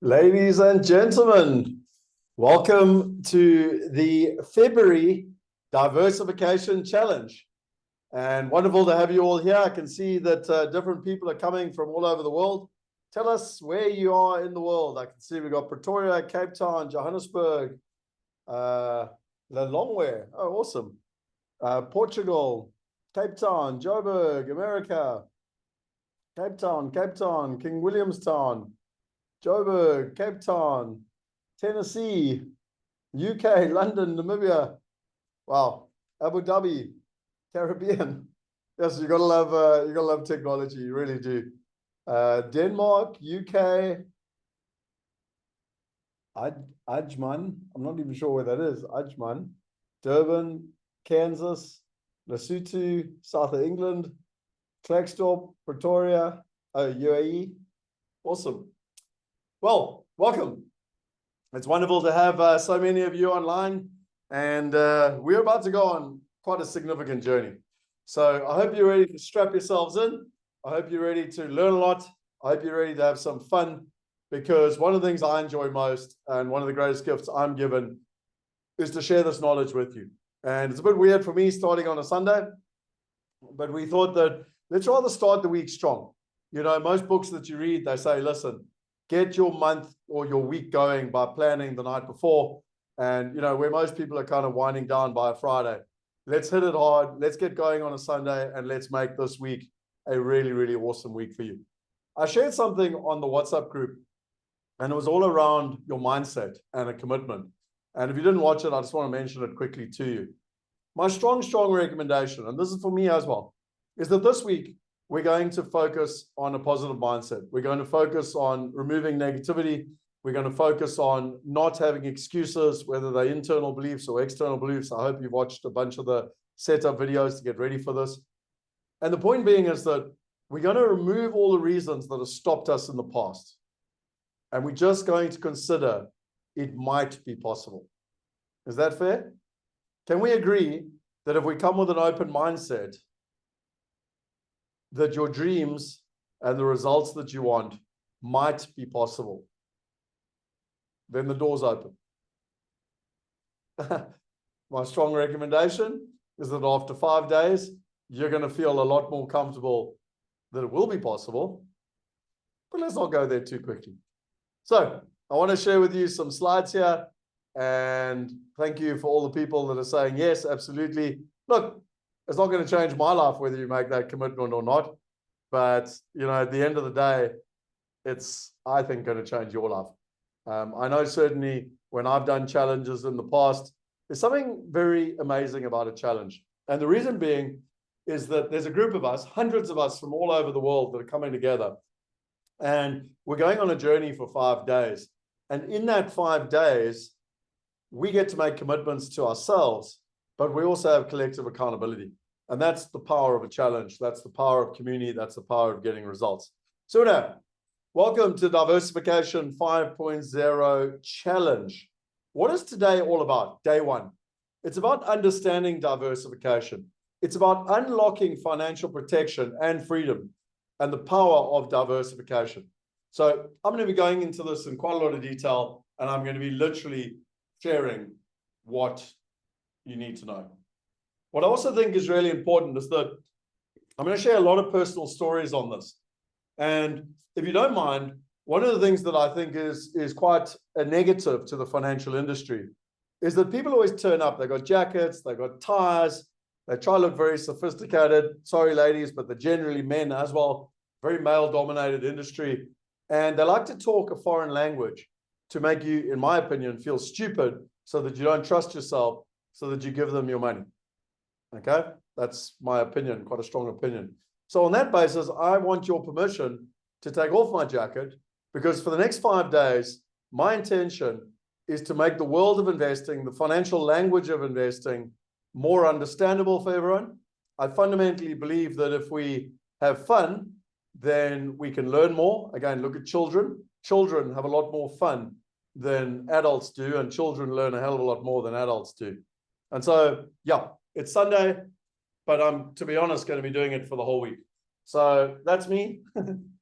Ladies and gentlemen, welcome to the February Diversification Challenge. And wonderful to have you all here. I can see that different people are coming from all over the world. Tell us where you are in the world. I can see we've got Pretoria, Cape Town, Johannesburg, Lilongwe. Oh, awesome. Portugal, Cape Town, Joburg, America, Cape Town, King Williamstown, Joburg, Cape Town, Tennessee, UK, London, Namibia. Wow, Abu Dhabi, Caribbean. Yes, you gotta love technology. You really do. Denmark, UK, Ajman. I'm not even sure where that is. Ajman, Durban, Kansas, Lesotho, South of England, Klerksdorp, Pretoria, UAE. Awesome. Well, welcome. It's wonderful to have so many of you online, and we're about to go on quite a significant journey. So I hope you're ready to strap yourselves in. I hope you're ready to learn a lot. I hope you're ready to have some fun, because one of the things I enjoy most and one of the greatest gifts I'm given is to share this knowledge with you. And it's a bit weird for me starting on a Sunday, but we thought that let's rather start the week strong. You know, most books that you read, they say, listen, get your month or your week going by planning the night before. And, you know, where most people are kind of winding down by a Friday, let's hit it hard. Let's get going on a Sunday, and let's make this week a really, really awesome week for you. I shared something on the WhatsApp group, and it was all around your mindset and a commitment. And if you didn't watch it, I just want to mention it quickly to you. My strong recommendation, and this is for me as well, is that this week, we're going to focus on a positive mindset. We're going to focus on removing negativity. We're going to focus on not having excuses, whether they're internal beliefs or external beliefs. I hope you've watched a bunch of the setup videos to get ready for this. And the point being is that we're going to remove all the reasons that have stopped us in the past. And we're just going to consider it might be possible. Is that fair? Can we agree that if we come with an open mindset, that your dreams and the results that you want might be possible? Then the door's open. My strong recommendation is that after 5 days, you're going to feel a lot more comfortable that it will be possible. But let's not go there too quickly. So I want to share with you some slides here. And thank you for all the people that are saying, yes, absolutely. Look, it's not going to change my life whether you make that commitment or not. But, you know, at the end of the day, it's, I think, going to change your life. I know certainly when I've done challenges in the past, there's something very amazing about a challenge. And the reason being is that there's a group of us, hundreds of us from all over the world that are coming together. And we're going on a journey for 5 days. And in that 5 days, we get to make commitments to ourselves, but we also have collective accountability. And that's the power of a challenge. That's the power of community. That's the power of getting results. So now, welcome to Diversification 5.0 Challenge. What is today all about? Day one. It's about understanding diversification. It's about unlocking financial protection and freedom and the power of diversification. So I'm going to be going into this in quite a lot of detail, and I'm going to be literally sharing what you need to know. What I also think is really important is that I'm going to share a lot of personal stories on this. And if you don't mind, one of the things that I think is quite a negative to the financial industry is that people always turn up. They've got jackets, they've got ties, they try to look very sophisticated. Sorry, ladies, but they're generally men as well. Very male-dominated industry. And they like to talk a foreign language to make you, in my opinion, feel stupid so that you don't trust yourself, so that you give them your money. Okay? That's my opinion, quite a strong opinion. So on that basis, I want your permission to take off my jacket, because for the next 5 days, my intention is to make the world of investing, the financial language of investing, more understandable for everyone. I fundamentally believe that if we have fun, then we can learn more. Again, look at children. Children have a lot more fun than adults do, and children learn a hell of a lot more than adults do. And so, yeah, it's Sunday, but I'm, to be honest, going to be doing it for the whole week. So that's me.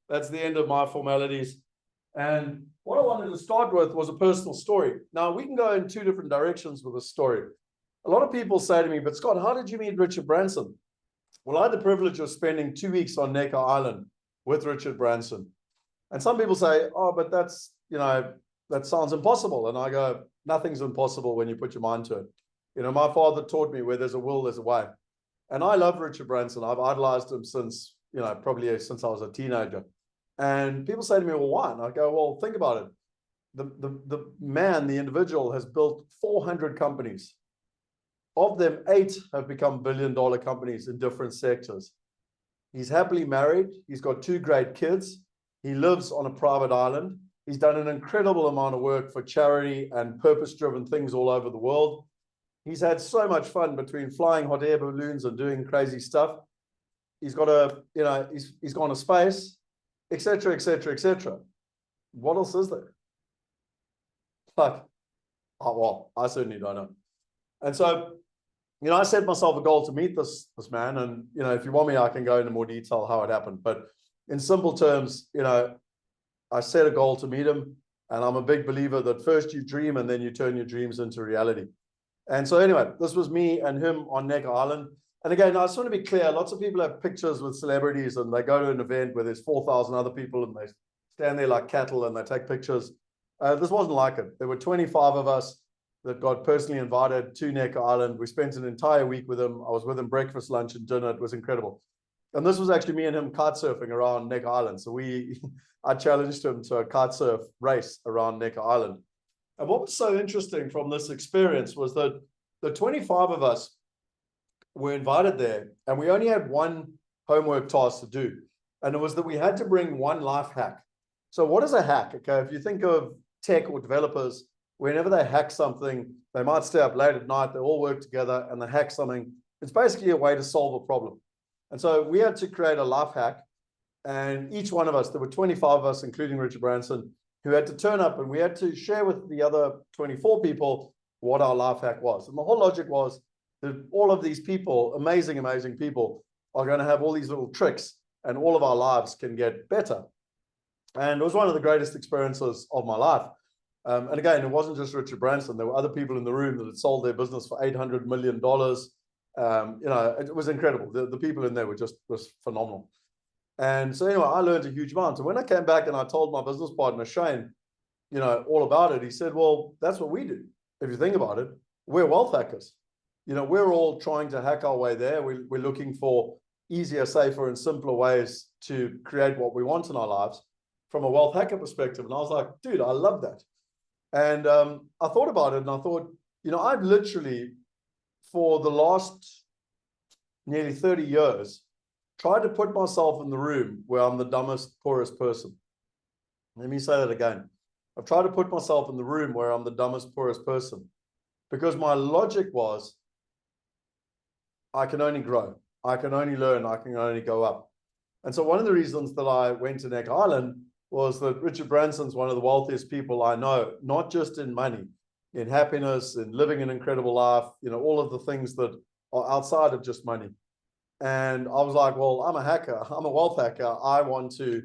That's the end of my formalities. And what I wanted to start with was a personal story. Now, we can go in two different directions with this story. A lot of people say to me, but Scott, how did you meet Richard Branson? Well, I had the privilege of spending 2 weeks on Necker Island with Richard Branson. And some people say, oh, but that's, that sounds impossible. And I go, nothing's impossible when you put your mind to it. My father taught me where there's a will, there's a way. And I love Richard Branson. I've idolized him since, probably since I was a teenager. And people say to me, well, why? And I go, well, think about it. The man, the individual, has built 400 companies. Of them, 8 have become billion-dollar companies in different sectors. He's happily married. He's got 2 great kids. He lives on a private island. He's done an incredible amount of work for charity and purpose-driven things all over the world. He's had so much fun between flying hot air balloons and doing crazy stuff. He's got he's gone to space, etc., etc., etc. What else is there? Like, oh, well, I certainly don't know. And so, I set myself a goal to meet this man. And, if you want me, I can go into more detail how it happened. But in simple terms, I set a goal to meet him. And I'm a big believer that first you dream and then you turn your dreams into reality. And so anyway, this was me and him on Necker Island. And again, I just want to be clear, lots of people have pictures with celebrities and they go to an event where there's 4,000 other people and they stand there like cattle and they take pictures. This wasn't like it. There were 25 of us that got personally invited to Necker Island. We spent an entire week with him. I was with him breakfast, lunch, and dinner. It was incredible. And this was actually me and him kite surfing around Necker Island. So I challenged him to a kite surf race around Necker Island. And what was so interesting from this experience was that the 25 of us were invited there, and we only had one homework task to do. And it was that we had to bring one life hack. So what is a hack? Okay, if you think of tech or developers, whenever they hack something, they might stay up late at night, they all work together and they hack something. It's basically a way to solve a problem. And so we had to create a life hack. And each one of us, there were 25 of us, including Richard Branson, who had to turn up, and we had to share with the other 24 people what our life hack was. And the whole logic was that all of these people, amazing, amazing people, are going to have all these little tricks, and all of our lives can get better. And it was one of the greatest experiences of my life. And again, it wasn't just Richard Branson. There were other people in the room that had sold their business for $800 million. It was incredible. The people in there were just phenomenal. And so anyway, I learned a huge amount. And when I came back and I told my business partner, Shane, all about it, he said, well, that's what we do. If you think about it, we're wealth hackers. We're all trying to hack our way there. We're looking for easier, safer, and simpler ways to create what we want in our lives from a wealth hacker perspective. And I was like, dude, I love that. And I thought about it and I thought, I've literally, for the last nearly 30 years, tried to put myself in the room where I'm the dumbest, poorest person. Let me say that again. I've tried to put myself in the room where I'm the dumbest, poorest person, because my logic was, I can only grow. I can only learn. I can only go up. And so one of the reasons that I went to Necker Island was that Richard Branson's one of the wealthiest people I know, not just in money, in happiness, in living an incredible life, all of the things that are outside of just money. And I was like, well, I'm a hacker. I'm a wealth hacker. I want to,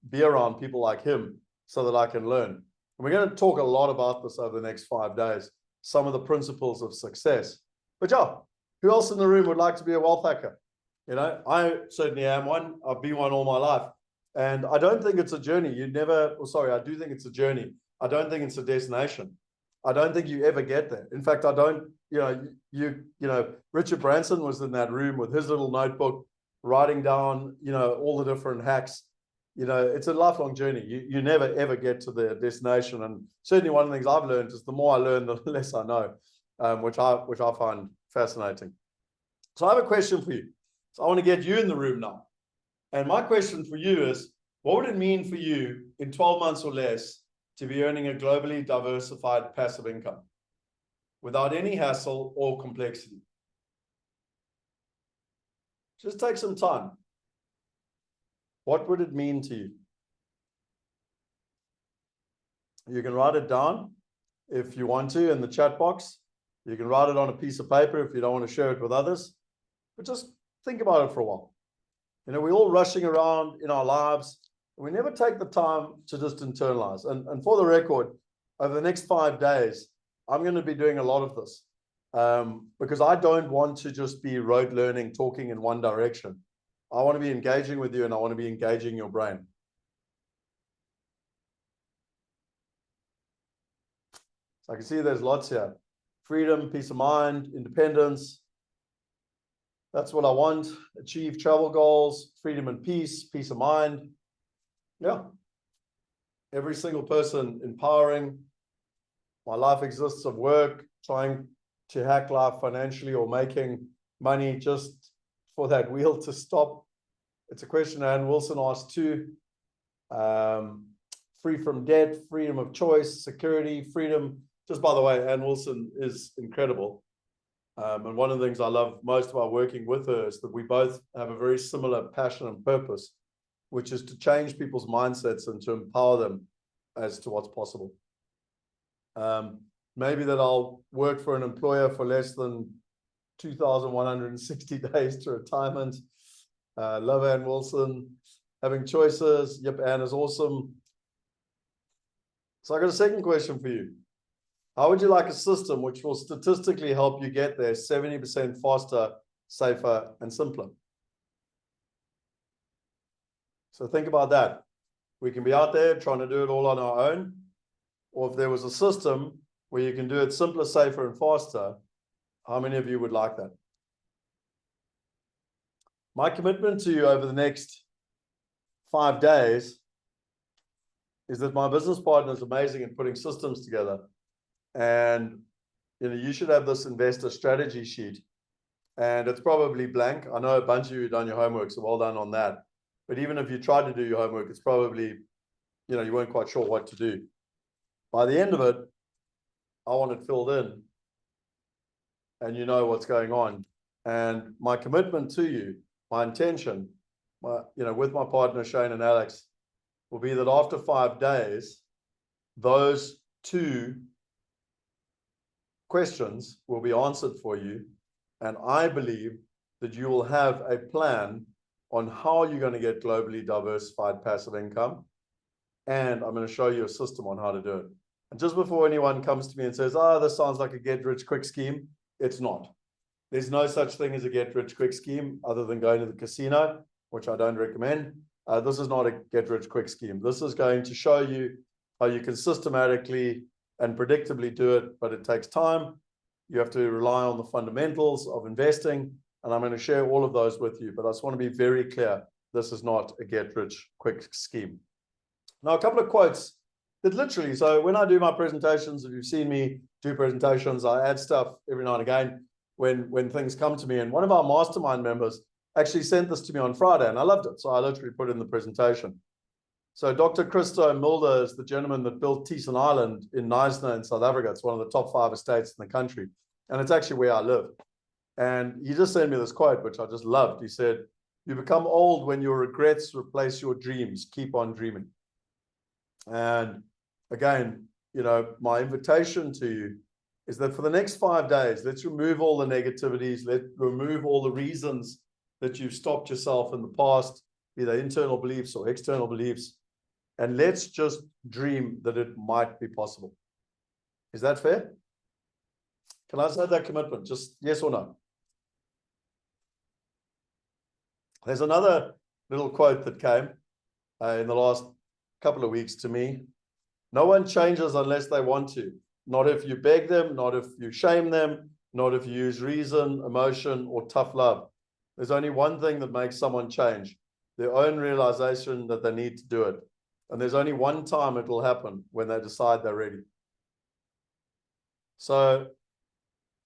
be around people like him so that I can learn. And we're going to talk a lot about this over the next 5 days, some of the principles of success. But yeah, who else in the room would like to be a wealth hacker? I certainly am one. I've been one all my life. And I don't think it's a journey. I do think it's a journey. I don't think it's a destination. I don't think you ever get there. In fact, I don't, Richard Branson was in that room with his little notebook, writing down, all the different hacks. It's a lifelong journey. You never, ever get to the destination. And certainly one of the things I've learned is the more I learn, the less I know, which I find fascinating. So I have a question for you. So I want to get you in the room now. And my question for you is, what would it mean for you in 12 months or less to be earning a globally diversified passive income without any hassle or complexity? Just take some time. What would it mean to you? You can write it down if you want to in the chat box. You can write it on a piece of paper if you don't want to share it with others. But just think about it for a while. We're all rushing around in our lives. We never take the time to just internalize. And for the record, over the next 5 days, I'm going to be doing a lot of this because I don't want to just be rote learning, talking in one direction. I want to be engaging with you, and I want to be engaging your brain. So I can see there's lots here. Freedom, peace of mind, independence. That's what I want. Achieve travel goals, freedom and peace, peace of mind. Yeah. Every single person empowering. My life exists of work, trying to hack life financially or making money just for that wheel to stop. It's a question Ann Wilson asked too. Free from debt, freedom of choice, security, freedom. Just by the way, Ann Wilson is incredible. And one of the things I love most about working with her is that we both have a very similar passion and purpose, which is to change people's mindsets and to empower them as to what's possible. Maybe that I'll work for an employer for less than 2,160 days to retirement. Love Ann Wilson. Having choices. Yep, Ann is awesome. So I got a second question for you. How would you like a system which will statistically help you get there 70% faster, safer, and simpler? So think about that. We can be out there trying to do it all on our own, or if there was a system where you can do it simpler, safer, and faster, how many of you would like that? My commitment to you over the next 5 days is that my business partner is amazing at putting systems together. And you should have this investor strategy sheet, and it's probably blank. I know a bunch of you have done your homework, so well done on that. But even if you tried to do your homework, it's probably, you weren't quite sure what to do. By the end of it, I want it filled in, and you know what's going on. And my commitment to you, my intention, with my partner Shane and Alex, will be that after 5 days, those 2 questions will be answered for you. And I believe that you will have a plan on how you're going to get globally diversified passive income. And I'm going to show you a system on how to do it. And just before anyone comes to me and says, this sounds like a get-rich-quick scheme, it's not. There's no such thing as a get-rich-quick scheme other than going to the casino, which I don't recommend. This is not a get-rich-quick scheme. This is going to show you how you can systematically and predictably do it, but it takes time. You have to rely on the fundamentals of investing, and I'm going to share all of those with you. But I just want to be very clear, this is not a get-rich-quick scheme. Now, a couple of quotes that literally, so when I do my presentations, if you've seen me do presentations, I add stuff every now and again when things come to me. And one of our mastermind members actually sent this to me on Friday, and I loved it. So I literally put it in the presentation. So Dr. Christo Mulder is the gentleman that built Teeson Island in Knysna in South Africa. It's one of the top 5 estates in the country. And it's actually where I live. And he just sent me this quote, which I just loved. He said, "You become old when your regrets replace your dreams. Keep on dreaming." And again, my invitation to you is that for the next 5 days, let's remove all the negativities. Let's remove all the reasons that you've stopped yourself in the past, be they internal beliefs or external beliefs. And let's just dream that it might be possible. Is that fair? Can I say that commitment? Just yes or no? There's another little quote that came in the last couple of weeks to me. No one changes unless they want to. Not if you beg them, not if you shame them, not if you use reason, emotion, or tough love. There's only one thing that makes someone change: their own realization that they need to do it. And there's only one time it will happen: when they decide they're ready. So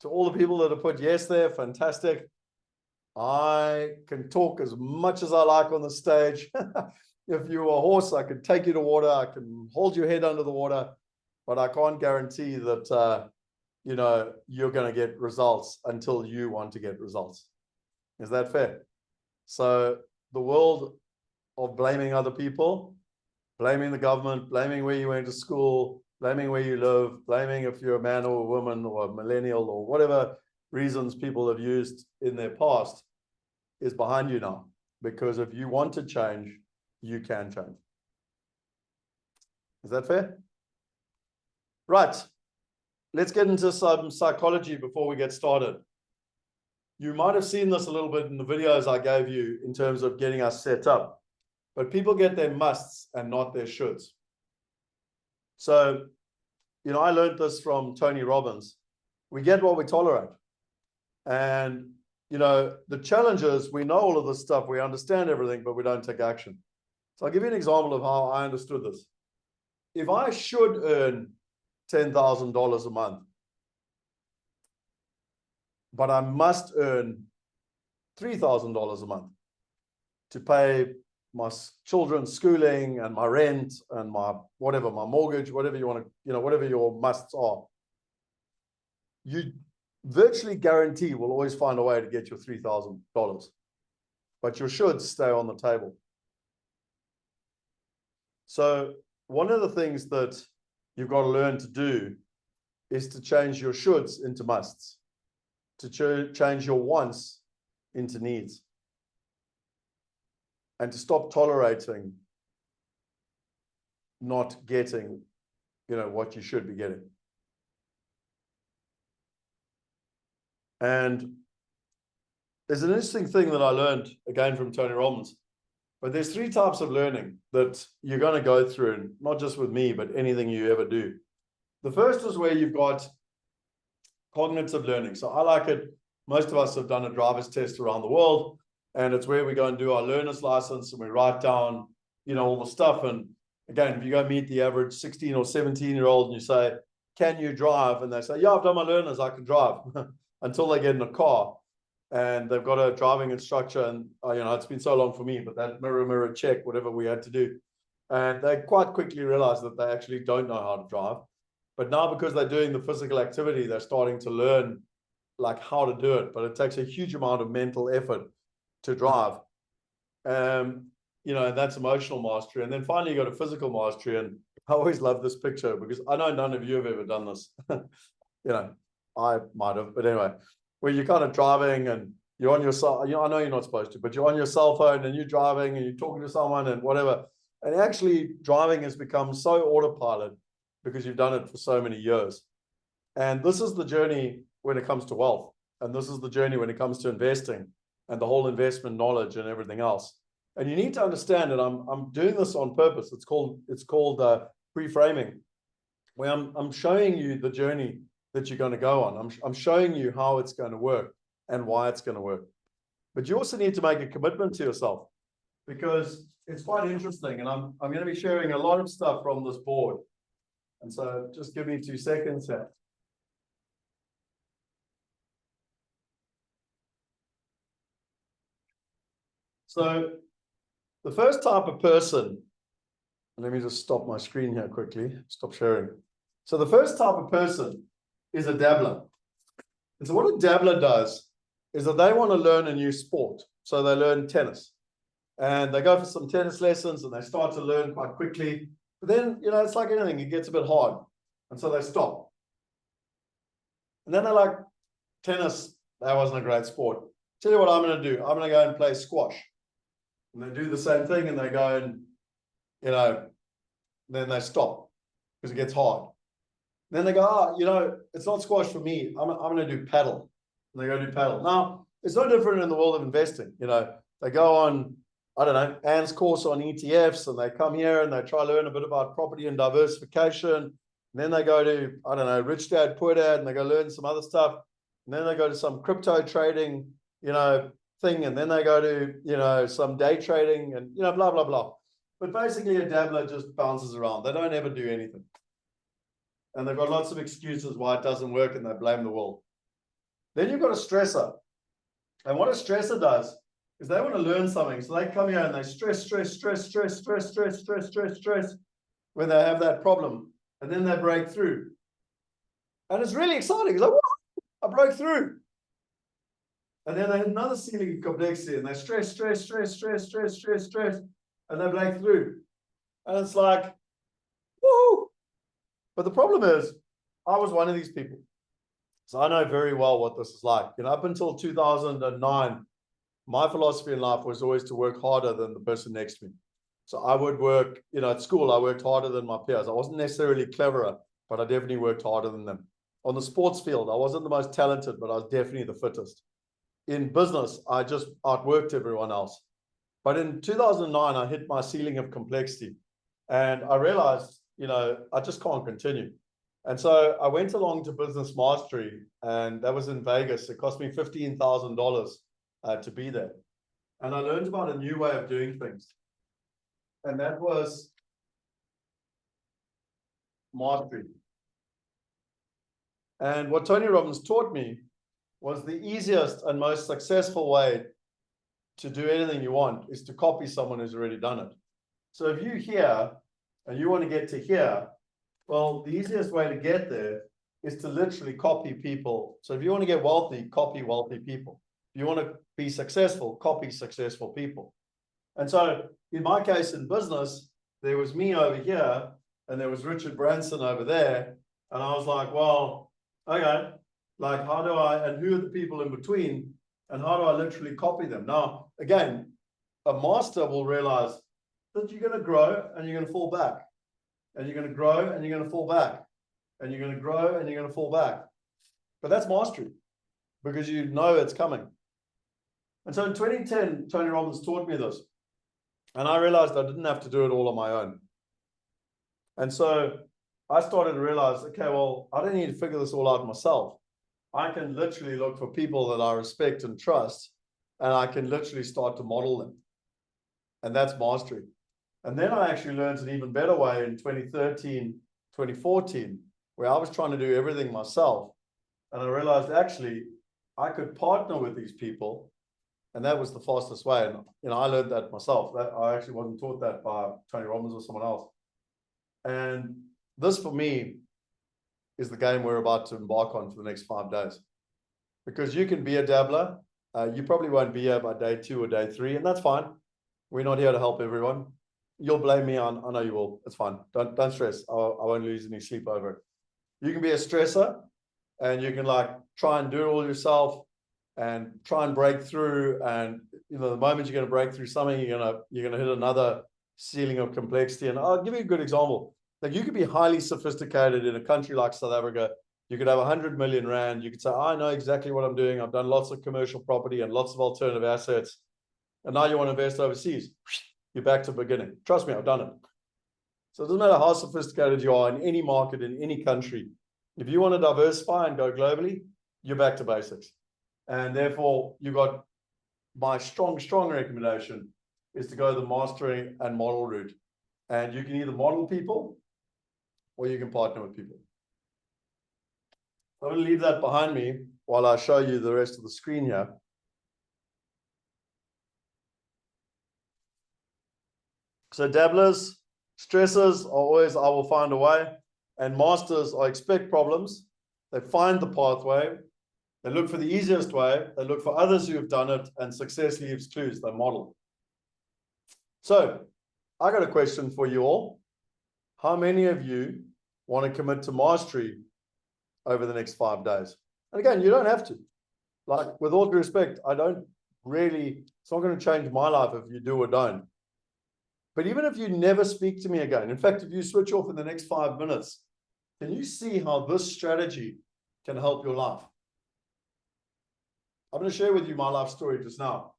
to all the people that have put yes there, fantastic. I can talk as much as I like on the stage. If you were a horse, I could take you to water. I can hold your head under the water, but I can't guarantee that, you're going to get results until you want to get results. Is that fair? So the world of blaming other people, blaming the government, blaming where you went to school, blaming where you live, blaming if you're a man or a woman or a millennial or whatever reasons people have used in their past, is behind you now. Because if you want to change, you can change. Is that fair? Right. Let's get into some psychology before we get started. You might have seen this a little bit in the videos I gave you in terms of getting us set up, but people get their musts and not their shoulds. So, I learned this from Tony Robbins. We get what we tolerate. And, the challenge is we know all of this stuff, we understand everything, but we don't take action. So I'll give you an example of how I understood this. If I should earn $10,000 a month, but I must earn $3,000 a month to pay my children's schooling and my rent and my mortgage, whatever you want to, whatever your musts are, you virtually guarantee will always find a way to get your $3,000, but your shoulds stay on the table. So one of the things that you've got to learn to do is to change your shoulds into musts, to change your wants into needs, and to stop tolerating not getting, what you should be getting. And there's an interesting thing that I learned again from Tony Robbins, but there's 3 types of learning that you're going to go through, and not just with me, but anything you ever do. The first is where you've got cognitive learning. So I like it. Most of us have done a driver's test around the world, and it's where we go and do our learner's license and we write down, all the stuff. And again, if you go meet the average 16 or 17-year-old and you say, can you drive? And they say, yeah, I've done my learners, I can drive. Until they get in a car and they've got a driving instructor, and it's been so long for me, but that mirror check, whatever we had to do. And they quite quickly realize that they actually don't know how to drive. But now, because they're doing the physical activity, they're starting to learn how to do it, but it takes a huge amount of mental effort to drive. And that's emotional mastery. And then finally you go to physical mastery. And I always love this picture because I know none of you have ever done this. I might have, but anyway, where you're kind of driving and you're on your cell, I know you're not supposed to, but you're on your cell phone and you're driving and you're talking to someone and whatever. And actually driving has become so autopilot because you've done it for so many years. And this is the journey when it comes to wealth. And this is the journey when it comes to investing and the whole investment knowledge and everything else. And you need to understand that I'm doing this on purpose. It's called pre-framing, where I'm showing you the journey that you're going to go on. I'm showing you how it's going to work and why it's going to work. But you also need to make a commitment to yourself, because it's quite interesting. And I'm going to be sharing a lot of stuff from this board. And so just give me 2 seconds here. So the first type of person, let me just stop my screen here quickly, stop sharing. So the first type of person is a dabbler. And so what a dabbler does is that they want to learn a new sport. So they learn tennis and they go for some tennis lessons and they start to learn quite quickly. But then, it's like anything, it gets a bit hard. And so they stop. And then they're like, tennis, that wasn't a great sport. Tell you what I'm going to do. I'm going to go and play squash. And they do the same thing and they go and, then they stop because it gets hard. Then they go, it's not squash for me. I'm going to do paddle. And they go do paddle. Now, it's no different in the world of investing. They go on, I don't know, Anne's course on ETFs, and they come here and they try to learn a bit about property and diversification. And then they go to, I don't know, Rich Dad, Poor Dad, and they go learn some other stuff. And then they go to some crypto trading, thing. And then they go to, some day trading and, blah, blah, blah. But basically a dabbler just bounces around. They don't ever do anything. And they've got lots of excuses why it doesn't work, and they blame the world. Then you've got a stressor. And what a stressor does is they want to learn something. So they come here and they stress when they have that problem. And then they break through. And it's really exciting. It's like, whoa, I broke through. And then they have another ceiling of complexity and they stress. And they break through. And it's like, woohoo. But the problem is, I was one of these people. So I know very well what this is like. Up until 2009, my philosophy in life was always to work harder than the person next to me. So I would work, at school, I worked harder than my peers. I wasn't necessarily cleverer, but I definitely worked harder than them. On the sports field, I wasn't the most talented, but I was definitely the fittest. In business, I just outworked everyone else. But in 2009, I hit my ceiling of complexity. And I realized, I just can't continue. And so I went along to Business Mastery, and that was in Vegas. It cost me $15,000 to be there. And I learned about a new way of doing things. And that was mastery. And what Tony Robbins taught me was the easiest and most successful way to do anything you want is to copy someone who's already done it. So if you hear and you want to get to here, well, the easiest way to get there is to literally copy people. So if you want to get wealthy, copy wealthy people. If you want to be successful, copy successful people. And so in my case in business, there was me over here and there was Richard Branson over there. And I was like, well, okay, like how do I, and who are the people in between? And how do I literally copy them? Now, again, a master will realize that you're going to grow and you're going to fall back. And you're going to grow and you're going to fall back. And you're going to grow and you're going to fall back. But that's mastery because you know it's coming. And so in 2010, Tony Robbins taught me this. And I realized I didn't have to do it all on my own. And so I started to realize, okay, well, I don't need to figure this all out myself. I can literally look for people that I respect and trust, and I can literally start to model them. And that's mastery. And then I actually learned an even better way in 2013, 2014, where I was trying to do everything myself. And I realized actually I could partner with these people. And that was the fastest way. And I learned that myself. That I actually wasn't taught that by Tony Robbins or someone else. And this for me is the game we're about to embark on for the next 5 days. Because you can be a dabbler. You probably won't be here by day 2 or day 3, and that's fine. We're not here to help everyone. You'll blame me on, I know you will. It's fine. Don't stress. I won't lose any sleep over it. You can be a stressor and you can try and do it all yourself and try and break through. And the moment you're going to break through something, you're going to hit another ceiling of complexity. And I'll give you a good example. Like you could be highly sophisticated in a country like South Africa. You could have 100 million rand. You could say, I know exactly what I'm doing. I've done lots of commercial property and lots of alternative assets. And now you want to invest overseas. You're back to the beginning. Trust me, I've done it. So it doesn't matter how sophisticated you are in any market, in any country. If you want to diversify and go globally, you're back to basics. And therefore, you got my strong recommendation is to go the mastering and model route. And you can either model people or you can partner with people. I'm going to leave that behind me while I show you the rest of the screen here. So dabblers, stressors are always, I will find a way. And masters are expect problems. They find the pathway. They look for the easiest way. They look for others who have done it, and success leaves clues. They model. So I got a question for you all. How many of you want to commit to mastery over the next 5 days? And again, you don't have to. Like, with all due respect, I don't really, it's not going to change my life if you do or don't. But even if you never speak to me again, in fact, if you switch off in the next 5 minutes, can you see how this strategy can help your life? I'm going to share with you my life story just now.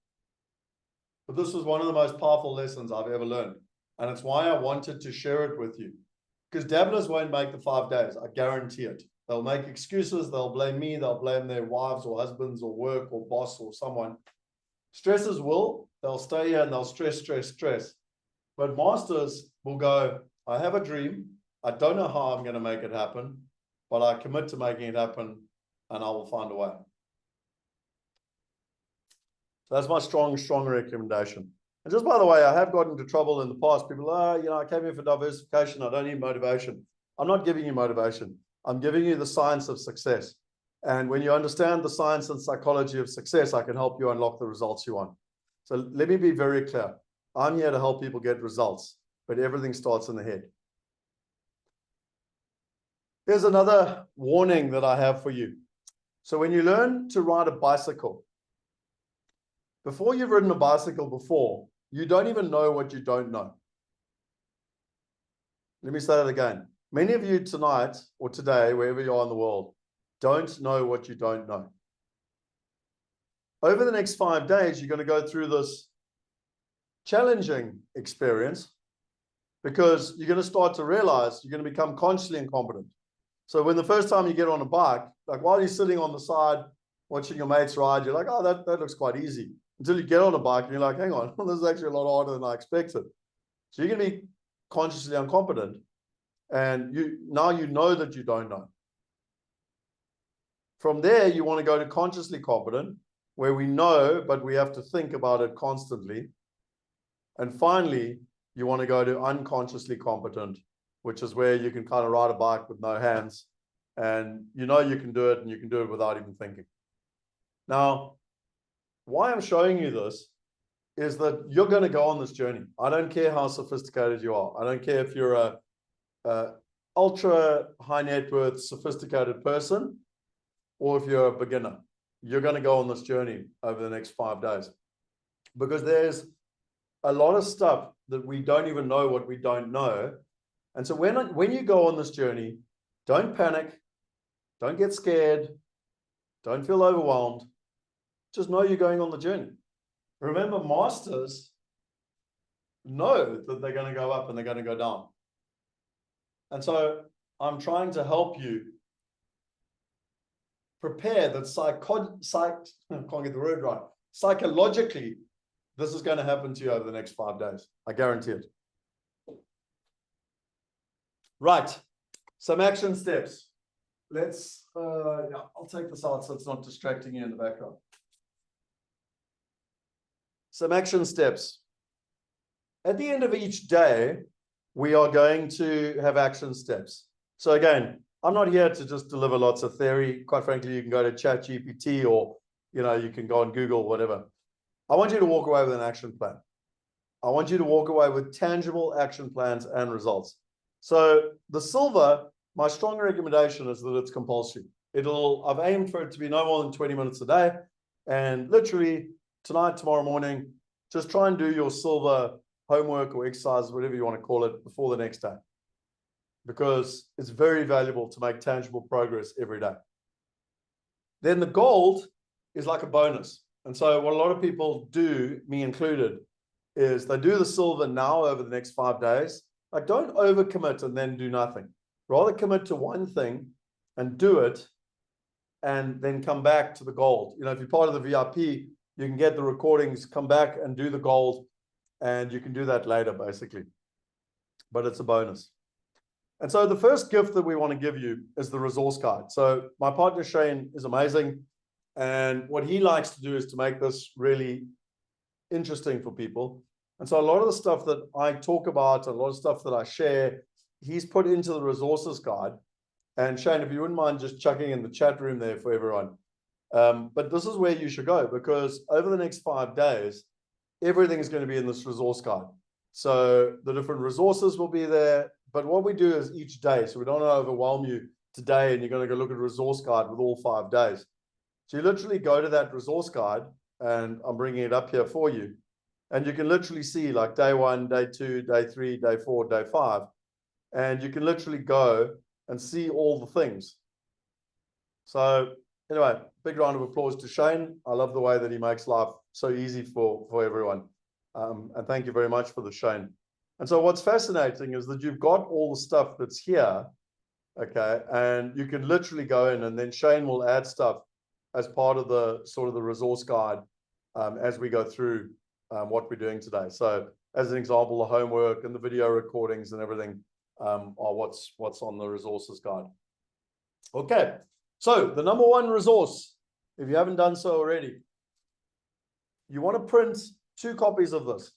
But this was one of the most powerful lessons I've ever learned. And it's why I wanted to share it with you. Because dabblers won't make the 5 days. I guarantee it. They'll make excuses. They'll blame me. They'll blame their wives or husbands or work or boss or someone. Stressors will. They'll stay here and they'll stress. But masters will go, I have a dream. I don't know how I'm going to make it happen, but I commit to making it happen and I will find a way. So that's my strong recommendation. And just by the way, I have gotten into trouble in the past. People, I came here for diversification. I don't need motivation. I'm not giving you motivation. I'm giving you the science of success. And when you understand the science and psychology of success, I can help you unlock the results you want. So let me be very clear. I'm here to help people get results, but everything starts in the head. Here's another warning that I have for you. So when you learn to ride a bicycle, before you've ridden a bicycle before, you don't even know what you don't know. Let me say that again. Many of you tonight or today, wherever you are in the world, don't know what you don't know. Over the next 5 days, you're going to go through this challenging experience because you're going to start to realize you're going to become consciously incompetent. So when the first time you get on a bike, like while you're sitting on the side watching your mates ride, you're like, oh, that looks quite easy. Until you get on a bike and you're like, hang on, this is actually a lot harder than I expected. So you're going to be consciously incompetent. And now you know that you don't know. From there, you want to go to consciously competent, where we know, but we have to think about it constantly. And finally, you want to go to unconsciously competent, which is where you can kind of ride a bike with no hands. And you know you can do it, and you can do it without even thinking. Now, why I'm showing you this is that you're going to go on this journey. I don't care how sophisticated you are. I don't care if you're a ultra high net worth sophisticated person or if you're a beginner. You're going to go on this journey over the next 5 days because there's a lot of stuff that we don't even know what we don't know. And so when you go on this journey, don't panic, don't get scared, don't feel overwhelmed. Just know you're going on the journey. Remember, masters know that they're going to go up and they're going to go down. And so I'm trying to help you prepare that can't get the word right. Psychologically, this is going to happen to you over the next 5 days. I guarantee it. Right. Some action steps. Let's, I'll take this out so it's not distracting you in the background. Some action steps. At the end of each day, we are going to have action steps. So again, I'm not here to just deliver lots of theory. Quite frankly, you can go to ChatGPT or, you can go on Google, whatever. I want you to walk away with an action plan. I want you to walk away with tangible action plans and results. So the silver, my strong recommendation is that it's compulsory. I've aimed for it to be no more than 20 minutes a day. And literally tonight, tomorrow morning, just try and do your silver homework or exercise, whatever you want to call it, before the next day. Because it's very valuable to make tangible progress every day. Then the gold is like a bonus. And so what a lot of people do, me included, is they do the silver now over the next 5 days. Like, don't overcommit and then do nothing. Rather commit to one thing and do it and then come back to the gold. If you're part of the VIP, you can get the recordings, come back and do the gold, and you can do that later, basically. But it's a bonus. And so the first gift that we want to give you is the resource guide. So my partner Shane is amazing. And what he likes to do is to make this really interesting for people. And so a lot of the stuff that I talk about, a lot of stuff that I share, he's put into the resources guide. And Shane, if you wouldn't mind just chucking in the chat room there for everyone. But this is where you should go, because over the next 5 days, everything is going to be in this resource guide. So the different resources will be there. But what we do is each day, so we don't want to overwhelm you today and you're going to go look at a resource guide with all 5 days. So you literally go to that resource guide, and I'm bringing it up here for you. And you can literally see like day 1, day 2, day 3, day 4, day 5. And you can literally go and see all the things. So anyway, big round of applause to Shane. I love the way that he makes life so easy for everyone. And thank you very much for the Shane. And so what's fascinating is that you've got all the stuff that's here, okay? And you can literally go in, and then Shane will add stuff as part of the sort of the resource guide as we go through what we're doing today. So as an example, the homework and the video recordings and everything are what's on the resources guide. Okay, so the number one resource, if you haven't done so already, you want to print 2 copies of this,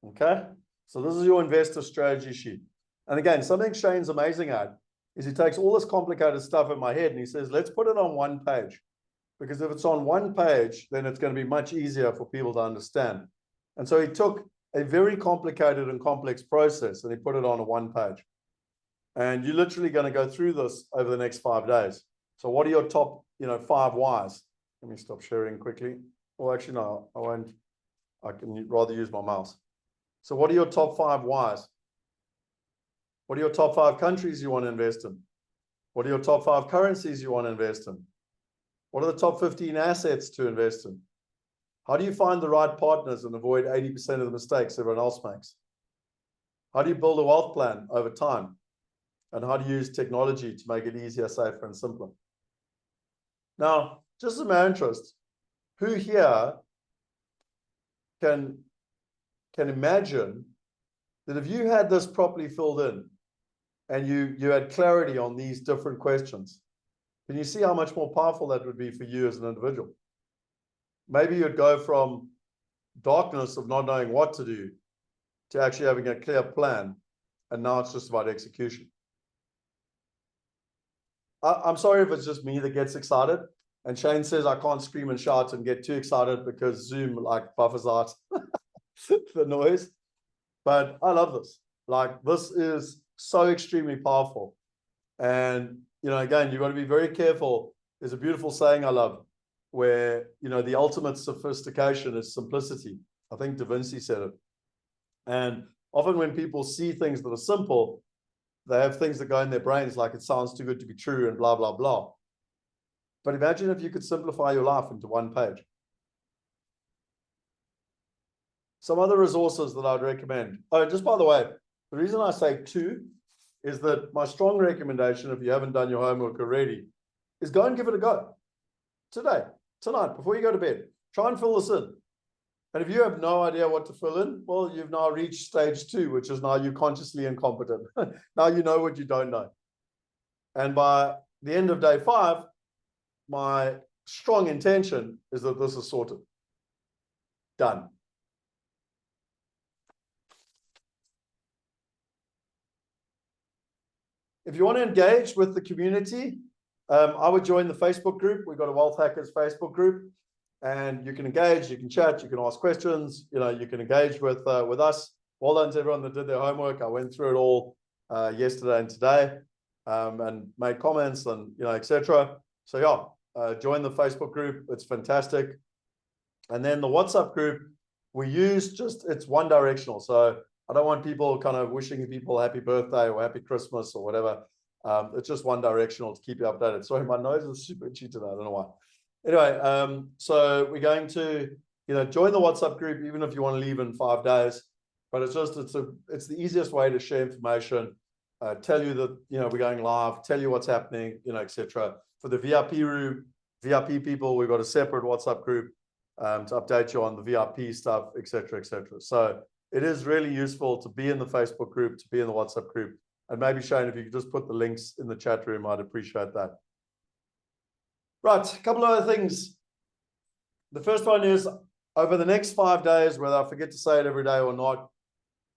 okay? So this is your investor strategy sheet. And again, something Shane's amazing at is he takes all this complicated stuff in my head and he says, let's put it on one page. Because if it's on one page, then it's going to be much easier for people to understand. And so he took a very complicated and complex process and he put it on a 1 page. And you're literally going to go through this over the next 5 days. So what are your top, 5 whys? Let me stop sharing quickly. Well, actually, no, I won't. I can rather use my mouse. So what are your top 5 whys? What are your top 5 countries you want to invest in? What are your top 5 currencies you want to invest in? What are the top 15 assets to invest in? How do you find the right partners and avoid 80% of the mistakes everyone else makes? How do you build a wealth plan over time? And how do you use technology to make it easier, safer, and simpler? Now, just in my interest, who here can imagine that if you had this properly filled in and you had clarity on these different questions, can you see how much more powerful that would be for you as an individual? Maybe you'd go from darkness of not knowing what to do to actually having a clear plan, and now it's just about execution. I'm sorry if it's just me that gets excited, and Shane says I can't scream and shout and get too excited because Zoom like buffers out the noise, but I love this. Like, this is so extremely powerful. And, you know, again, you've got to be very careful. There's a beautiful saying I love where, you know, the ultimate sophistication is simplicity. I think Da Vinci said it. And often when people see things that are simple, they have things that go in their brains like it sounds too good to be true and blah, blah, blah. But imagine if you could simplify your life into one page. Some other resources that I'd recommend. Oh, just by the way, the reason I say 2 is that my strong recommendation, if you haven't done your homework already, is go and give it a go. Today, tonight, before you go to bed. Try and fill this in. And if you have no idea what to fill in, well, you've now reached stage 2, which is now you're consciously incompetent. Now you know what you don't know. And by the end of day 5, my strong intention is that this is sorted. Done. If you want to engage with the community, I would join the Facebook group. We've got a Wealth Hackers Facebook group, and you can engage, you can chat, you can ask questions, you know, you can engage with us. Well done to everyone that did their homework. I went through it all yesterday and today, and made comments and, you know, etc. So yeah, join the Facebook group. It's fantastic. And then the WhatsApp group, we use it's one directional. So I don't want people kind of wishing people happy birthday or happy Christmas or whatever. It's just one directional to keep you updated. Sorry, my nose is super itchy today. I don't know why. Anyway, so we're going to, you know, join the WhatsApp group, even if you want to leave in 5 days. But it's the easiest way to share information, tell you that, you know, we're going live, tell you what's happening, you know, etc. For the VIP people, we've got a separate WhatsApp group to update you on the VIP stuff, etc., etc. So it is really useful to be in the Facebook group, to be in the WhatsApp group. And maybe, Shane, if you could just put the links in the chat room, I'd appreciate that. Right, a couple of other things. The first one is, over the next 5 days, whether I forget to say it every day or not,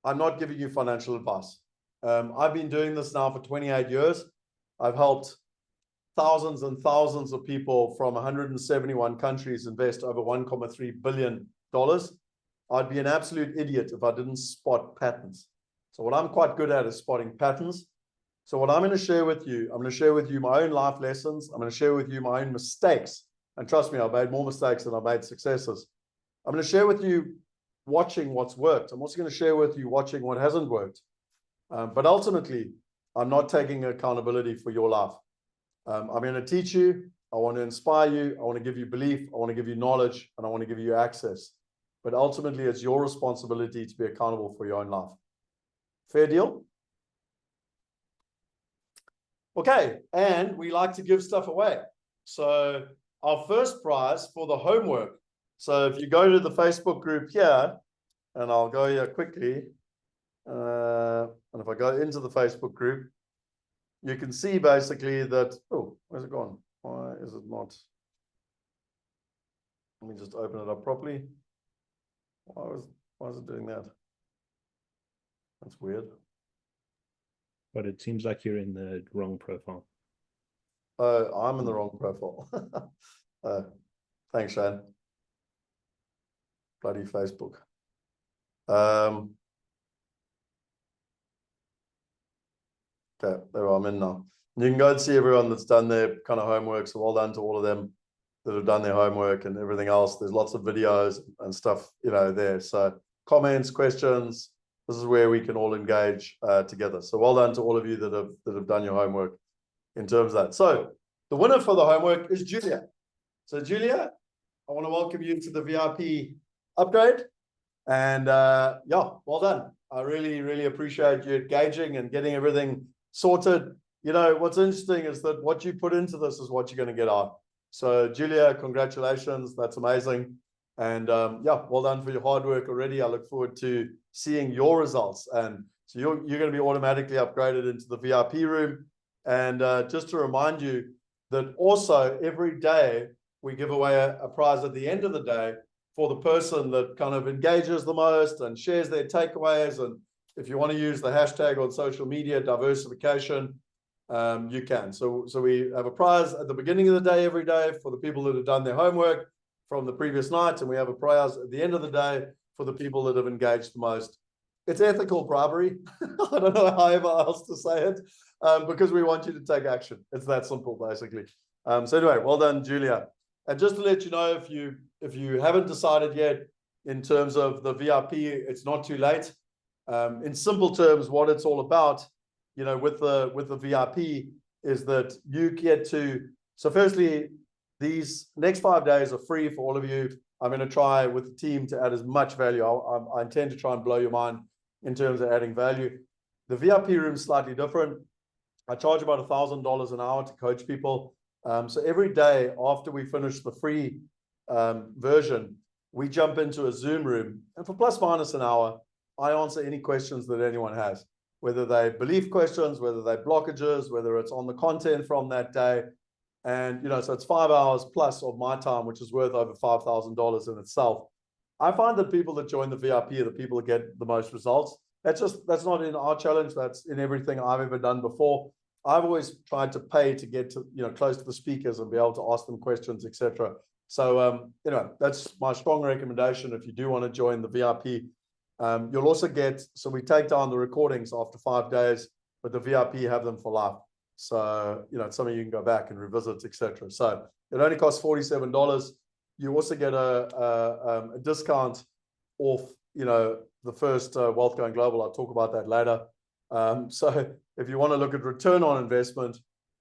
I'm not giving you financial advice. I've been doing this now for 28 years. I've helped thousands and thousands of people from 171 countries invest over $1.3 billion. I'd be an absolute idiot if I didn't spot patterns. So what I'm quite good at is spotting patterns. So what I'm going to share with you, I'm going to share with you my own life lessons. I'm going to share with you my own mistakes. And trust me, I've made more mistakes than I've made successes. I'm going to share with you watching what's worked. I'm also going to share with you watching what hasn't worked. But ultimately, I'm not taking accountability for your life. I'm going to teach you. I want to inspire you. I want to give you belief. I want to give you knowledge, and I want to give you access. But ultimately, it's your responsibility to be accountable for your own life. Fair deal? Okay, and we like to give stuff away. So our first prize for the homework. So if you go to the Facebook group here, and I'll go here quickly, and if I go into the Facebook group, you can see basically that, oh, where's it gone? Why is it not? Let me just open it up properly. Why is it doing that? That's weird. But it seems like you're in the wrong profile. Oh, I'm in the wrong profile. Thanks, Shane. Bloody Facebook. Okay, there I'm in now. You can go and see everyone that's done their kind of homework. So well done to all of them that have done their homework and everything else. There's lots of videos and stuff, you know, there. So comments, questions, this is where we can all engage together. So well done to all of you that have done your homework in terms of that. So the winner for the homework is Julia. So Julia, I want to welcome you to the VIP upgrade. And yeah, well done. I really, really appreciate you engaging and getting everything sorted. You know, what's interesting is that what you put into this is what you're going to get out. So Julia, congratulations. That's amazing. And yeah, well done for your hard work already. I look forward to seeing your results. And so you're going to be automatically upgraded into the VIP room. And just to remind you that also every day we give away a prize at the end of the day for the person that kind of engages the most and shares their takeaways. And if you want to use the hashtag on social media, diversification, you can. So we have a prize at the beginning of the day every day for the people that have done their homework from the previous night, and we have a prize at the end of the day for the people that have engaged the most. It's ethical bribery. I don't know however else to say it, because we want you to take action. It's that simple, basically. So anyway, well done, Julia. And just to let you know, if you haven't decided yet in terms of the VIP, it's not too late. In simple terms, what it's all about, you know, with the VIP is that you get to. So firstly, these next 5 days are free for all of you. I'm going to try with the team to add as much value. I intend to try and blow your mind in terms of adding value. The VIP room is slightly different. I charge about $1,000 an hour to coach people. So every day after we finish the free version, we jump into a Zoom room, and for plus minus an hour, I answer any questions that anyone has, whether they belief questions, whether they blockages, whether it's on the content from that day. And, you know, so it's 5 hours plus of my time, which is worth over $5,000 in itself. I find that people that join the VIP are the people that get the most results. That's not in our challenge. That's in everything I've ever done before. I've always tried to pay to get to, you know, close to the speakers and be able to ask them questions, etc. So, you know, that's my strong recommendation. If you do want to join the VIP, you'll also get, so we take down the recordings after 5 days, but the VIP have them for life. So, you know, it's something you can go back and revisit, etc. So it only costs $47. You also get a discount off, you know, the first Wealth Going Global. I'll talk about that later. So if you want to look at return on investment,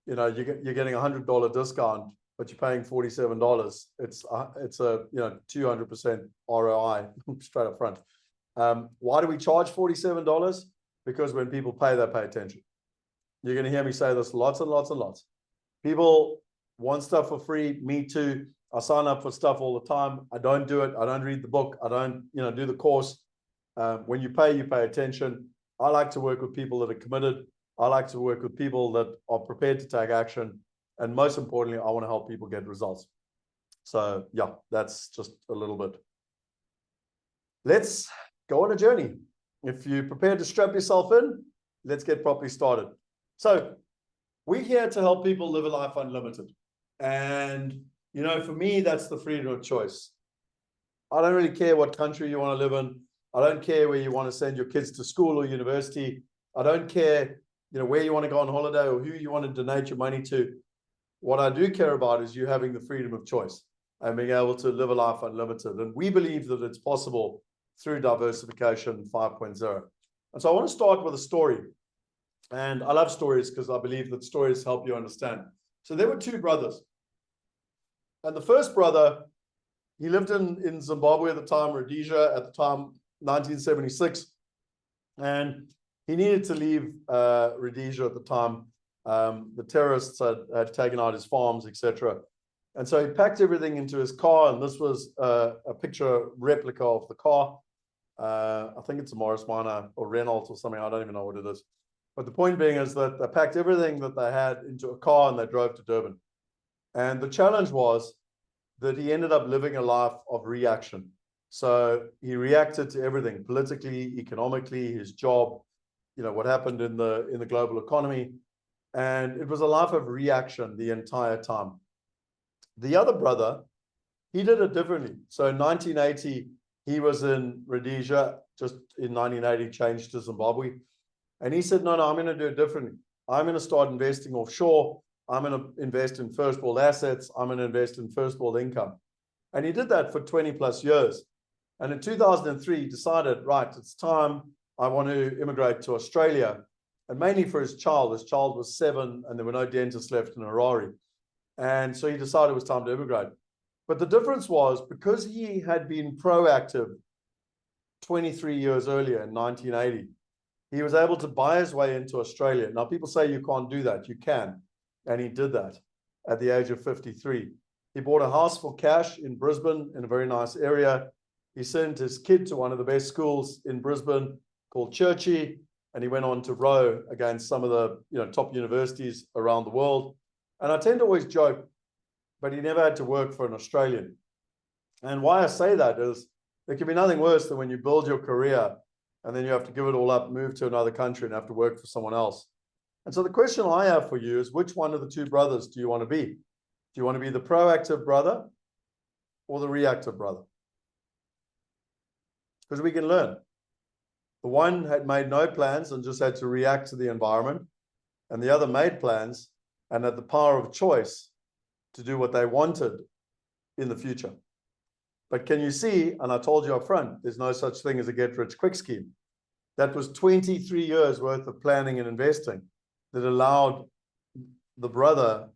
you know, you're getting $100 discount, but you're paying $47. It's a, you know, 200% ROI straight up front. Why do we charge $47? Because when people pay, they pay attention. You're going to hear me say this lots and lots and lots. People want stuff for free. Me too. I sign up for stuff all the time. I don't do it. I don't read the book. I don't, you know, do the course. When you pay attention. I like to work with people that are committed. I like to work with people that are prepared to take action. And most importantly, I want to help people get results. So yeah, that's just a little bit. Let's go on a journey. If you're prepared to strap yourself in, let's get properly started. So we're here to help people live a life unlimited. And, you know, for me, that's the freedom of choice. I don't really care what country you want to live in. I don't care where you want to send your kids to school or university. I don't care, you know, where you want to go on holiday or who you want to donate your money to. What I do care about is you having the freedom of choice and being able to live a life unlimited. And we believe that it's possible through Diversification 5.0. And so I want to start with a story. And I love stories because I believe that stories help you understand. So there were two brothers. And the first brother, he lived in Zimbabwe at the time, Rhodesia at the time, 1976. And he needed to leave Rhodesia at the time. The terrorists had taken out his farms, etc. And so he packed everything into his car. And this was a picture replica of the car. I think it's a Morris Minor or Renault or something. I don't even know what it is. But the point being is that they packed everything that they had into a car and they drove to Durban. And the challenge was that he ended up living a life of reaction. So he reacted to everything, politically, economically, his job, you know, what happened in the global economy. And it was a life of reaction the entire time. The other brother, he did it differently. So in 1980, he was in Rhodesia, just in 1980, changed to Zimbabwe. And he said, no, I'm going to do it differently. I'm going to start investing offshore. I'm going to invest in first world assets. I'm going to invest in first world income. And he did that for 20 plus years. And in 2003, he decided, right, it's time I want to immigrate to Australia, and mainly for his child. His child was 7 and there were no dentists left in Harare. And so he decided it was time to immigrate. But the difference was because he had been proactive 23 years earlier in 1980, he was able to buy his way into Australia. Now, people say you can't do that. You can. And he did that at the age of 53. He bought a house for cash in Brisbane in a very nice area. He sent his kid to one of the best schools in Brisbane called Churchie, and he went on to row against some of the top universities around the world. And I tend to always joke, but he never had to work for an Australian. And why I say that is there can be nothing worse than when you build your career and then you have to give it all up, move to another country and have to work for someone else. And so the question I have for you is, which one of the two brothers do you want to be? Do you want to be the proactive brother or the reactive brother? Because we can learn. The one had made no plans and just had to react to the environment, and the other made plans and had the power of choice to do what they wanted in the future. But can you see, and I told you up front, there's no such thing as a get-rich-quick scheme. That was 23 years worth of planning and investing that allowed the brother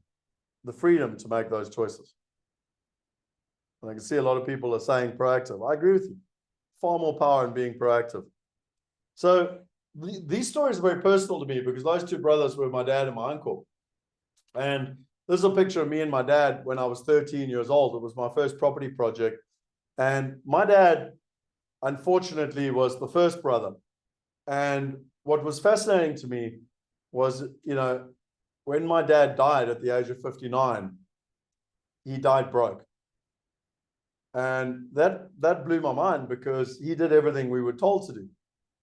the freedom to make those choices. And I can see a lot of people are saying proactive. I agree with you. Far more power in being proactive. So these stories are very personal to me because those two brothers were my dad and my uncle. And this is a picture of me and my dad when I was 13 years old. It was my first property project. And my dad, unfortunately, was the first brother. And what was fascinating to me was, when my dad died at the age of 59, he died broke. And that blew my mind because he did everything we were told to do.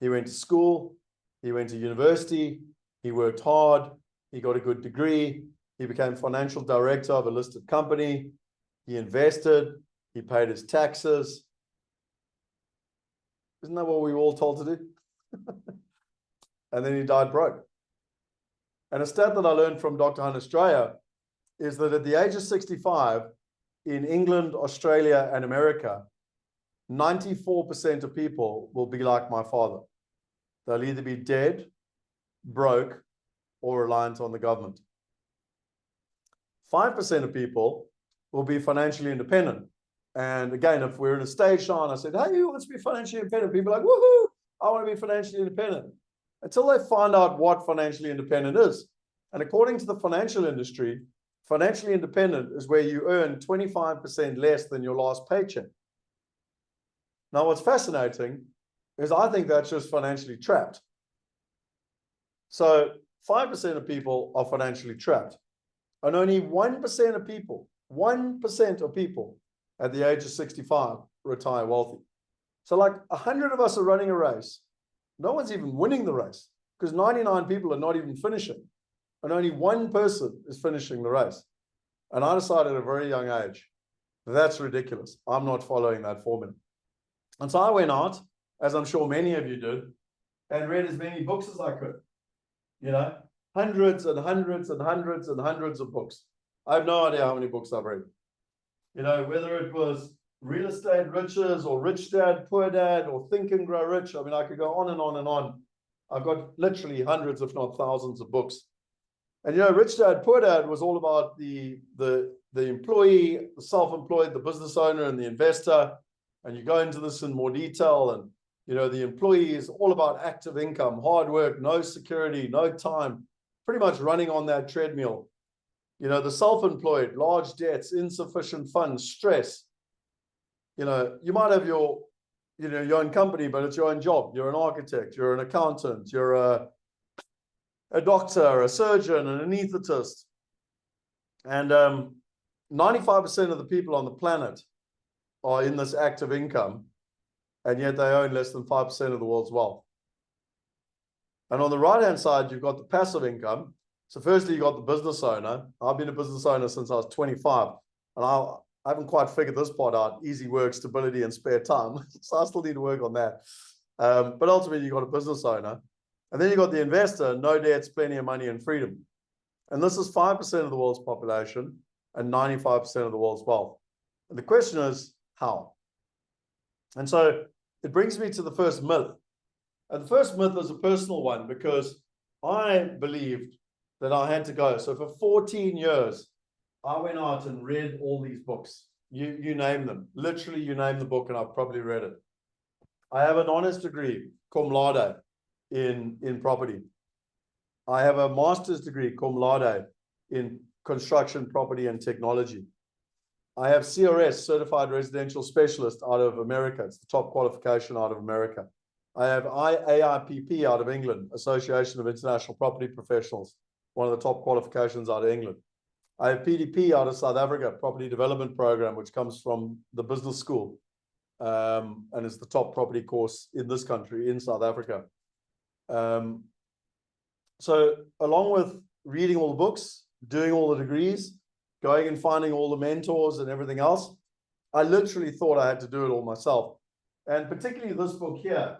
He went to school, he went to university, he worked hard, he got a good degree, he became financial director of a listed company, he invested, he paid his taxes. Isn't that what we were all told to do? And then he died broke. And a stat that I learned from Dr. Hunt Australia is that at the age of 65, in England, Australia, and America, 94% of people will be like my father. They'll either be dead, broke, or reliant on the government. 5% of people will be financially independent. And again, if we're in a stage show and I said, hey, who wants to be financially independent? People are like, woohoo, I want to be financially independent. Until they find out what financially independent is. And according to the financial industry, financially independent is where you earn 25% less than your last paycheck. Now, what's fascinating is I think that's just financially trapped. So 5% of people are financially trapped. And only 1% of people, 1% of people at the age of 65 retire wealthy. So like 100 of us are running a race. No one's even winning the race because 99 people are not even finishing. And only one person is finishing the race. And I decided at a very young age, that's ridiculous. I'm not following that formula. And so I went out, as I'm sure many of you did, and read as many books as I could. Hundreds and hundreds and hundreds and hundreds of books. I have no idea how many books I've read. Whether it was Real Estate Riches or Rich Dad, Poor Dad or Think and Grow Rich. I mean, I could go on and on and on. I've got literally hundreds, if not thousands of books. And Rich Dad, Poor Dad was all about the employee, the self-employed, the business owner, and the investor. And you go into this in more detail. And the employee is all about active income, hard work, no security, no time, pretty much running on that treadmill. The self-employed, large debts, insufficient funds, stress. You might have your own company, but it's your own job. You're an architect, you're an accountant, you're a doctor, a surgeon, an anesthetist. And 95% of the people on the planet are in this active income, and yet they own less than 5% of the world's wealth. And on the right-hand side, you've got the passive income. So firstly, you got the business owner. I've been a business owner since I was 25, and I haven't quite figured this part out, easy work, stability, and spare time. So I still need to work on that. But ultimately, you got a business owner. And then you got the investor, no debts, plenty of money, and freedom. And this is 5% of the world's population and 95% of the world's wealth. And the question is, how? And so it brings me to the first myth. And the first myth is a personal one because I believed that I had to go. So for 14 years, I went out and read all these books. You name them. Literally, you name the book and I've probably read it. I have an honors degree, cum laude, in property. I have a master's degree, cum laude, in construction, property, and technology. I have CRS, Certified Residential Specialist, out of America. It's the top qualification out of America. I have AIPP out of England, Association of International Property Professionals, one of the top qualifications out of England. I have PDP out of South Africa, Property Development Program, which comes from the business school, and is the top property course in this country, in South Africa. So along with reading all the books, doing all the degrees, going and finding all the mentors and everything else, I literally thought I had to do it all myself. And particularly this book here,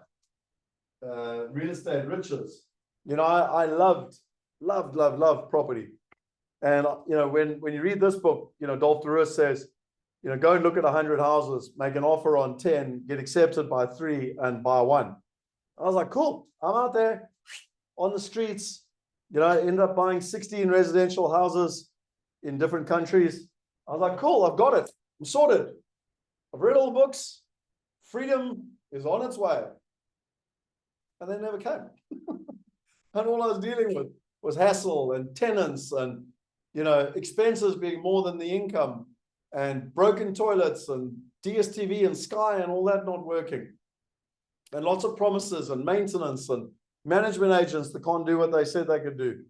Real Estate Riches. You know, I loved property. And, you know, when you read this book, you know, Dolph Lewis says, you know, go and look at 100 houses, make an offer on 10, get accepted by 3 and buy 1. I was like, cool, I'm out there on the streets, you know, I ended up buying 16 residential houses in different countries. I was like, cool, I've got it. I'm sorted. I've read all the books. Freedom is on its way. And they never came. And all I was dealing with was hassle and tenants and, you know, expenses being more than the income and broken toilets and DSTV and Sky and all that not working. And lots of promises and maintenance and management agents that can't do what they said they could do.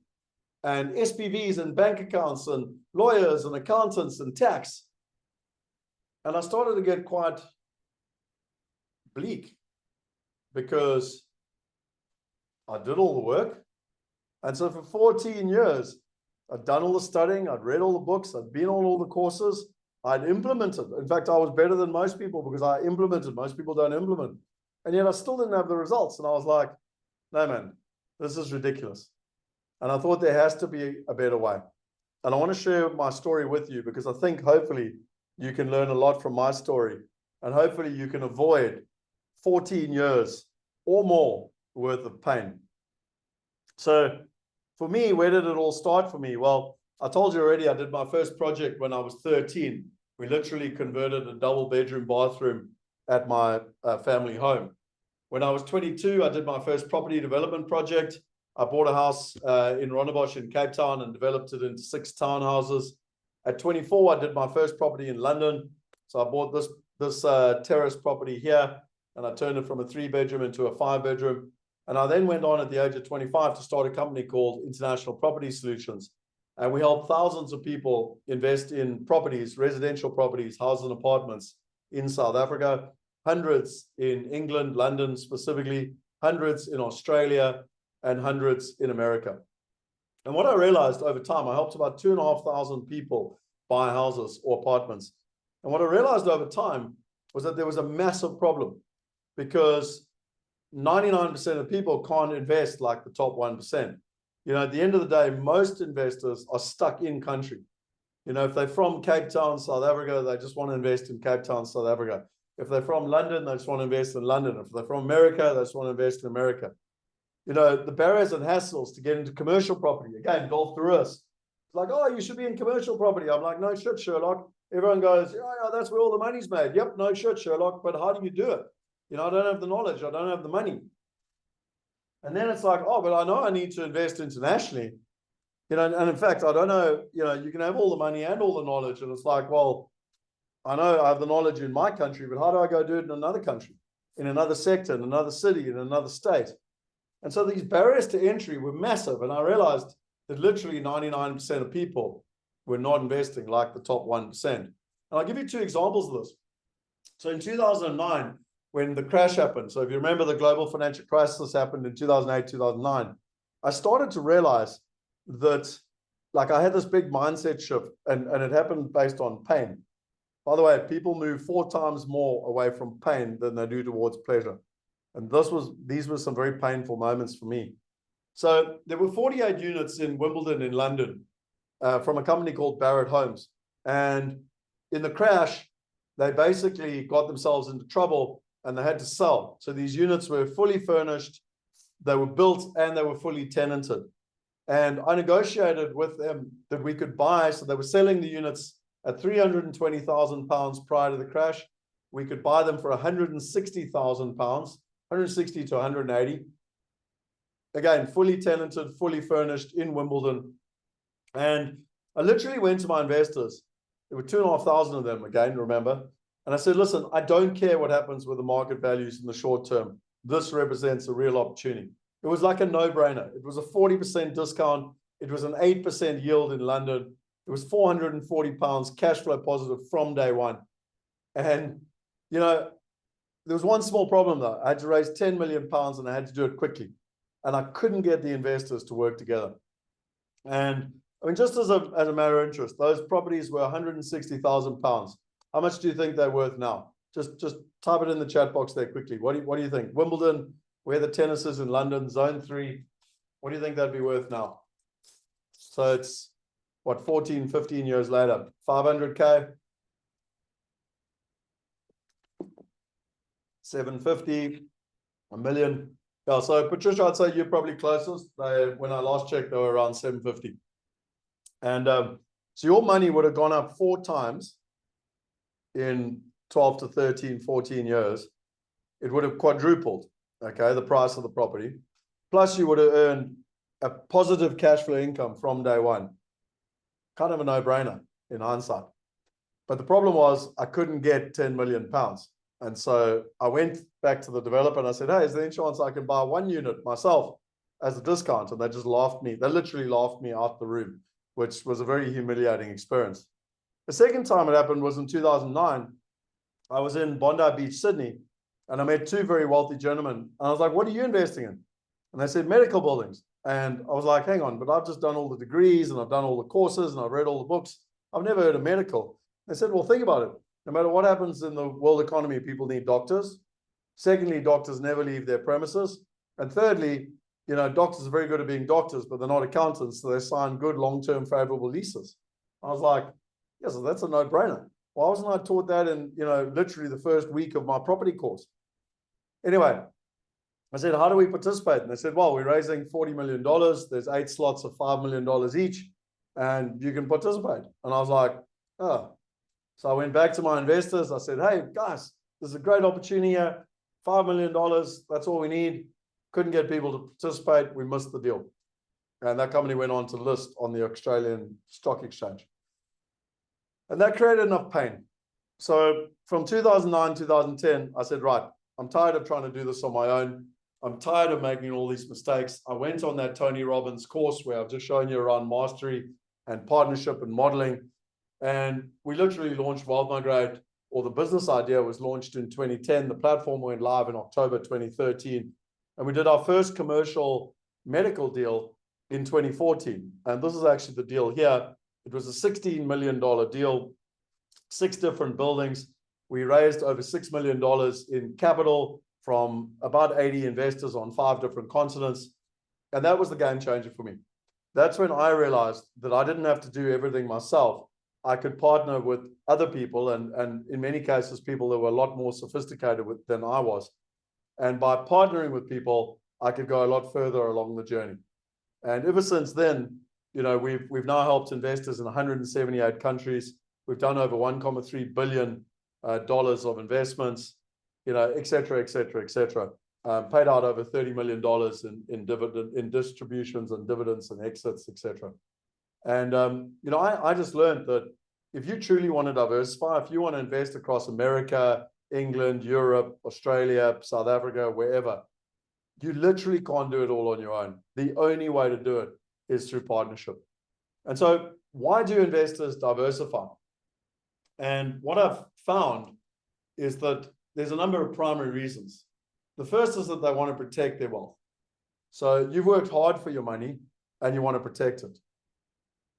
And SPVs and bank accounts and lawyers and accountants and tax. And I started to get quite bleak because I did all the work. And so for 14 years, I'd done all the studying, I'd read all the books, I'd been on all the courses, I'd implemented. In fact, I was better than most people because I implemented. Most people don't implement. And yet I still didn't have the results. And I was like, no, man, this is ridiculous. And I thought there has to be a better way. And I want to share my story with you because I think hopefully you can learn a lot from my story. And hopefully you can avoid 14 years or more worth of pain. So for me, where did it all start for me? Well, I told you already, I did my first project when I was 13. We literally converted a double bedroom bathroom at my family home. When I was 22, I did my first property development project. I bought a house in Rondebosch in Cape Town and developed it into 6 townhouses. At 24, I did my first property in London. So I bought this terrace property here, and I turned it from a 3-bedroom into a 5-bedroom. And I then went on at the age of 25 to start a company called International Property Solutions. And we help thousands of people invest in properties, residential properties, houses and apartments in South Africa, hundreds in England, London specifically, hundreds in Australia, and hundreds in America. And what I realized over time, I helped about 2,500 people buy houses or apartments. And what I realized over time was that there was a massive problem because 99% of people can't invest like the top 1%. You know, at the end of the day, most investors are stuck in country. You know, if they're from Cape Town, South Africa, they just want to invest in Cape Town, South Africa. If they're from London, they just want to invest in London. If they're from America, they just want to invest in America. You know, the barriers and hassles to get into commercial property, again, Dolph Lewis. It's like, oh, you should be in commercial property. I'm like, no shit, Sherlock. Everyone goes, yeah, that's where all the money's made. Yep, no shit, Sherlock. But how do you do it? You know, I don't have the knowledge. I don't have the money. And then it's like, oh, but I know I need to invest internationally. You know, and in fact, I don't know, you know, you can have all the money and all the knowledge. And it's like, well, I know I have the knowledge in my country, but how do I go do it in another country, in another sector, in another city, in another state? And so these barriers to entry were massive. And I realized that literally 99% of people were not investing like the top 1%. And I'll give you 2 examples of this. So in 2009, when the crash happened, so if you remember the global financial crisis happened in 2008, 2009, I started to realize that, like, I had this big mindset shift, and it happened based on pain. By the way, people move 4 times more away from pain than they do towards pleasure. And these were some very painful moments for me. So there were 48 units in Wimbledon in London from a company called Barrett Homes. And in the crash, they basically got themselves into trouble and they had to sell. So these units were fully furnished. they were built and they were fully tenanted. And I negotiated with them that we could buy, so they were selling the units at £320,000 prior to the crash. We could buy them for £160,000, 160 to 180. Again, fully tenanted, fully furnished in Wimbledon. And I literally went to my investors. There were 2,500 of them, again, remember? And I said, listen, I don't care what happens with the market values in the short term. This represents a real opportunity. It was like a no-brainer. It was a 40% discount. It was an 8% yield in London. It was £440 cash flow positive from day one. And, you know, there was one small problem though. I had to raise £10 million and I had to do it quickly. And I couldn't get the investors to work together. And I mean, just as a matter of interest, those properties were £160,000. How much do you think they're worth now? Just type it in the chat box there quickly. What do you think? Wimbledon, where the tennis is in London, zone 3. What do you think that'd be worth now? So it's what, 14, 15 years later, 500K, 750, a million. Yeah, so Patricia, I'd say you're probably closest. When I last checked, they were around 750. And so your money would have gone up 4 times in 12 to 13, 14 years. It would have quadrupled, okay, the price of the property. Plus you would have earned a positive cash flow income from day one. Kind of a no-brainer in hindsight. But the problem was I couldn't get £10 million. And so I went back to the developer and I said, hey, is there any chance I can buy 1 unit myself as a discount? And they just laughed me. They literally laughed me out the room, which was a very humiliating experience. The second time it happened was in 2009. I was in Bondi Beach, Sydney, and I met 2 very wealthy gentlemen. And I was like, what are you investing in? And they said, medical buildings. And I was like, hang on, but I've just done all the degrees and I've done all the courses and I've read all the books. I've never heard of medical. They said, well, think about it. No matter what happens in the world economy, people need doctors. Secondly, doctors never leave their premises. And thirdly, you know, doctors are very good at being doctors, but they're not accountants, so they sign good long-term favorable leases. I was like, yes, that's a no-brainer. Why wasn't I taught that in, you know, literally the first week of my property course? Anyway, I said, how do we participate? And they said, well, we're raising $40 million. There's 8 slots of $5 million each, and you can participate. And I was like, oh. So I went back to my investors. I said, hey, guys, this is a great opportunity here. $5 million, that's all we need. Couldn't get people to participate. We missed the deal. And that company went on to list on the Australian Stock Exchange. And that created enough pain. So from 2009, 2010, I said, right, I'm tired of trying to do this on my own. I'm tired of making all these mistakes. I went on that Tony Robbins course where I've just shown you around mastery and partnership and modeling. And we literally launched Migrate, or the business idea was launched in 2010. The platform went live in October 2013. And we did our first commercial medical deal in 2014. And this is actually the deal here. It was a $16 million deal, 6 different buildings. We raised over $6 million in capital from about 80 investors on 5 different continents. And that was the game changer for me. That's when I realized that I didn't have to do everything myself. I could partner with other people, and in many cases, people that were a lot more sophisticated than I was. And by partnering with people, I could go a lot further along the journey. And ever since then, you know, we've now helped investors in 178 countries. We've done over $1.3 billion of investments, you know, et cetera, et cetera, et cetera. Paid out over $30 million in distributions and dividends and exits, et cetera. And, you know, I just learned that if you truly want to diversify, if you want to invest across America, England, Europe, Australia, South Africa, wherever, you literally can't do it all on your own. The only way to do it is through partnership. And so why do investors diversify? And what I've found is that there's a number of primary reasons. The first is that they want to protect their wealth. So you've worked hard for your money and you want to protect it.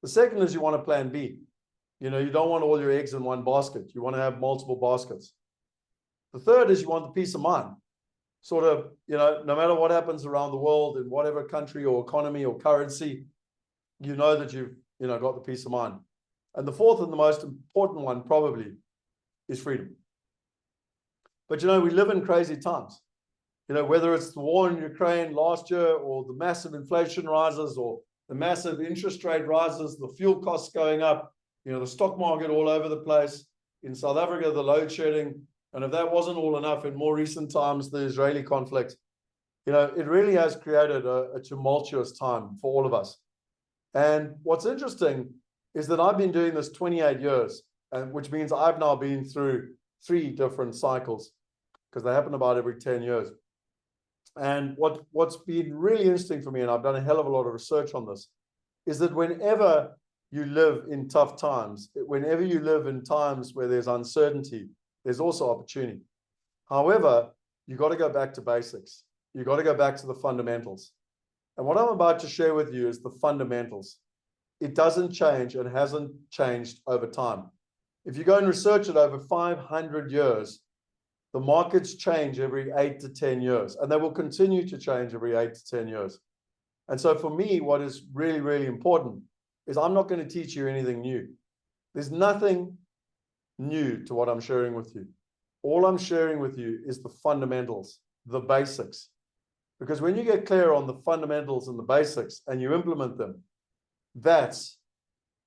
The second is you want a plan B. You know, you don't want all your eggs in one basket. You want to have multiple baskets. The third is you want the peace of mind. Sort of, you know, no matter what happens around the world in whatever country or economy or currency, you know that you've, you know, got the peace of mind. And the fourth and the most important one probably is freedom. But, you know, we live in crazy times. You know, whether it's the war in Ukraine last year or the massive inflation rises or the massive interest rate rises, the fuel costs going up, you know, the stock market all over the place. In South Africa, the load shedding. And if that wasn't all enough, in more recent times, the Israeli conflict, you know, it really has created a tumultuous time for all of us. And what's interesting is that I've been doing this 28 years, which means I've now been through 3 different cycles because they happen about every 10 years. And what's been really interesting for me, and I've done a hell of a lot of research on this, is that whenever you live in tough times, whenever you live in times where there's uncertainty, there's also opportunity. However, you got to go back to basics. You got to go back to the fundamentals. And what I'm about to share with you is the fundamentals. It doesn't change and hasn't changed over time. If you go and research it over 500 years, the markets change every 8 to 10 years, and they will continue to change every 8 to 10 years. And so for me, what is really, really important is I'm not going to teach you anything new. There's nothing new to what I'm sharing with you. All I'm sharing with you is the fundamentals, the basics. Because when you get clear on the fundamentals and the basics and you implement them, that's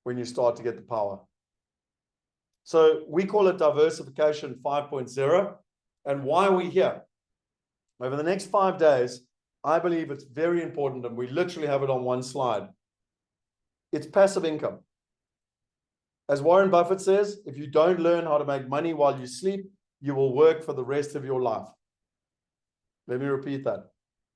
when you start to get the power. So we call it Diversification 5.0. And why are we here? Over the next 5 days, I believe it's very important, and we literally have it on one slide. It's passive income. As Warren Buffett says, if you don't learn how to make money while you sleep, you will work for the rest of your life. Let me repeat that.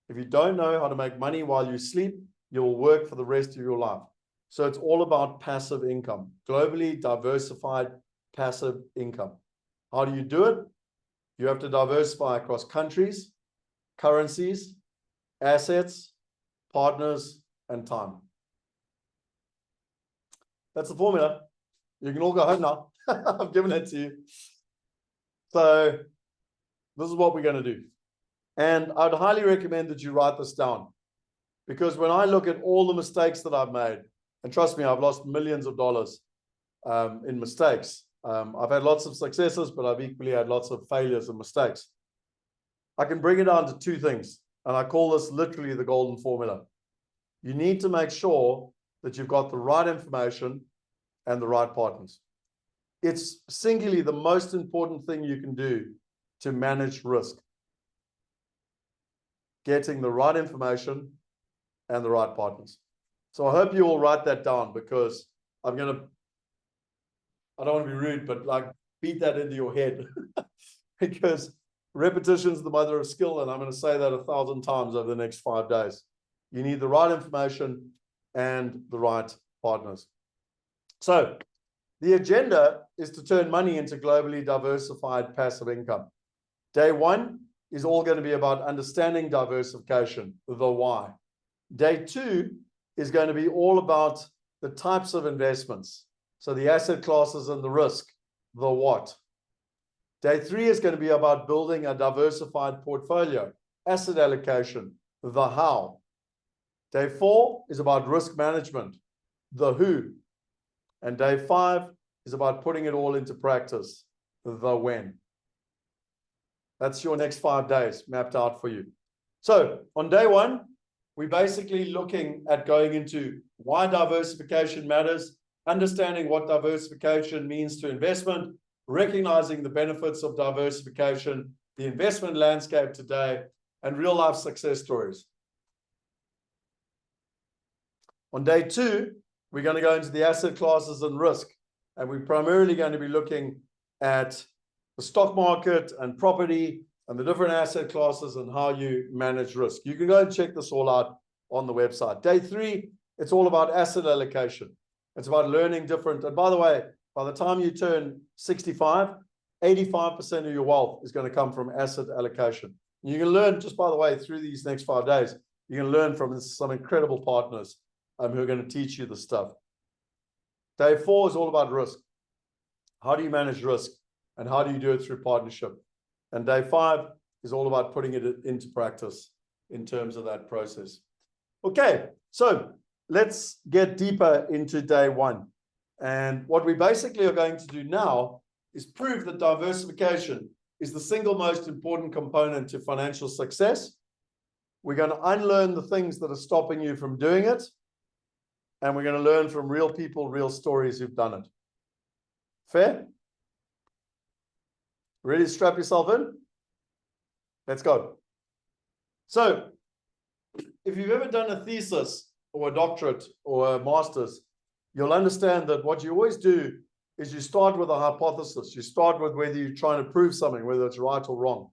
If you don't know how to make money while you sleep, you will work for the rest of your life. So it's all about passive income, globally diversified passive income. How do you do it? You have to diversify across countries, currencies, assets, partners, and time. That's the formula. You can all go home now. I've given it to you. So this is what we're going to do. And I'd highly recommend that you write this down, because when I look at all the mistakes that I've made, and trust me, I've lost millions of dollars in mistakes. I've had lots of successes, but I've equally had lots of failures and mistakes. I can bring it down to 2 things, and I call this literally the golden formula. You need to make sure that you've got the right information and the right partners. It's singularly the most important thing you can do to manage risk. Getting the right information and the right partners. So I hope you all write that down, because I don't want to be rude, but like beat that into your head because repetition is the mother of skill. And I'm going to say that 1,000 times over the next 5 days. You need the right information and the right partners. So the agenda is to turn money into globally diversified passive income. Day 1 is all going to be about understanding diversification, the why. Day 2 is going to be all about the types of investments. So the asset classes and the risk, the what. Day 3 is going to be about building a diversified portfolio, asset allocation, the how. Day 4 is about risk management, the who. And day 5 is about putting it all into practice, the when. That's your next 5 days mapped out for you. So on day 1, we're basically looking at going into why diversification matters, understanding what diversification means to investment, recognizing the benefits of diversification, the investment landscape today, and real life success stories. On day 2, we're going to go into the asset classes and risk. And we're primarily going to be looking at the stock market and property and the different asset classes and how you manage risk. You can go and check this all out on the website. Day 3, it's all about asset allocation. It's about learning different. And by the way, by the time you turn 65, 85% of your wealth is going to come from asset allocation. You can learn, just by the way, through these next 5 days, you can learn from some incredible partners who are going to teach you the stuff. Day 4 is all about risk. How do you manage risk? And how do you do it through partnership? And day 5 is all about putting it into practice in terms of that process. Okay, so let's get deeper into day 1. And what we basically are going to do now is prove that diversification is the single most important component to financial success. We're going to unlearn the things that are stopping you from doing it. And we're going to learn from real people, real stories who've done it. Fair? Ready to strap yourself in? Let's go. So, if you've ever done a thesis or a doctorate or a master's, you'll understand that what you always do is you start with a hypothesis. You start with whether you're trying to prove something, whether it's right or wrong.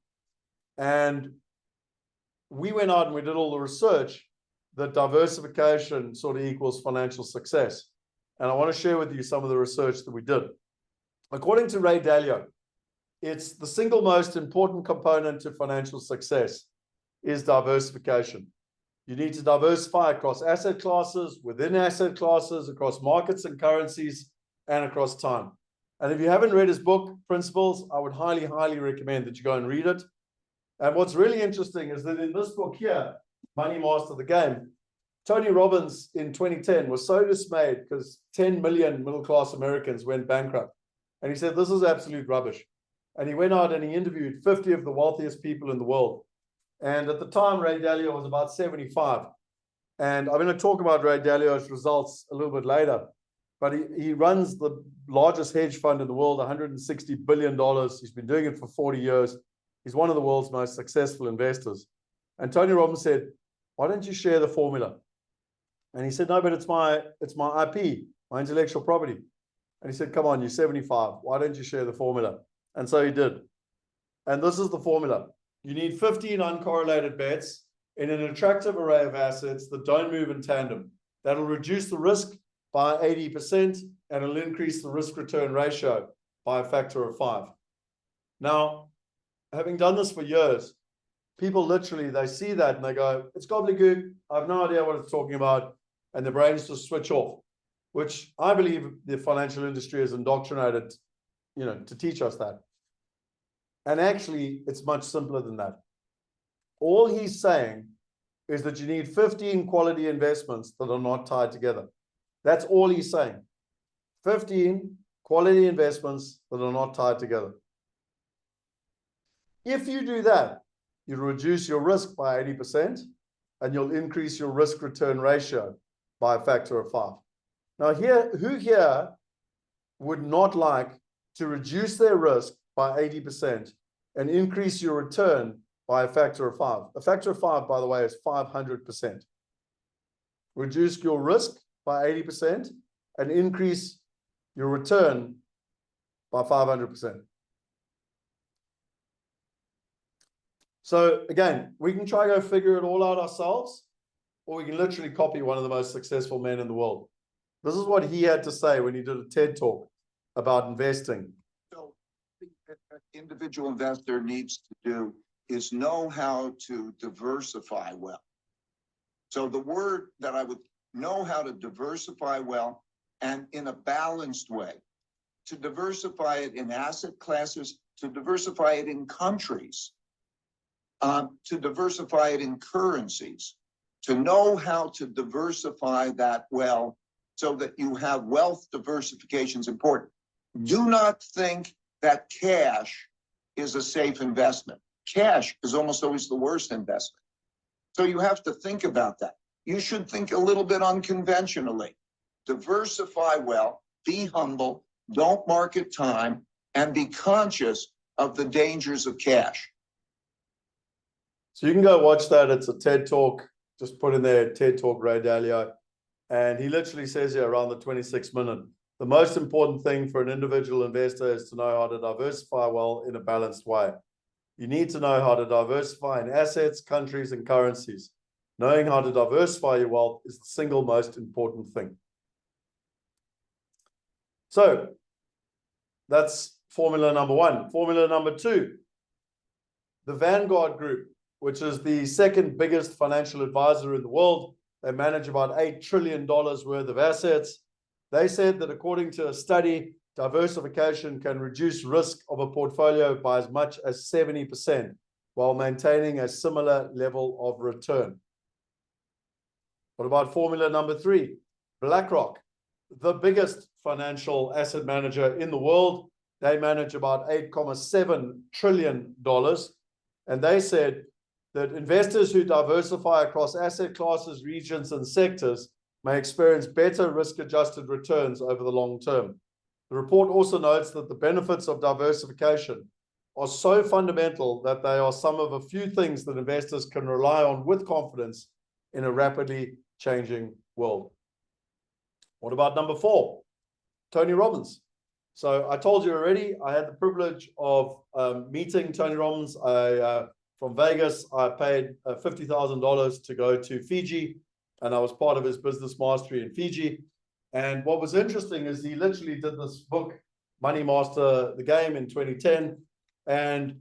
And we went out and we did all the research that diversification sort of equals financial success. And I want to share with you some of the research that we did. According to Ray Dalio, it's the single most important component to financial success is diversification. You need to diversify across asset classes, within asset classes, across markets and currencies, and across time. And if you haven't read his book, Principles, I would highly, highly recommend that you go and read it. And what's really interesting is that in this book here, Money Master the Game, Tony Robbins in 2010 was so dismayed because 10 million middle-class Americans went bankrupt. And he said, this is absolute rubbish. And he went out and he interviewed 50 of the wealthiest people in the world. And at the time, Ray Dalio was about 75. And I'm going to talk about Ray Dalio's results a little bit later. But he runs the largest hedge fund in the world, $160 billion. He's been doing it for 40 years. He's one of the world's most successful investors. And Tony Robbins said, why don't you share the formula? And he said, no, but it's my IP, my intellectual property. And he said, come on, you're 75. Why don't you share the formula? And so he did. And this is the formula. You need 15 uncorrelated bets in an attractive array of assets that don't move in tandem. That'll reduce the risk by 80% and it'll increase the risk-return ratio by a factor of 5. Now, having done this for years, people literally, they see that and they go, it's gobbledygook. I have no idea what it's talking about. And their brains just switch off, which I believe the financial industry is indoctrinated, to teach us that. And actually, it's much simpler than that. All he's saying is that you need 15 quality investments that are not tied together. That's all he's saying. 15 quality investments that are not tied together. If you do that, you'll reduce your risk by 80% and you'll increase your risk return ratio by a factor of 5. Now, who here would not like to reduce their risk by 80% and increase your return by a factor of 5? A factor of 5, by the way, is 500%. Reduce your risk by 80% and increase your return by 500%. So again, we can try to go figure it all out ourselves, or we can literally copy one of the most successful men in the world. This is what he had to say when he did a TED talk about investing. So what an individual investor needs to do is know how to diversify well. So the word that I would know how to diversify well and in a balanced way, to diversify it in asset classes, to diversify it in countries, to diversify it in currencies, to know how to diversify that well so that you have wealth diversification is important. Do not think that cash is a safe investment. Cash is almost always the worst investment. So you have to think about that. You should think a little bit unconventionally. Diversify well, be humble, don't market time, and be conscious of the dangers of cash. So you can go watch that. It's a TED talk. Just put in there, TED talk, Ray Dalio. And he literally says here around the 26th minute, the most important thing for an individual investor is to know how to diversify well in a balanced way. You need to know how to diversify in assets, countries, and currencies. Knowing how to diversify your wealth is the single most important thing. So that's formula number 1. Formula number 2, the Vanguard Group, which is the second biggest financial advisor in the world. They manage about $8 trillion worth of assets. They said that according to a study, diversification can reduce risk of a portfolio by as much as 70% while maintaining a similar level of return. What about formula number 3? BlackRock, the biggest financial asset manager in the world. They manage about $8.7 trillion. And they said that investors who diversify across asset classes, regions, and sectors may experience better risk-adjusted returns over the long term. The report also notes that the benefits of diversification are so fundamental that they are some of a few things that investors can rely on with confidence in a rapidly changing world. What about number 4? Tony Robbins. So I told you already, I had the privilege of meeting Tony Robbins. From Vegas, I paid $50,000 to go to Fiji, and I was part of his business mastery in Fiji. And what was interesting is he literally did this book, Money Master the Game, in 2010. And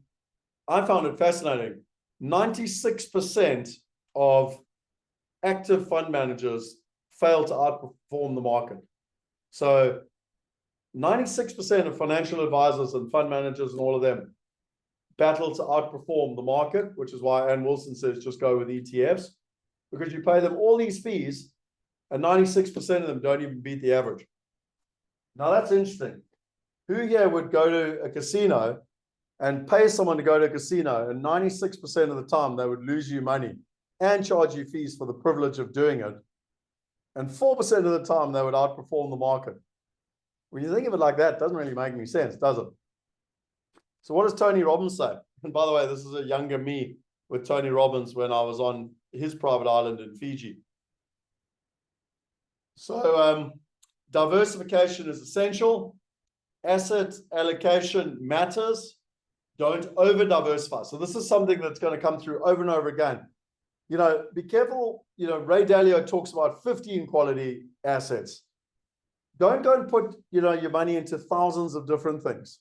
I found it fascinating. 96% of active fund managers fail to outperform the market. So 96% of financial advisors and fund managers and all of them battle to outperform the market, which is why Ann Wilson says just go with ETFs, because you pay them all these fees and 96% of them don't even beat the average. Now that's interesting. Who here would go to a casino and pay someone to go to a casino, and 96% of the time they would lose you money and charge you fees for the privilege of doing it, and 4% of the time they would outperform the market? When you think of it like that, it doesn't really make any sense, does it? So what does Tony Robbins say? And by the way, this is a younger me with Tony Robbins when I was on his private island in Fiji. So diversification is essential. Asset allocation matters. Don't over diversify. So this is something that's going to come through over and over again. You know, be careful. You know, Ray Dalio talks about 15 quality assets. Don't go and put, you know, your money into thousands of different things,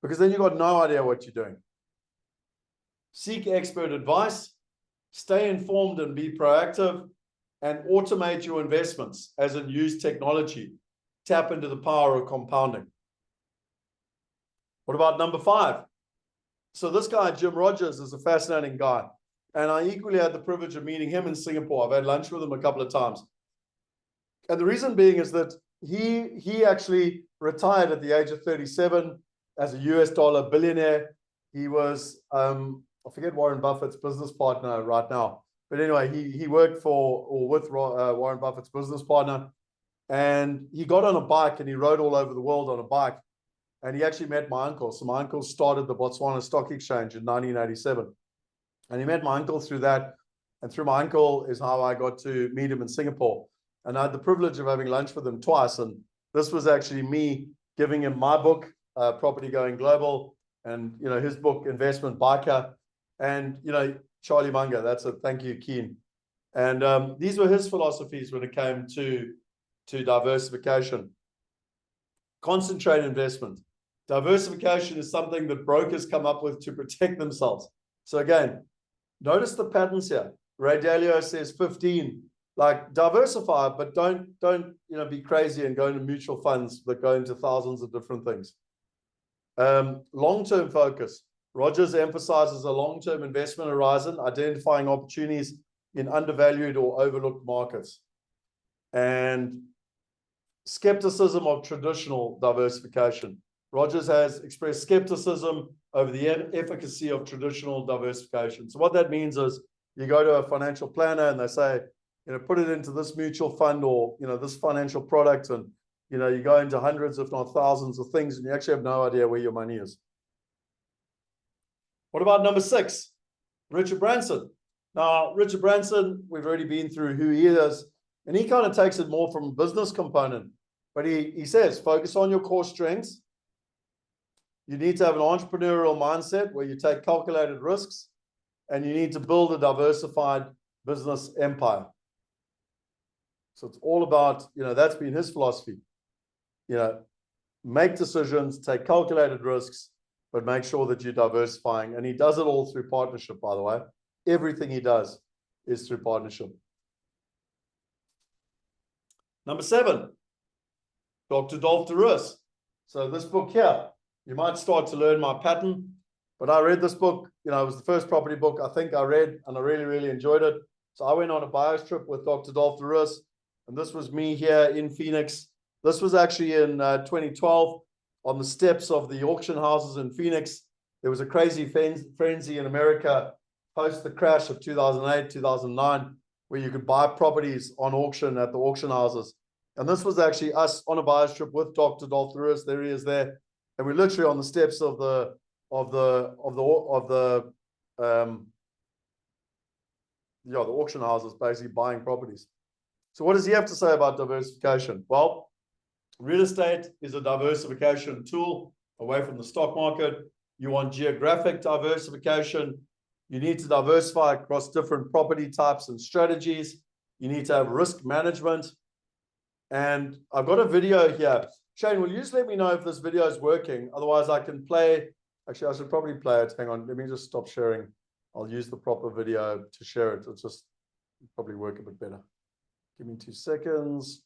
because then you've got no idea what you're doing. Seek expert advice, stay informed and be proactive, and automate your investments as in use technology. Tap into the power of compounding. What about number 5? So this guy, Jim Rogers, is a fascinating guy. And I equally had the privilege of meeting him in Singapore. I've had lunch with him a couple of times. And the reason being is that he actually retired at the age of 37 as a US dollar billionaire. He was, I forget Warren Buffett's business partner right now. But anyway, he worked for or with Warren Buffett's business partner. And he got on a bike and he rode all over the world on a bike. And he actually met my uncle. So my uncle started the Botswana Stock Exchange in 1987. And he met my uncle through that. And through my uncle is how I got to meet him in Singapore. And I had the privilege of having lunch with him twice. And this was actually me giving him my book, Property Going Global, and, you know, his book, Investment Biker. And, you know, Charlie Munger, that's a thank you, Keen. And these were his philosophies when it came to diversification. Concentrate investment. Diversification is something that brokers come up with to protect themselves. So again, notice the patterns here. Ray Dalio says 15. Like, diversify, but don't you know, be crazy and go into mutual funds that go into thousands of different things. Long-term focus. Rogers emphasizes a long-term investment horizon, identifying opportunities in undervalued or overlooked markets. And skepticism of traditional diversification. Rogers has expressed skepticism over the efficacy of traditional diversification. So what that means is you go to a financial planner and they say, you know, put it into this mutual fund or, you know, this financial product, and, you know, you go into hundreds, if not thousands of things, and you actually have no idea where your money is. What about number 6? Richard Branson. Now, Richard Branson, we've already been through who he is, and he kind of takes it more from a business component. But he says, focus on your core strengths. You need to have an entrepreneurial mindset where you take calculated risks, and you need to build a diversified business empire. So it's all about, you know, that's been his philosophy. You know, make decisions, take calculated risks, but make sure that you're diversifying. And he does it all through partnership, by the way. Everything he does is through partnership. Number 7, Dr. Dolph DeRuss. So this book here, you might start to learn my pattern, but I read this book, you know, it was the first property book I think I read, and I really, really enjoyed it. So I went on a buyer's trip with Dr. Dolph DeRuss, and this was me here in Phoenix. This was actually in 2012. on the steps of the auction houses in Phoenix. There was a crazy frenzy in America post the crash of 2008, 2009, where you could buy properties on auction at the auction houses. And this was actually us on a buyer's trip with Dr. Dolph Lewis. There he is there. And we're literally on the steps of the auction houses, basically buying properties. So what does he have to say about diversification? Well, real estate is a diversification tool away from the stock market. You want geographic diversification. You need to diversify across different property types and strategies. You need to have risk management. And I've got a video here. Shane, will you just let me know if this video is working? Otherwise, I can play. Actually, I should probably play it. Hang on. Let me just stop sharing. I'll use the proper video to share it. It'll just probably work a bit better. Give me 2 seconds.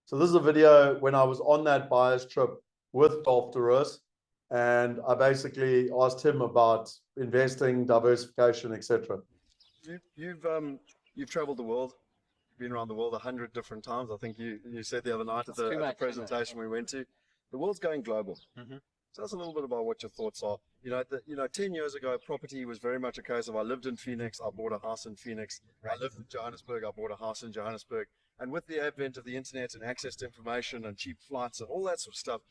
So this is a video when I was on that buyer's trip with Dolph Lewis, and I basically asked him about investing, diversification, etc. You've traveled the world, been around the world 100 different times. I think you said the other night at the presentation we went to. The world's going global. Mm-hmm. Tell us a little bit about what your thoughts are. 10 years ago, property was very much a case of I lived in Phoenix, I bought a house in Phoenix. Right. I lived in Johannesburg, I bought a house in Johannesburg. And with the advent of the internet and access to information and cheap flights and all that sort of stuff,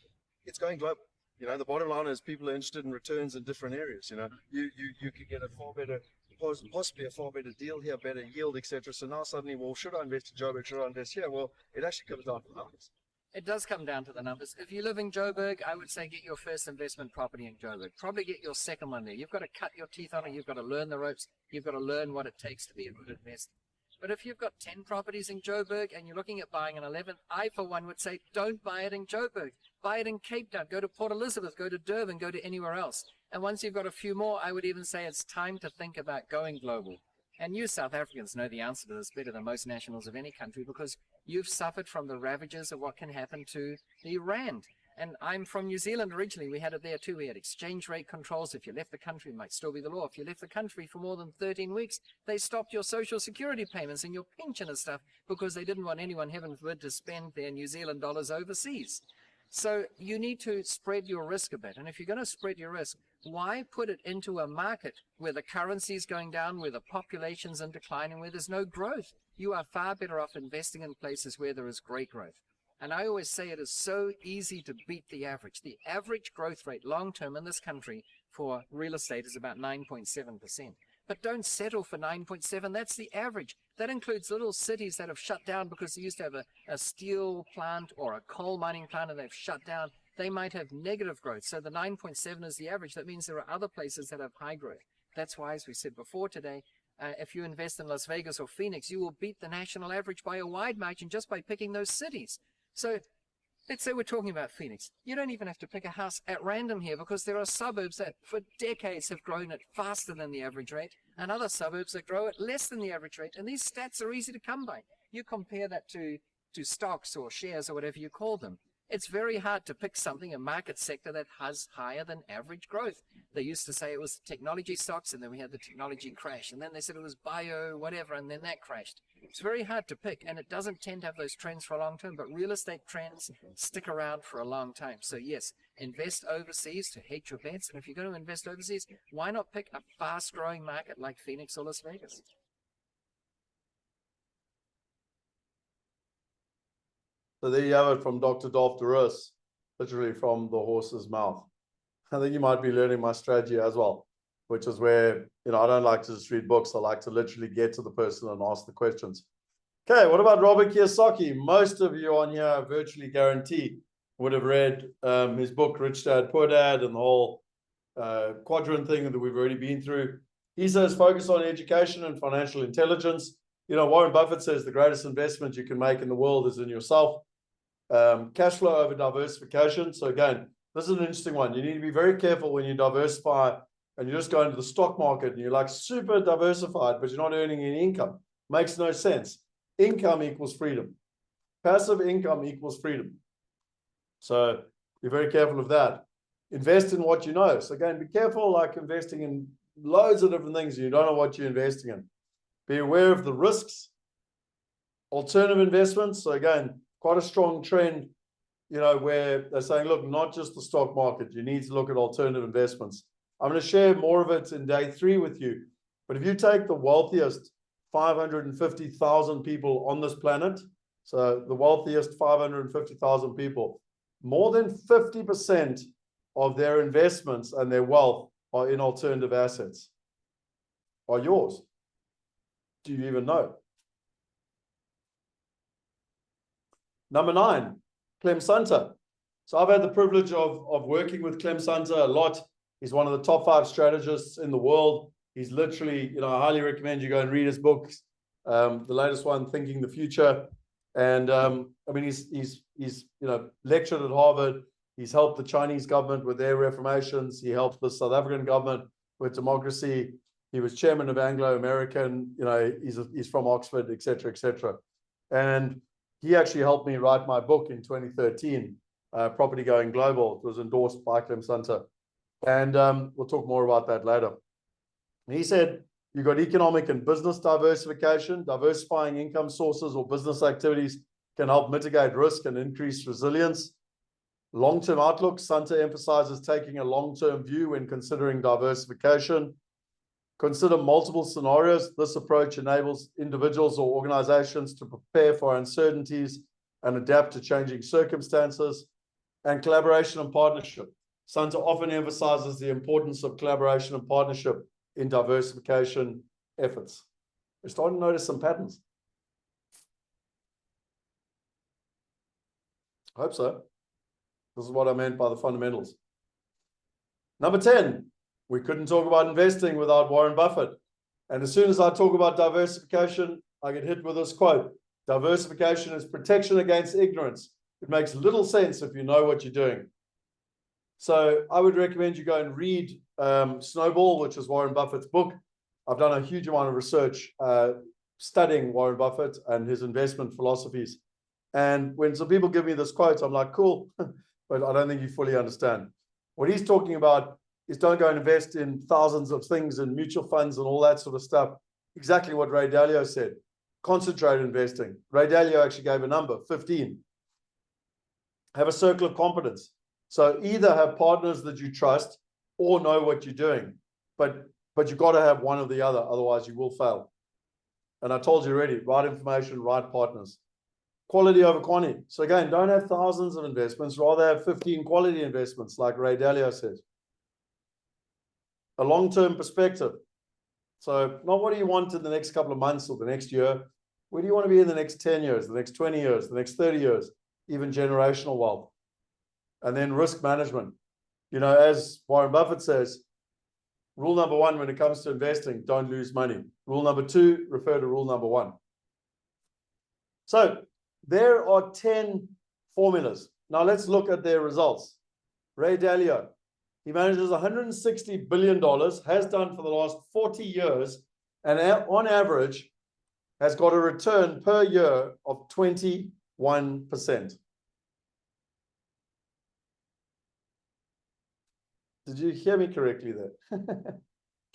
it's going global. The bottom line is people are interested in returns in different areas. You could get a far better, possibly a far better deal here, better yield, etc. So now suddenly, well, should I invest in Joburg? Should I invest here? Well, it actually comes down to numbers. It does come down to the numbers. If you live in Joburg, I would say get your first investment property in Joburg. Probably get your second one there. You've got to cut your teeth on it. You've got to learn the ropes. You've got to learn what it takes to be a good investor. But if you've got 10 properties in Joburg and you're looking at buying an 11th, I, for one, would say don't buy it in Joburg. Buy it in Cape Town. Go to Port Elizabeth. Go to Durban. Go to anywhere else. And once you've got a few more, I would even say it's time to think about going global. And you South Africans know the answer to this better than most nationals of any country because you've suffered from the ravages of what can happen to the rand. And I'm from New Zealand originally. We had it there too. We had exchange rate controls. If you left the country, it might still be the law. If you left the country for more than 13 weeks, they stopped your social security payments and your pension and stuff because they didn't want anyone, heaven forbid, to spend their New Zealand dollars overseas. So you need to spread your risk a bit. And if you're going to spread your risk, why put it into a market where the currency is going down, where the population's in decline, and where there's no growth? You are far better off investing in places where there is great growth. And I always say it is so easy to beat the average. The average growth rate long-term in this country for real estate is about 9.7%. But don't settle for 9.7. That's the average. That includes little cities that have shut down because they used to have a steel plant or a coal mining plant and they've shut down. They might have negative growth. So the 9.7 is the average. That means there are other places that have high growth. That's why, as we said before today, if you invest in Las Vegas or Phoenix, you will beat the national average by a wide margin just by picking those cities. So let's say we're talking about Phoenix. You don't even have to pick a house at random here because there are suburbs that for decades have grown at faster than the average rate and other suburbs that grow at less than the average rate. And these stats are easy to come by. You compare that to stocks or shares or whatever you call them. It's very hard to pick something, a market sector that has higher than average growth. They used to say it was technology stocks, and then we had the technology crash, and then they said it was bio, whatever, and then that crashed. It's very hard to pick, and it doesn't tend to have those trends for a long term, but real estate trends stick around for a long time. So yes, invest overseas to hedge your bets, and if you're going to invest overseas, why not pick a fast-growing market like Phoenix or Las Vegas? So there you have it from Dr. Dolph Lewis, literally from the horse's mouth. I think you might be learning my strategy as well, which is where, I don't like to just read books. I like to literally get to the person and ask the questions. Okay, what about Robert Kiyosaki? Most of you on here, I virtually guarantee, would have read his book, Rich Dad, Poor Dad, and the whole quadrant thing that we've already been through. He says, focus on education and financial intelligence. Warren Buffett says the greatest investment you can make in the world is in yourself. Cash flow over diversification. So again, this is an interesting one. You need to be very careful when you diversify and you just go into the stock market and you're like super diversified, but you're not earning any income. Makes no sense. Income equals freedom. Passive income equals freedom. So be very careful of that. Invest in what you know. So again, be careful like investing in loads of different things. You don't know what you're investing in. Be aware of the risks. Alternative investments. So again, quite a strong trend, you know, where they're saying, look, not just the stock market, you need to look at alternative investments. I'm going to share more of it in day 3 with you. But if you take the wealthiest 550,000 people on this planet, so the wealthiest 550,000 people, more than 50% of their investments and their wealth are in alternative assets. Are yours? Do you even know? Number 9, Clem Sunter. So I've had the privilege of working with Clem Sunter a lot. He's one of the top 5 strategists in the world. He's literally, you know, I highly recommend you go and read his books. The latest one, Thinking the Future. And I mean, he's you know, lectured at Harvard. He's helped the Chinese government with their reformations. He helped the South African government with democracy. He was chairman of Anglo American. You know, he's from Oxford, et cetera, and he actually helped me write my book in 2013, Property Going Global. It was endorsed by Clem Sunter. And we'll talk more about that later. And he said, you've got economic and business diversification. Diversifying income sources or business activities can help mitigate risk and increase resilience. Long-term outlook. Sunter emphasizes taking a long-term view when considering diversification. Consider multiple scenarios. This approach enables individuals or organizations to prepare for uncertainties and adapt to changing circumstances. And collaboration and partnership. Sunter often emphasizes the importance of collaboration and partnership in diversification efforts. We're starting to notice some patterns. I hope so. This is what I meant by the fundamentals. Number 10, we couldn't talk about investing without Warren Buffett. And as soon as I talk about diversification, I get hit with this quote. Diversification is protection against ignorance. It makes little sense if you know what you're doing. So I would recommend you go and read Snowball, which is Warren Buffett's book. I've done a huge amount of research studying Warren Buffett and his investment philosophies. And when some people give me this quote, I'm like, cool, but I don't think you fully understand. What he's talking about is don't go and invest in thousands of things and mutual funds and all that sort of stuff. Exactly what Ray Dalio said. Concentrate investing. Ray Dalio actually gave a number, 15. Have a circle of competence. So either have partners that you trust or know what you're doing. But you've got to have one or the other, otherwise you will fail. And I told you already, right information, right partners. Quality over quantity. So again, don't have thousands of investments, rather have 15 quality investments, like Ray Dalio says. A long-term perspective. So not what do you want in the next couple of months or the next year. Where do you want to be in the next 10 years, the next 20 years, the next 30 years, even generational wealth? And then risk management. You know, as Warren Buffett says, rule number 1 when it comes to investing, don't lose money. Rule number 2, refer to rule number 1. So there are 10 formulas. Now let's look at their results. Ray Dalio, he manages $160 billion, has done for the last 40 years, and on average has got a return per year of 21%. Did you hear me correctly there?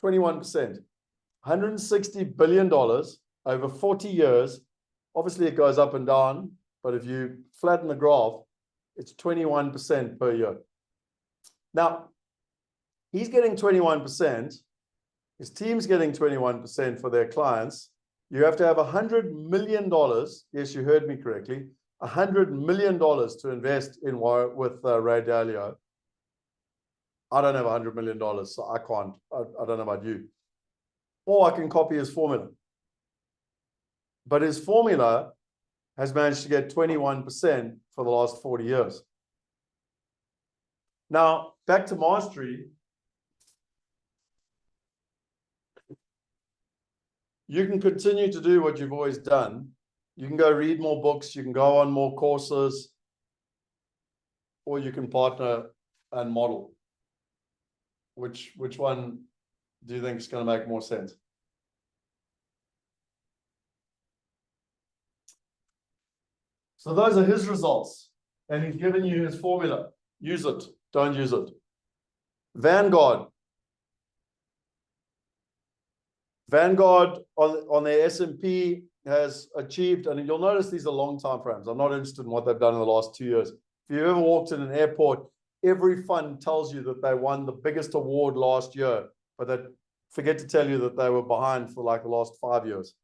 21%. $160 billion over 40 years. Obviously, it goes up and down, but if you flatten the graph, it's 21% per year. Now, he's getting 21%. His team's getting 21% for their clients. You have to have $100 million. Yes, you heard me correctly. $100 million to invest in with Ray Dalio. I don't have $100 million, so I can't. I don't know about you. Or I can copy his formula. But his formula has managed to get 21% for the last 40 years. Now, back to mastery. You can continue to do what you've always done. You can go read more books, you can go on more courses, or you can partner and model. Which one do you think is going to make more sense? So those are his results. And he's given you his formula. Use it. Don't use it. Vanguard. Vanguard on their S&P has achieved, and you'll notice these are long time frames. I'm not interested in what they've done in the last 2 years. If you've ever walked in an airport, every fund tells you that they won the biggest award last year, but they forget to tell you that they were behind for like the last 5 years.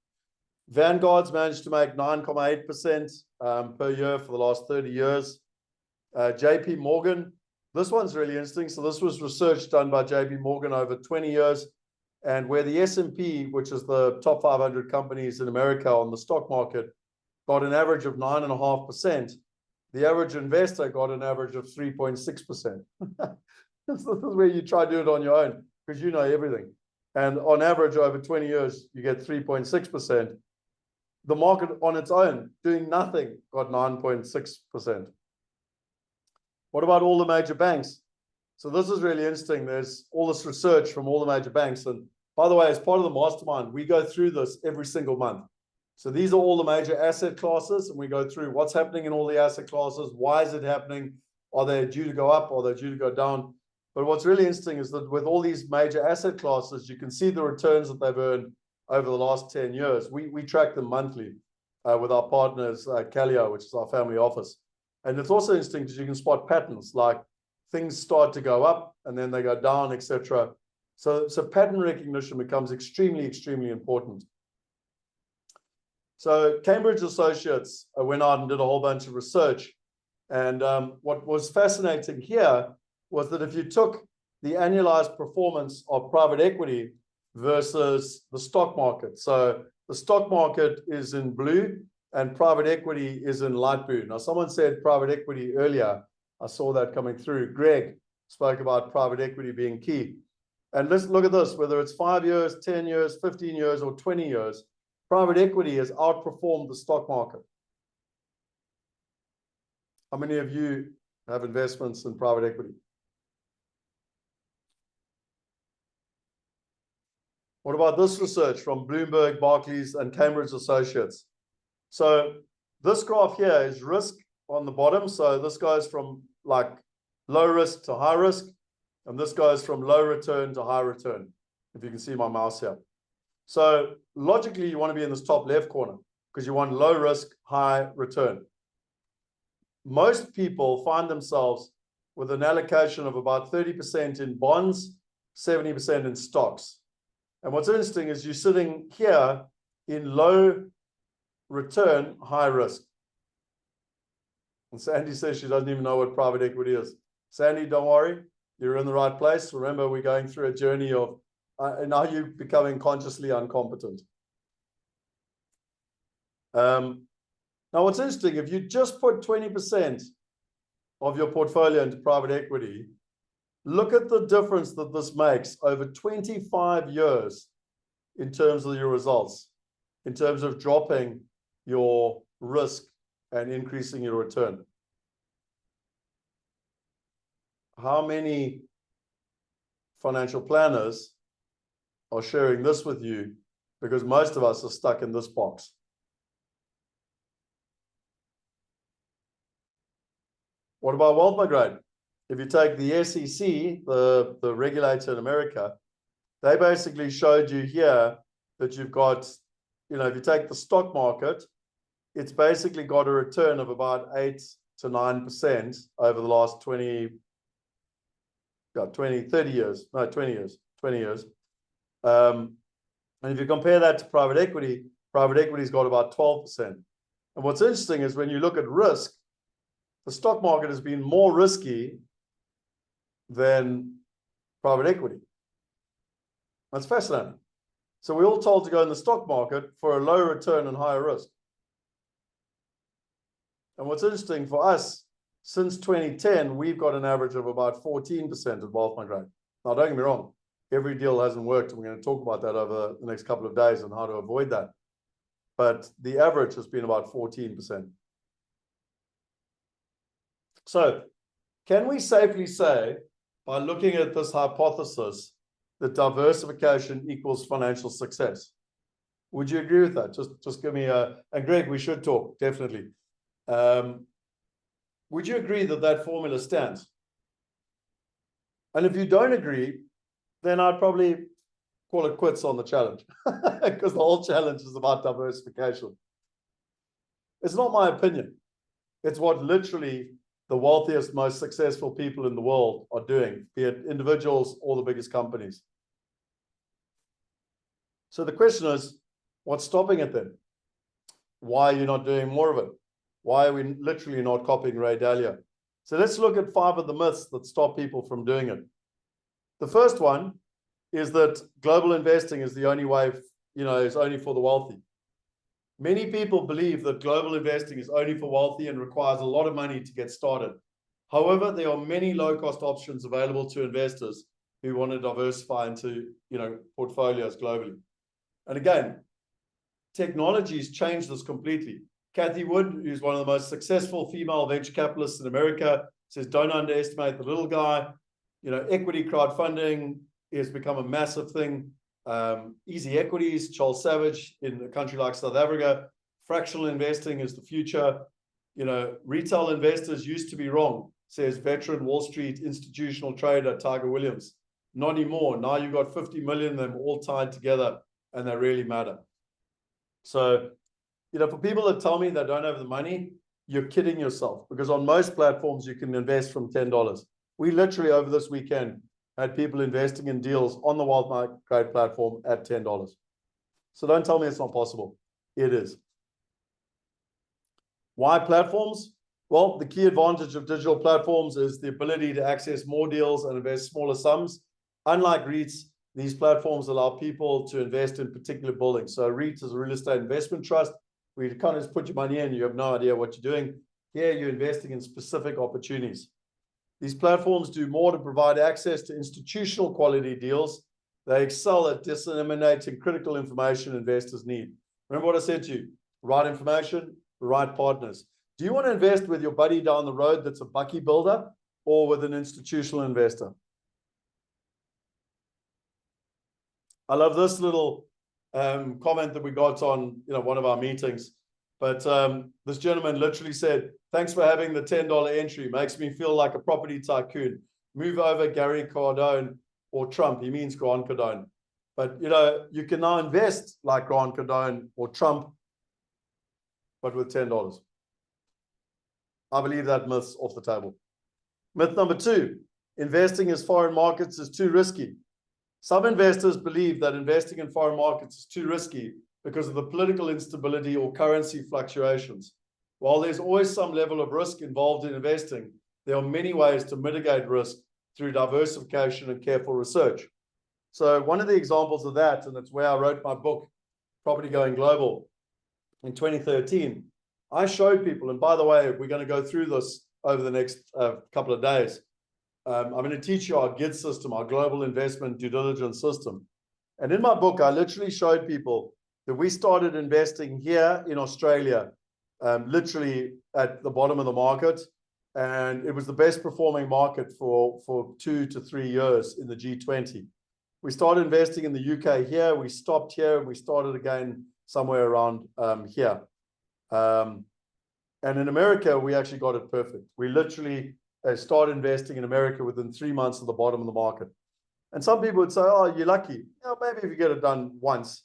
Vanguard's managed to make 9.8% per year for the last 30 years. JP Morgan, this one's really interesting. So this was research done by JP Morgan over 20 years. And where the S&P, which is the top 500 companies in America on the stock market, got an average of 9.5%, the average investor got an average of 3.6%. This is where you try to do it on your own because you know everything. And on average, over 20 years, you get 3.6%. The market on its own, doing nothing, got 9.6%. What about all the major banks? So this is really interesting. There's all this research from all the major banks. And by the way, as part of the mastermind, we go through this every single month. So these are all the major asset classes, and we go through what's happening in all the asset classes. Why is it happening? Are they due to go up? Are they due to go down? But what's really interesting is that with all these major asset classes, you can see the returns that they've earned over the last 10 years. We track them monthly with our partners, Calio, which is our family office. And it's also interesting because you can spot patterns, like things start to go up and then they go down, etc. So pattern recognition becomes extremely, extremely important. So Cambridge Associates went out and did a whole bunch of research. And what was fascinating here was that if you took the annualized performance of private equity versus the stock market. So the stock market is in blue and private equity is in light blue. Now, someone said private equity earlier. I saw that coming through. Greg spoke about private equity being key. And let's look at this, whether it's 5 years, 10 years, 15 years, or 20 years, private equity has outperformed the stock market. How many of you have investments in private equity? What about this research from Bloomberg, Barclays, and Cambridge Associates? So this graph here is risk on the bottom. So this goes from like low risk to high risk. And this goes from low return to high return, if you can see my mouse here. So logically, you want to be in this top left corner because you want low risk, high return. Most people find themselves with an allocation of about 30% in bonds, 70% in stocks. And what's interesting is you're sitting here in low return, high risk. And Sandy says she doesn't even know what private equity is. Sandy, don't worry. You're in the right place. Remember, we're going through a journey of, and are you becoming consciously incompetent? Now, what's interesting, if you just put 20% of your portfolio into private equity, look at the difference that this makes over 25 years in terms of your results, in terms of dropping your risk and increasing your return. How many financial planners are sharing this with you? Because most of us are stuck in this box. What about Wealth Migrate? If you take the SEC, the regulator in America, they basically showed you here that you've got, if you take the stock market, it's basically got a return of about 8 to 9% over the last 20 years. And if you compare that to private equity's got about 12%. And what's interesting is when you look at risk, the stock market has been more risky than private equity. That's fascinating. So we're all told to go in the stock market for a low return and higher risk. And what's interesting for us, since 2010, we've got an average of about 14% of Wealth Migrate. Now, don't get me wrong, every deal hasn't worked, and we're going to talk about that over the next couple of days and how to avoid that. But the average has been about 14%. So can we safely say, by looking at this hypothesis, that diversification equals financial success? Would you agree with that? Just give me a, and Greg, we should talk, definitely. Would you agree that that formula stands? And if you don't agree, then I'd probably call it quits on the challenge because the whole challenge is about diversification. It's not my opinion. It's what literally the wealthiest, most successful people in the world are doing, be it individuals or the biggest companies. So the question is, what's stopping it then? Why are you not doing more of it? Why are we literally not copying Ray Dalio? So let's look at 5 of the myths that stop people from doing it. The first one is that global investing is the only way, is only for the wealthy. Many people believe that global investing is only for wealthy and requires a lot of money to get started. However, there are many low-cost options available to investors who want to diversify into, portfolios globally. And again, technology's changed this completely. Kathy Wood, who's one of the most successful female venture capitalists in America, says, don't underestimate the little guy. Equity crowdfunding has become a massive thing. Easy equities, Charles Savage in a country like South Africa. Fractional investing is the future. Retail investors used to be wrong, says veteran Wall Street institutional trader Tiger Williams. Not anymore. Now you've got 50 million of them all tied together and they really matter. So, for people that tell me they don't have the money, you're kidding yourself, because on most platforms you can invest from $10. We literally over this weekend had people investing in deals on the Wealth Migrate platform at $10. So don't tell me it's not possible. It is. Why platforms? Well, the key advantage of digital platforms is the ability to access more deals and invest smaller sums. Unlike REITs, these platforms allow people to invest in particular buildings. So a REIT is a real estate investment trust where you kind of just put your money in, you have no idea what you're doing. Here you're investing in specific opportunities. These platforms do more to provide access to institutional quality deals. They excel at disseminating critical information investors need. Remember what I said to you, right information, right partners. Do you want to invest with your buddy down the road that's a bucky builder or with an institutional investor? I love this little comment that we got on one of our meetings. But this gentleman literally said, thanks for having the $10 entry. Makes me feel like a property tycoon. Move over Gary Cardone or Trump. He means Grant Cardone. But, you can now invest like Grant Cardone or Trump, but with $10. I believe that myth's off the table. Myth number 2, investing in foreign markets is too risky. Some investors believe that investing in foreign markets is too risky because of the political instability or currency fluctuations. While there's always some level of risk involved in investing, there are many ways to mitigate risk through diversification and careful research. So one of the examples of that, and it's where I wrote my book, Property Going Global, in 2013, I showed people, and by the way, we're going to go through this over the next couple of days. I'm going to teach you our GID system, our global investment due diligence system. And in my book, I literally showed people that we started investing here in Australia, literally at the bottom of the market. And it was the best performing market for 2 to 3 years in the G20. We started investing in the UK here. We stopped here and we started again somewhere around here. And in America, we actually got it perfect. We literally started investing in America within 3 months of the bottom of the market. And some people would say, oh, you're lucky. Maybe if you get it done once.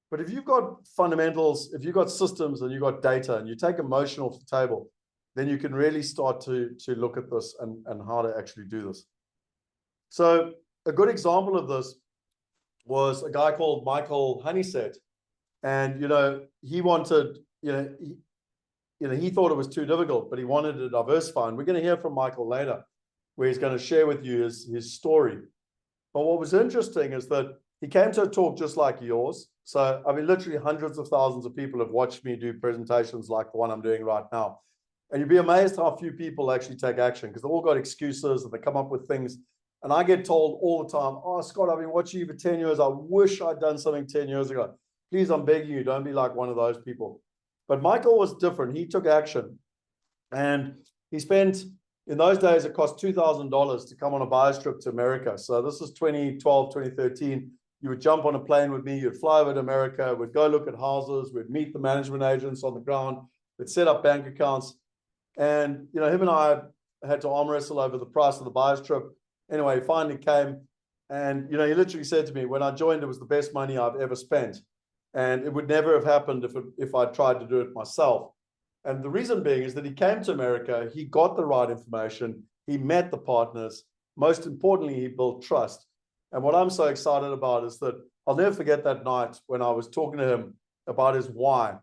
But if you've got fundamentals, if you've got systems and you've got data and you take emotion off the table, then you can really start to look at this and how to actually do this. So a good example of this was a guy called Michael Honeysett. And, he wanted, he thought it was too difficult, but he wanted to diversify. And we're going to hear from Michael later, where he's going to share with you his story. But what was interesting is that he came to a talk just like yours. So, literally hundreds of thousands of people have watched me do presentations like the one I'm doing right now. And you'd be amazed how few people actually take action, because they've all got excuses and they come up with things. And I get told all the time, oh, Scott, I've been watching you for 10 years. I wish I'd done something 10 years ago. Please, I'm begging you, don't be like one of those people. But Michael was different. He took action. And he spent, in those days, it cost $2,000 to come on a buyer's trip to America. So this is 2012, 2013. You would jump on a plane with me. You'd fly over to America. We'd go look at houses. We'd meet the management agents on the ground. We'd set up bank accounts. And, him and I had to arm wrestle over the price of the buyer's trip. Anyway, he finally came. And, he literally said to me, when I joined, it was the best money I've ever spent. And it would never have happened if I tried to do it myself. And the reason being is that he came to America, he got the right information, he met the partners. Most importantly, he built trust. And what I'm so excited about is that I'll never forget that night when I was talking to him about his why.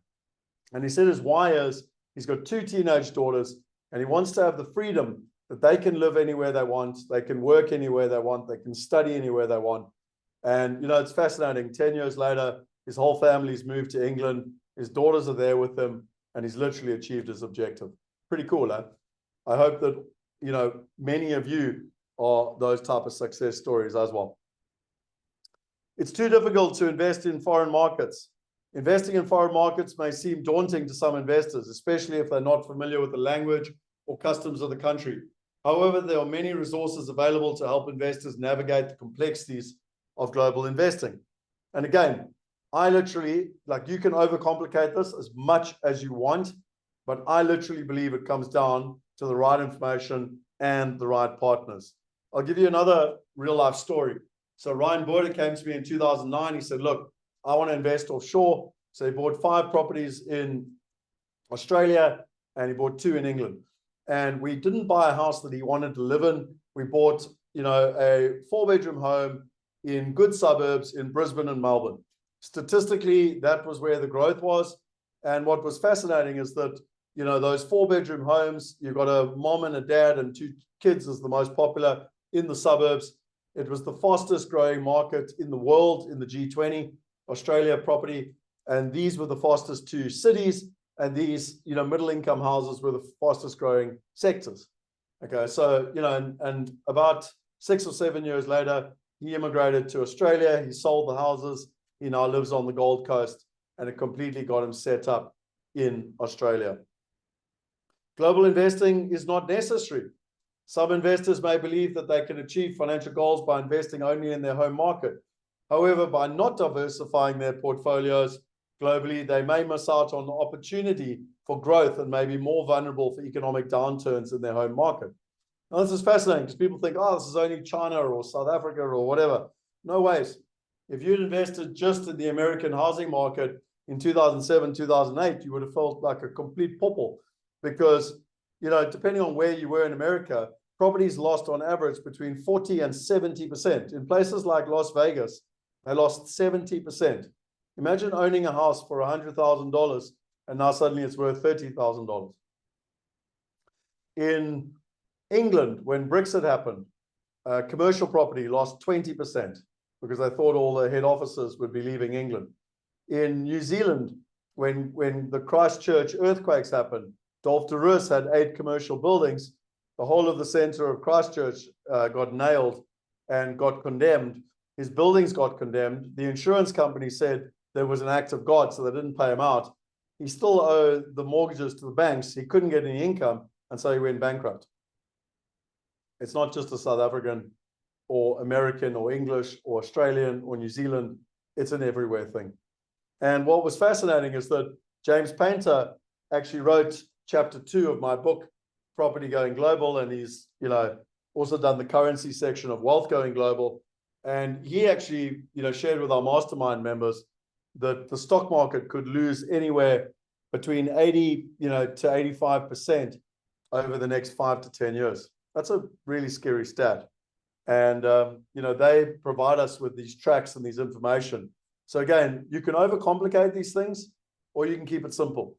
And he said his why is he's got 2 teenage daughters and he wants to have the freedom that they can live anywhere they want, they can work anywhere they want, they can study anywhere they want. And, it's fascinating. 10 years later, his whole family's moved to England. His daughters are there with him, and he's literally achieved his objective. Pretty cool, huh? I hope that, many of you are those type of success stories as well. It's too difficult to invest in foreign markets. Investing in foreign markets may seem daunting to some investors, especially if they're not familiar with the language or customs of the country. However, there are many resources available to help investors navigate the complexities of global investing. And again, I literally, you can overcomplicate this as much as you want, but I literally believe it comes down to the right information and the right partners. I'll give you another real life story. So Ryan Boerder came to me in 2009. He said, look, I want to invest offshore. So he bought 5 properties in Australia and he bought 2 in England. And we didn't buy a house that he wanted to live in. We bought, a 4-bedroom home in good suburbs in Brisbane and Melbourne. Statistically, that was where the growth was. And what was fascinating is that, those 4-bedroom homes, you've got a mom and a dad and 2 kids is the most popular in the suburbs. It was the fastest growing market in the world in the G20, Australia property. And these were the fastest 2 cities. And these, middle income houses were the fastest growing sectors. Okay, so, and about 6 or 7 years later, he immigrated to Australia. He sold the houses. He now lives on the Gold Coast, and it completely got him set up in Australia. Global investing is not necessary. Some investors may believe that they can achieve financial goals by investing only in their home market. However, by not diversifying their portfolios globally, they may miss out on the opportunity for growth and may be more vulnerable for economic downturns in their home market. Now, this is fascinating because people think, oh, this is only China or South Africa or whatever. No ways. If you'd invested just in the American housing market in 2007, 2008, you would have felt like a complete pauper because, depending on where you were in America, properties lost on average between 40 and 70%. In places like Las Vegas, they lost 70%. Imagine owning a house for $100,000 and now suddenly it's worth $30,000. In England, when Brexit happened, commercial property lost 20% because they thought all the head offices would be leaving England. In New Zealand, when the Christchurch earthquakes happened, Dolph de Roos had 8 commercial buildings. The whole of the center of Christchurch got nailed and got condemned. His buildings got condemned. The insurance company said there was an act of God, so they didn't pay him out. He still owed the mortgages to the banks. He couldn't get any income, and so he went bankrupt. It's not just a South African or American or English or Australian or New Zealand. It's an everywhere thing. And what was fascinating is that James Painter actually wrote chapter 2 of my book, Property Going Global, and he's, also done the currency section of Wealth Going Global. And he actually, shared with our mastermind members that the stock market could lose anywhere between 80, to 85% over the next 5 to 10 years. That's a really scary stat. And, they provide us with these tracks and these information. So again, you can overcomplicate these things or you can keep it simple.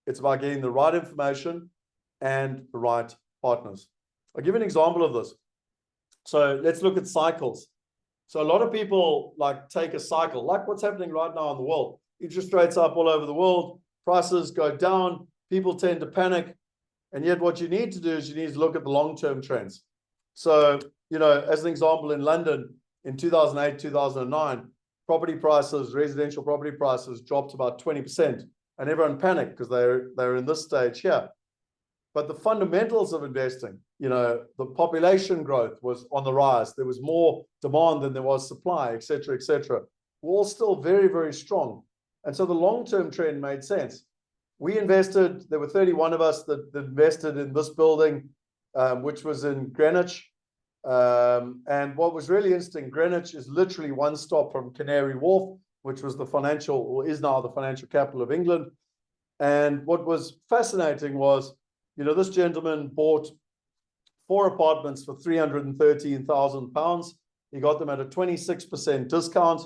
It's about getting the right information and the right partners. I'll give an example of this. So let's look at cycles. So a lot of people take a cycle, like what's happening right now in the world. Interest rates up all over the world, prices go down, people tend to panic. And yet what you need to do is you need to look at the long-term trends. So, as an example, in London in 2008, 2009, property prices, residential property prices dropped about 20%. And everyone panicked because they're in this stage here. But the fundamentals of investing, the population growth was on the rise. There was more demand than there was supply, et cetera, were all still very, very strong. And so the long-term trend made sense. We invested, there were 31 of us that invested in this building, which was in Greenwich. And what was really interesting, Greenwich is literally one stop from Canary Wharf, which was the financial, or is now the financial capital of England. And what was fascinating was, you know, this gentleman bought 4 apartments for £313,000. He got them at a 26% discount.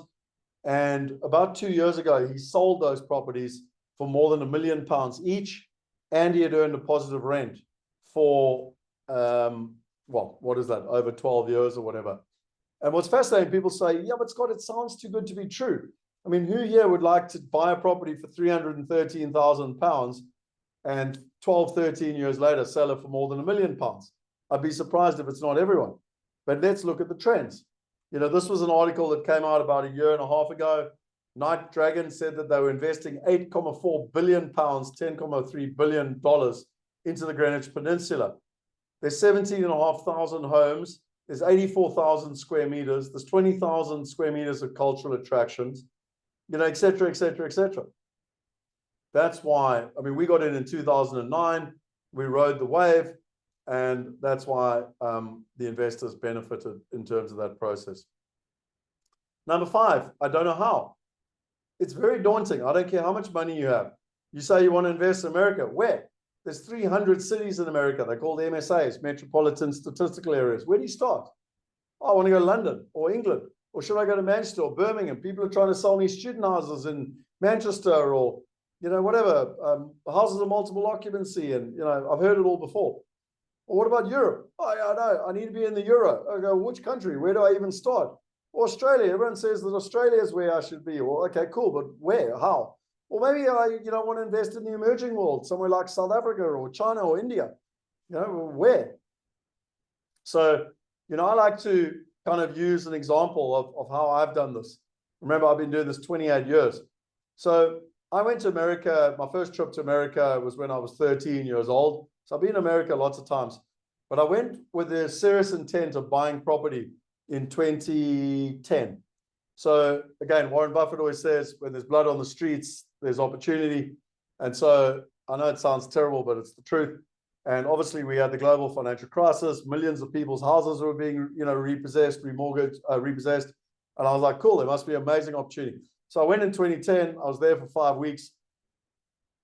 And about 2 years ago, he sold those properties for more than £1 million each. And he had earned a positive rent for, well, what is that, over 12 years or whatever. And what's fascinating, people say, yeah, but Scott, it sounds too good to be true. I mean, who here would like to buy a property for £313,000 and 12, 13 years later sell it for more than £1 million? I'd be surprised if it's not everyone. But let's look at the trends. You know, this was an article that came out about 1.5 years ago. Knight Dragon said that they were investing £8.4 billion, $10.3 billion into the Greenwich Peninsula. There's 17,500 homes. There's 84,000 square meters. There's 20,000 square meters of cultural attractions, you know, et cetera, et cetera, et cetera. That's why, I mean, we got in 2009. We rode the wave. And that's why the investors benefited in terms of that process. Number 5, I don't know how. It's very daunting. I don't care how much money you have. You say you want to invest in America. Where? There's 300 cities in America. They're called MSAs, Metropolitan Statistical Areas. Where do you start? Oh, I want to go to London or England. Or should I go to Manchester or Birmingham? People are trying to sell me student houses in Manchester or, you know, whatever. Houses of multiple occupancy. And, you know, I've heard it all before. Or what about Europe? Oh, yeah, no, I need to be in the Euro. I go, which country? Where do I even start? Australia. Everyone says that Australia is where I should be. Well, okay, cool, but where? How? Or maybe I, you know, want to invest in the emerging world, somewhere like South Africa or China or India. You know, where? So, you know, I like to kind of use an example of how I've done this. Remember, I've been doing this 28 years. So I went to America. My first trip to America was when I was 13 years old. So I've been in America lots of times, but I went with the serious intent of buying property in 2010. So again, Warren Buffett always says, when there's blood on the streets, there's opportunity. And so I know it sounds terrible, but it's the truth. And obviously we had the global financial crisis. Millions of people's houses were being, you know, repossessed, remortgaged, repossessed. And I was like, cool, there must be an amazing opportunity. So I went in 2010. I was there for 5 weeks.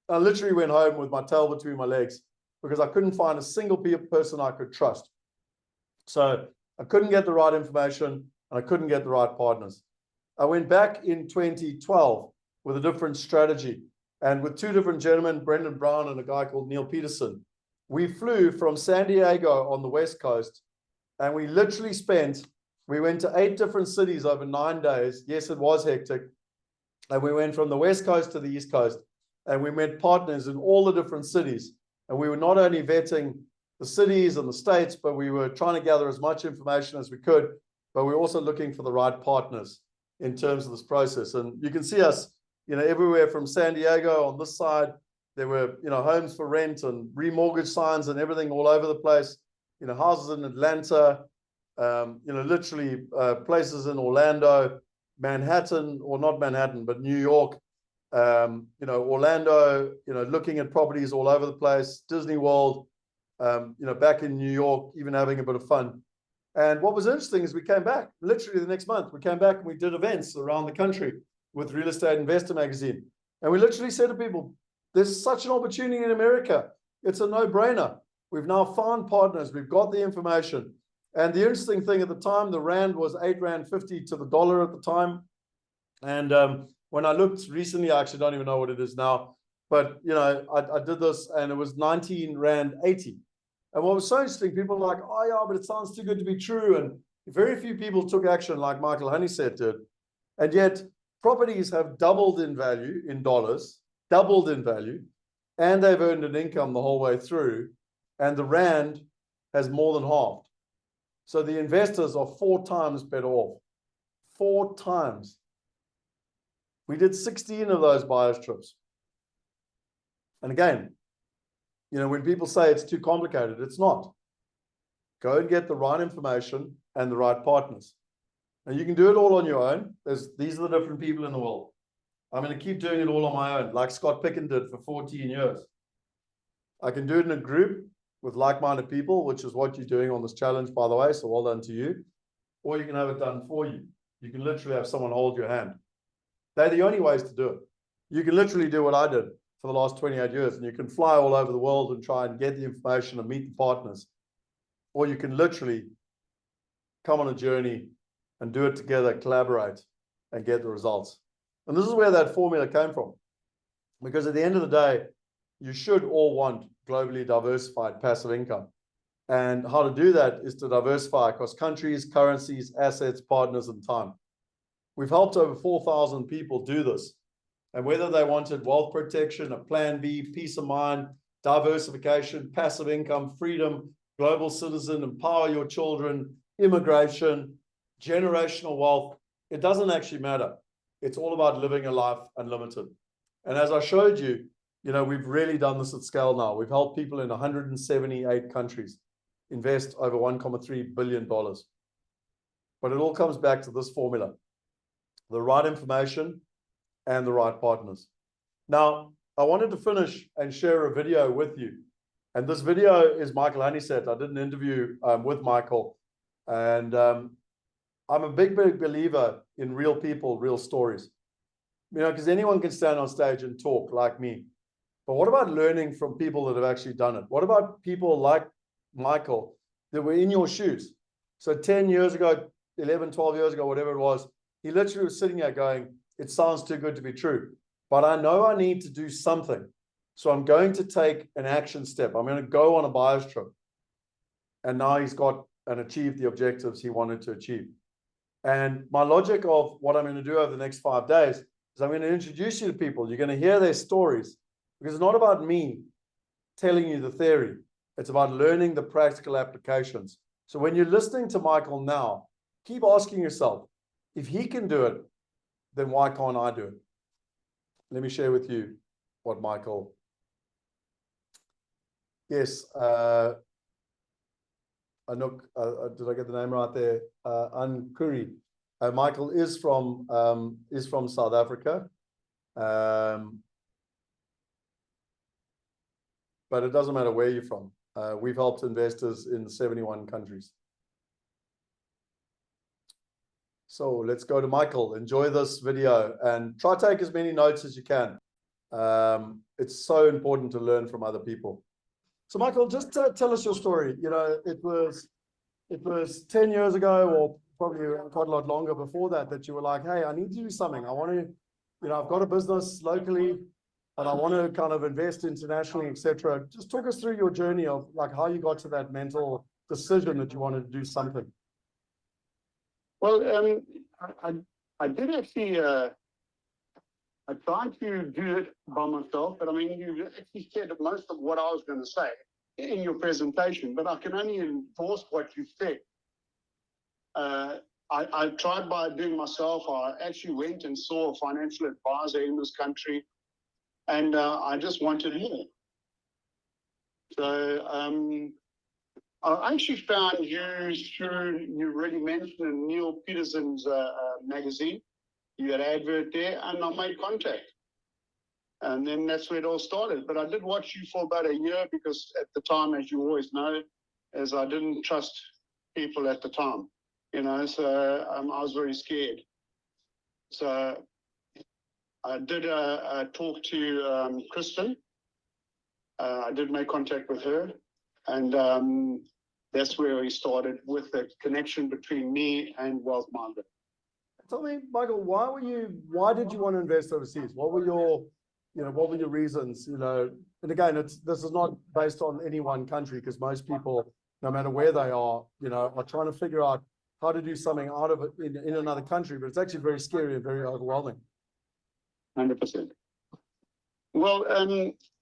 I literally went home with my tail between my legs, because I couldn't find a single person I could trust. So I couldn't get the right information and I couldn't get the right partners. I went back in 2012 with a different strategy and with 2 different gentlemen, Brendan Brown and a guy called Neil Peterson. We flew from San Diego on the West Coast and we literally we went to 8 different cities over 9 days. Yes, it was hectic. And we went from the West Coast to the East Coast and we met partners in all the different cities. And we were not only vetting the cities and the states, but we were trying to gather as much information as we could, but we were also looking for the right partners in terms of this process. And you can see us, you know, everywhere from San Diego on this side, there were, you know, homes for rent and remortgage signs and everything all over the place, you know, houses in Atlanta, you know, literally places in Orlando, Manhattan, or not Manhattan, but New York, you know, Orlando, you know, looking at properties all over the place, Disney World, you know, back in New York, even having a bit of fun. And what was interesting is we came back literally the next month. We came back and we did events around the country with Real Estate Investor magazine. And we literally said to people, there's such an opportunity in America. It's a no-brainer. We've now found partners. We've got the information. And the interesting thing at the time, the Rand was 8.50 Rand to the dollar at the time. And when I looked recently, I actually don't even know what it is now, but you know, I did this and it was 19.80 Rand. And what was so interesting, people were like, oh yeah, but it sounds too good to be true. And very few people took action like Michael Honeysett did. And yet properties have doubled in value in dollars, doubled in value, and they've earned an income the whole way through. And the Rand has more than halved. So the investors are 4 times better off. 4 times. We did 16 of those buyers trips. And again, you know, when people say it's too complicated, it's not. Go and get the right information and the right partners. And you can do it all on your own. These are the different people in the world. I'm going to keep doing it all on my own, like Scott Picken did for 14 years. I can do it in a group, with like-minded people, which is what you're doing on this challenge, by the way. So well done to you. Or you can have it done for you. You can literally have someone hold your hand. They're the only ways to do it. You can literally do what I did for the last 28 years, and you can fly all over the world and try and get the information and meet the partners. Or you can literally come on a journey and do it together, collaborate, and get the results. And this is where that formula came from. Because at the end of the day, you should all want globally diversified passive income. And how to do that is to diversify across countries, currencies, assets, partners, and time. We've helped over 4,000 people do this. And whether they wanted wealth protection, a plan B, peace of mind, diversification, passive income, freedom, global citizen, empower your children, immigration, generational wealth, it doesn't actually matter. It's all about living a life unlimited. And as I showed you, we've really done this at scale now. We've helped people in 178 countries invest over $1.3 billion. But it all comes back to this formula: the right information and the right partners. Now, I wanted to finish and share a video with you. And this video is Michael Honeysett. I did an interview with Michael. And I'm a big believer in real people, real stories. Because anyone can stand on stage and talk like me. But what about learning from people that have actually done it? What about people like Michael that were in your shoes? So 10 years ago, 11, 12 years ago, whatever it was, he literally was sitting there going, it sounds too good to be true, but I know I need to do something. So I'm going to take an action step. I'm going to go on a buyer's trip. And now he's got and achieved the objectives he wanted to achieve. And my logic of what I'm going to do over the next 5 days is I'm going to introduce you to people. You're going to hear their stories, because it's not about me telling you the theory. It's about learning the practical applications. So when you're listening to Michael now, keep asking yourself, if he can do it, then why can't I do it? Let me share with you what Michael. Yes, Anouk, did I get the name right there? Ankuri. Michael is from South Africa. But it doesn't matter where you're from. We've helped investors in 71 countries. So let's go to Michael. Enjoy this video and try to take as many notes as you can. It's so important to learn from other people. So Michael, just tell us your story. It was 10 years ago, or probably quite a lot longer before that you were like, hey, I need to do something. I want to, I've got a business locally, and I want to kind of invest internationally, etc. Just talk us through your journey of like how you got to that mental decision that you wanted to do something. Well, I did actually, I tried to do it by myself, but I mean, you actually said most of what I was going to say in your presentation, but I can only enforce what you said. I tried by doing myself. I actually went and saw a financial advisor in this country, and I just wanted more. So I actually found you through, you already mentioned Neil Peterson's magazine. You had an advert there, and I made contact. And then that's where it all started. But I did watch you for about a year, because at the time, as you always know, as I didn't trust people at the time, so I was very scared. So I did talk to Kristen. I did make contact with her, and that's where we started with the connection between me and Wealth Migrate. Tell me, Michael, why did you want to invest overseas? What were your reasons? And again, this is not based on any one country, because most people, no matter where they are trying to figure out how to do something out of it in another country, but it's actually very scary and very overwhelming. 100%. Well,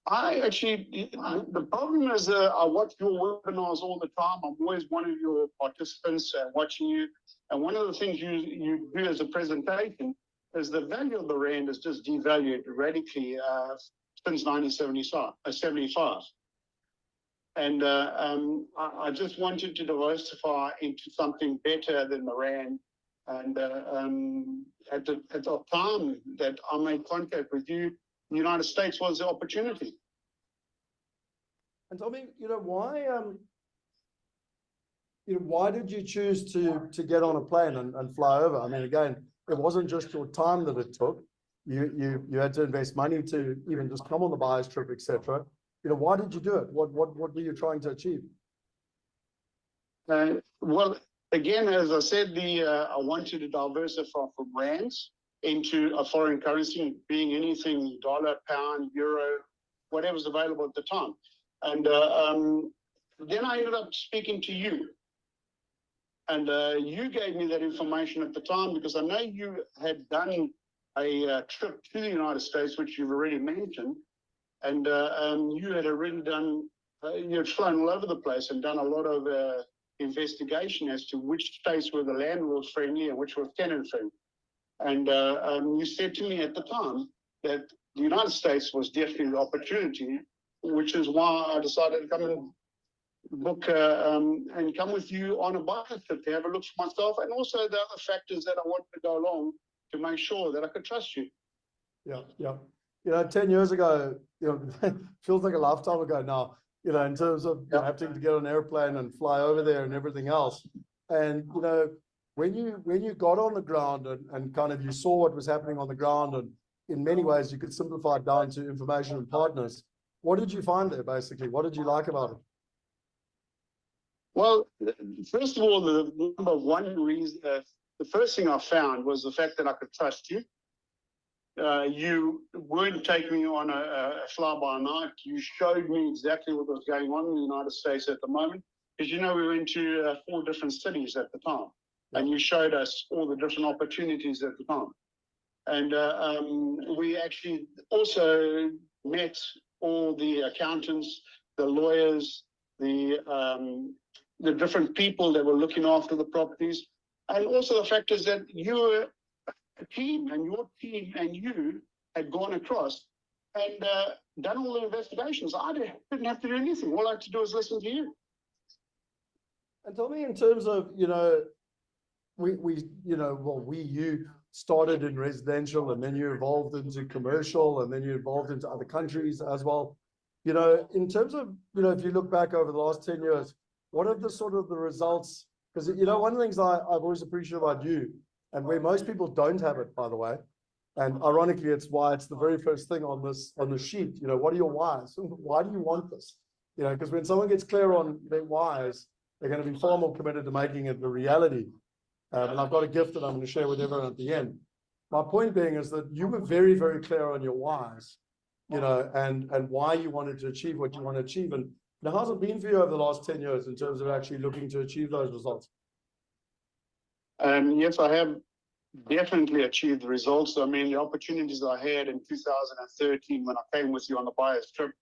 I actually, the problem is I watch your webinars all the time. I'm always one of your participants watching you. And one of the things you do as a presentation is the value of the rand is just devalued radically since 1975. And I just wanted to diversify into something better than the rand. And at the time that I made contact with you, the United States was the opportunity. And tell me, why did you choose to get on a plane and fly over? I mean, again, it wasn't just your time that it took. You had to invest money to even just come on the buyer's trip, etc. Why did you do it? What were you trying to achieve? Well, again, as I said, I wanted to diversify from rands into a foreign currency, being anything dollar, pound, euro, whatever's available at the time. And then I ended up speaking to you. And you gave me that information at the time because I know you had done a trip to the United States, which you've already mentioned. And you had already done, you had flown all over the place and done a lot of investigation as to which states were the landlord friendly and which were tenant friendly. And you said to me at the time that the United States was definitely the opportunity, which is why I decided to come and book and come with you on a buyer's trip to have a look for myself, and also the other factors that I wanted to go along to make sure that I could trust you. Yeah. 10 years ago, feels like a lifetime ago now, in terms of having to get on an airplane and fly over there and everything else. And, when you got on the ground and kind of you saw what was happening on the ground, and in many ways you could simplify it down to information and partners, what did you find there basically? What did you like about it? Well, first of all, the number one reason, the first thing I found was the fact that I could trust you. You weren't taking me on a fly-by-night. You showed me exactly what was going on in the United States at the moment. Because, we went to 4 different cities at the time. And you showed us all the different opportunities at the time. And we actually also met all the accountants, the lawyers, the different people that were looking after the properties. And also the fact is that you were a team, and your team and you had gone across and done all the investigations. I didn't have to do anything. All I had to do was listen to you. And tell me, in terms of, you started in residential, and then you evolved into commercial, and then you evolved into other countries as well. In terms of, if you look back over the last 10 years, what are the sort of the results? Because, one of the things I've always appreciated about you, and where most people don't have it, by the way, and ironically, it's why it's the very first thing on the sheet. What are your whys? Why do you want this? Because when someone gets clear on their whys, they're going to be far more committed to making it the reality. And I've got a gift that I'm going to share with everyone at the end. My point being is that you were very, very clear on your whys, and why you wanted to achieve what you want to achieve. And how's it been for you over the last 10 years in terms of actually looking to achieve those results? Yes, I have definitely achieved the results. I mean, the opportunities I had in 2013 when I came with you on the buyer's trip,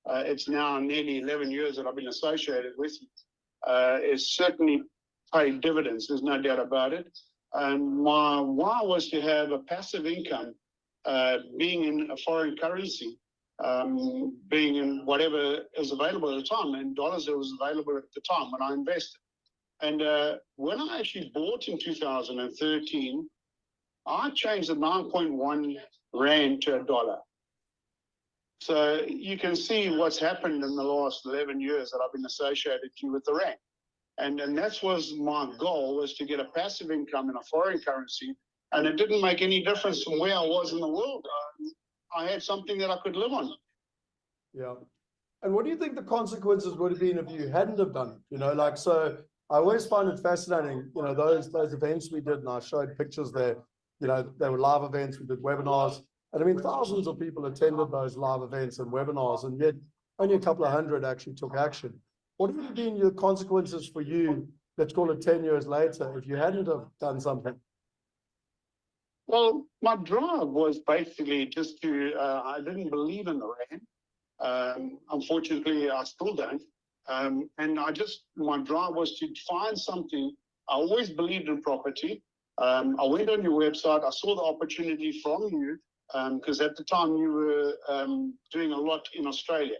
it's now nearly 11 years that I've been associated with you. It's certainly paid dividends, there's no doubt about it. And my why was to have a passive income, being in a foreign currency, being in whatever is available at the time, and dollars that was available at the time when I invested. And when I actually bought in 2013, I changed the 9.1 Rand to $1. So you can see what's happened in the last 11 years that I've been associated with the Rand. And that was my goal, was to get a passive income in a foreign currency. And it didn't make any difference from where I was in the world. I had something that I could live on. Yeah. And what do you think the consequences would have been if you hadn't have done it? So I always find it fascinating, those events we did, and I showed pictures there, they were live events, we did webinars, and I mean, thousands of people attended those live events and webinars, and yet only a couple of hundred actually took action. What would have been your consequences for you, let's call it 10 years later, if you hadn't have done something? Well, my drive was basically just to, I didn't believe in the Rand. Unfortunately, I still don't. And my drive was to find something. I always believed in property. I went on your website, I saw the opportunity from you, because at the time you were doing a lot in Australia.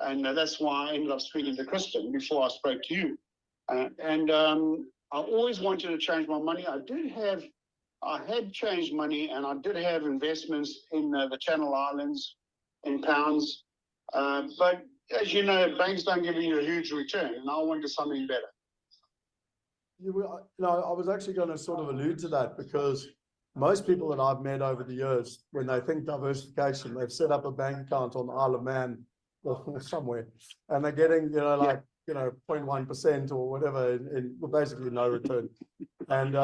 And that's why I ended up speaking to Kristen before I spoke to you. I always wanted to change my money. I had changed money, and I did have investments in the Channel Islands in pounds. But as you know, banks don't give you a huge return, and I wanted something better. I was actually going to sort of allude to that because most people that I've met over the years, when they think diversification, they've set up a bank account on the Isle of Man or somewhere, and they're getting, 0.1% or whatever in basically no return. And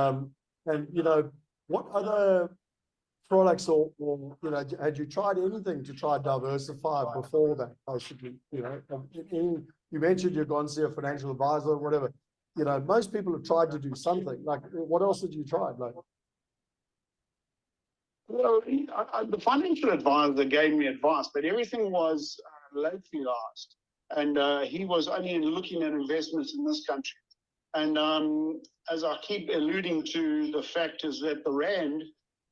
what other products or had you tried anything to try diversify before that? Basically, you mentioned you've gone to see a financial advisor or whatever. Most people have tried to do something. Like, what else did you try? Like, well, the financial advisor gave me advice, but everything was locally asked, and he was only looking at investments in this country. And as I keep alluding to, the fact is that the rand,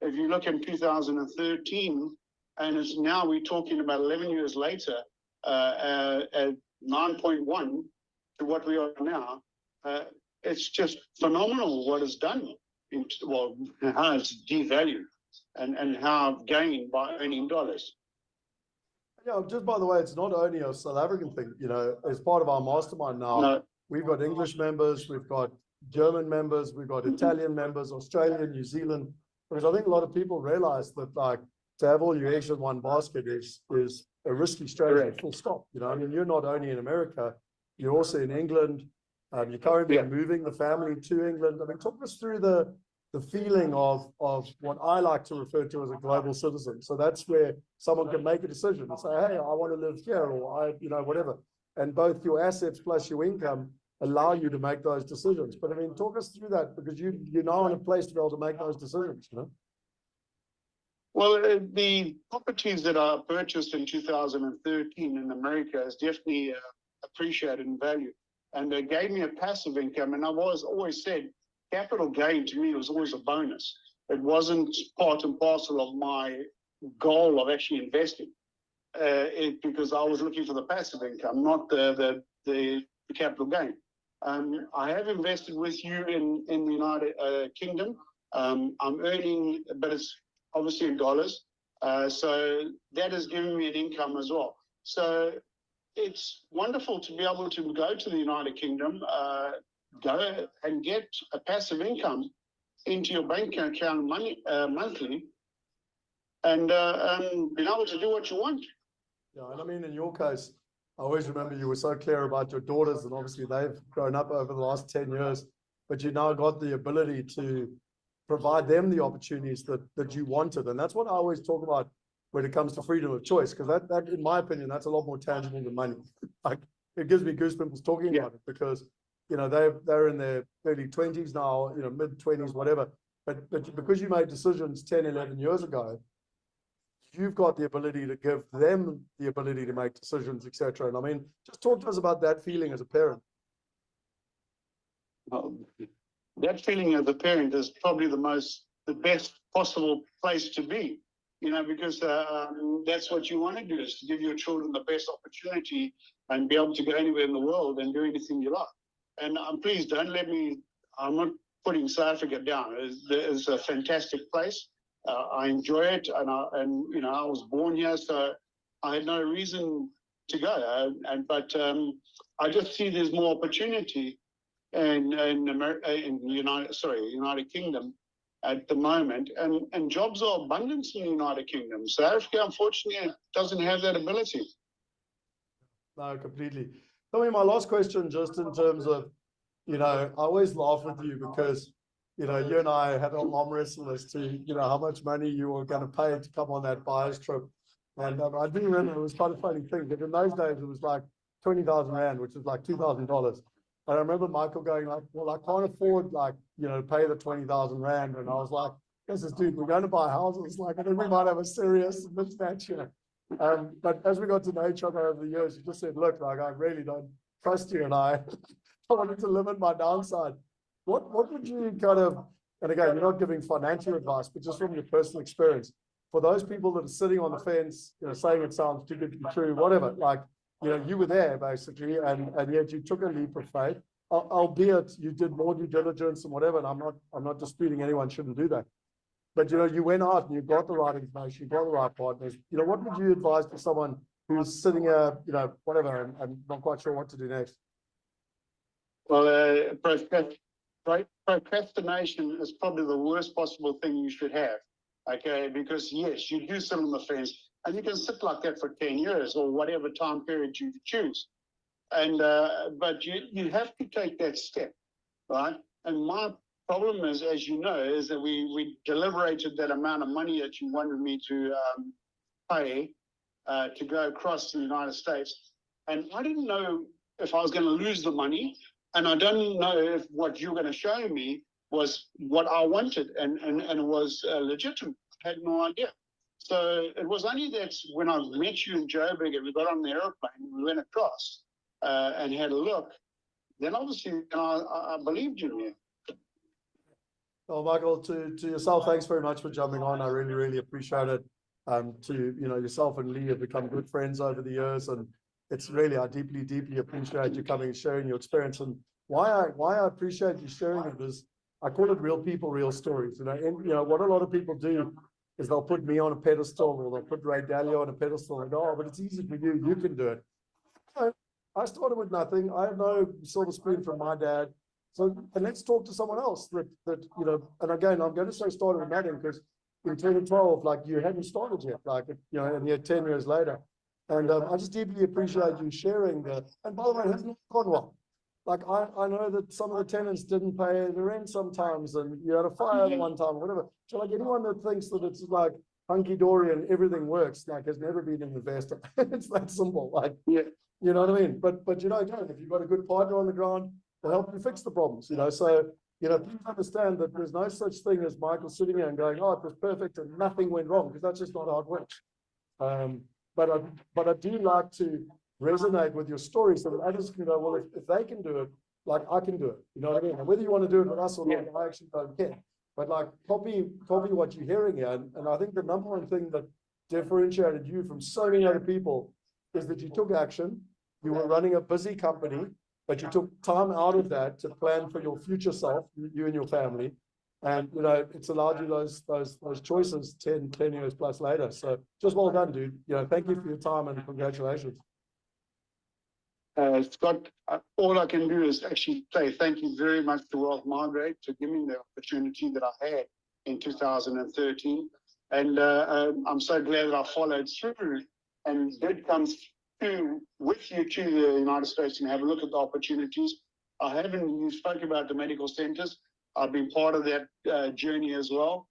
if you look in 2013, and it's now we're talking about 11 years later, at 9.1 to what we are now. It's just phenomenal what it's done. How it's devalued and how I've gained by earning dollars. Yeah, just by the way, it's not only a South African thing. As part of our mastermind now, No. we've got English members, we've got German members, we've got Italian members, Australian, New Zealand. Because I think a lot of people realize that, like, to have all your eggs in one basket is a risky strategy. Full stop. You're not only in America, you're also in England. You're currently moving the family to England. Talk us through the feeling of what I like to refer to as a global citizen. So that's where someone can make a decision and say, hey, I want to live here, or whatever. And both your assets plus your income allow you to make those decisions. But talk us through that, because you're now in a place to be able to make those decisions. Well, the properties that I purchased in 2013 in America is definitely appreciated in value. And they gave me a passive income. And I've always said capital gain to me was always a bonus. It wasn't part and parcel of my goal of actually investing. Because I was looking for the passive income, not the capital gain. I have invested with you in the United Kingdom. I'm earning, but it's obviously in dollars. So that has given me an income as well. So it's wonderful to be able to go to the United Kingdom, go and get a passive income into your bank account monthly, and being able to do what you want. Yeah, and in your case, I always remember you were so clear about your daughters, and obviously they've grown up over the last 10 years, but you now got the ability to provide them the opportunities that you wanted. And that's what I always talk about when it comes to freedom of choice, because that, in my opinion, that's a lot more tangible than money. Like, it gives me goosebumps talking about it, because they're in their early 20s now, mid 20s, whatever. But because you made decisions 10, 11 years ago, you've got the ability to give them the ability to make decisions, etc. And just talk to us about that feeling as a parent. That feeling as a parent is probably the best possible place to be, because that's what you want to do, is to give your children the best opportunity and be able to go anywhere in the world and do anything you like. And please don't I'm not putting South Africa down. It's a fantastic place. I enjoy it, and I was born here, so I had no reason to go. But I just see there's more opportunity in United Kingdom at the moment, and jobs are abundant in the United Kingdom. South Africa, unfortunately, doesn't have that ability. No, completely. My last question, just in terms of, I always laugh with you because, you and I had an arm wrestle as to, how much money you were going to pay to come on that buyer's trip. And I do remember it was quite a funny thing, but in those days it was like 20,000 Rand, which is like $2,000. And I remember Michael going like, well, I can't afford pay the 20,000 Rand. And I was like, this is, dude, we're going to buy houses. Like, I think we might have a serious mismatch here. But as we got to know each other over the years, you just said, look, like, I really don't trust you, and I wanted to limit my downside. What would you kind of, and again, you're not giving financial advice, but just from your personal experience, for those people that are sitting on the fence, saying it sounds too good to be true, whatever, like, you were there basically, and yet you took a leap of faith, albeit you did more due diligence and whatever, and I'm not disputing anyone shouldn't do that. But, you went out and you got the right information, you got the right partners. What would you advise to someone who's sitting here, you know, whatever, and I'm not quite sure what to do next. Well, procrastination is probably the worst possible thing you should have. Okay, because yes, you do sit on the fence and you can sit like that for 10 years or whatever time period you choose. And but you have to take that step, right? And my problem is, as you know, is that we deliberated that amount of money that you wanted me to pay to go across to the United States. And I didn't know if I was going to lose the money. And I don't know if what you're going to show me was what I wanted and it was legitimate. I had no idea. So it was only that when I met you in Joburg and we got on the airplane, we went across and had a look, then obviously I believed you. Well, Michael, to yourself, thanks very much for jumping on. I really, really appreciate it. To, you know, yourself and Lee have become good friends over the years, and it's really, I deeply, deeply appreciate you coming and sharing your experience. And why I appreciate you sharing it is, I call it real people, real stories. You know, and you know what a lot of people do is they'll put me on a pedestal, or they'll put Ray Dalio on a pedestal and go, oh, but it's easy for you, you can do it. So I started with nothing. I have no silver spoon from my dad. So, and let's talk to someone else that you know, and again, I'm going to say started with nothing because in 2012, like you hadn't started yet, like, you know, and yet 10 years later. And I just deeply appreciate you sharing that. And by the way, it hasn't gone well. Like, I know that some of the tenants didn't pay the rent sometimes, and you had a fire one time, whatever. So like anyone that thinks that it's like hunky-dory and everything works, like has never been an investor. It's that simple. Like, yeah, you know what I mean? But you know, again, if you've got a good partner on the ground, they'll help you fix the problems, you know. So, you know, please understand that there's no such thing as Michael sitting here and going, oh, it was perfect and nothing went wrong, because that's just not how it works. But I do like to resonate with your story so that others can go, well, if they can do it, like I can do it. You know what I mean? And whether you want to do it with us or not, I actually don't care. But like copy what you're hearing here. And I think the number one thing that differentiated you from so many other people is that you took action. You were running a busy company, but you took time out of that to plan for your future self, you and your family. And, you know, it's allowed you those choices 10 years plus later. So just well done, dude. You know, thank you for your time and congratulations. Scott, all I can do is actually say thank you very much to Wealth Migrate for giving me the opportunity that I had in 2013. And I'm so glad that I followed through and did come through with you to the United States and have a look at the opportunities. You spoke about the medical centers. I've been part of that journey as well.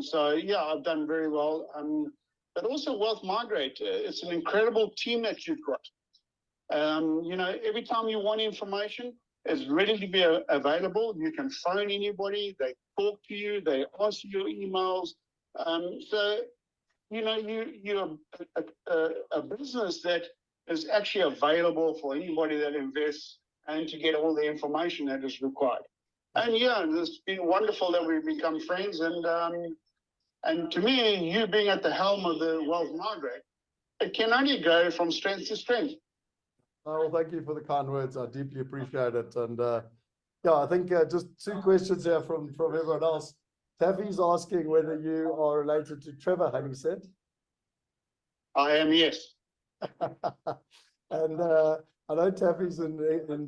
So yeah, I've done very well. But also Wealth Migrate, it's an incredible team that you've got. You know, every time you want information, it's ready to be available. You can phone anybody, they talk to you, they answer your emails. So, you know, you're a business that is actually available for anybody that invests and to get all the information that is required. And yeah, it's been wonderful that we've become friends. And to me, you being at the helm of the Wealth Migrate, it can only go from strength to strength. Well, thank you for the kind words. I deeply appreciate it. And yeah, I think just two questions here from everyone else. Taffy's asking whether you are related to Trevor Honeysett. I am, yes. And I know Taffy's in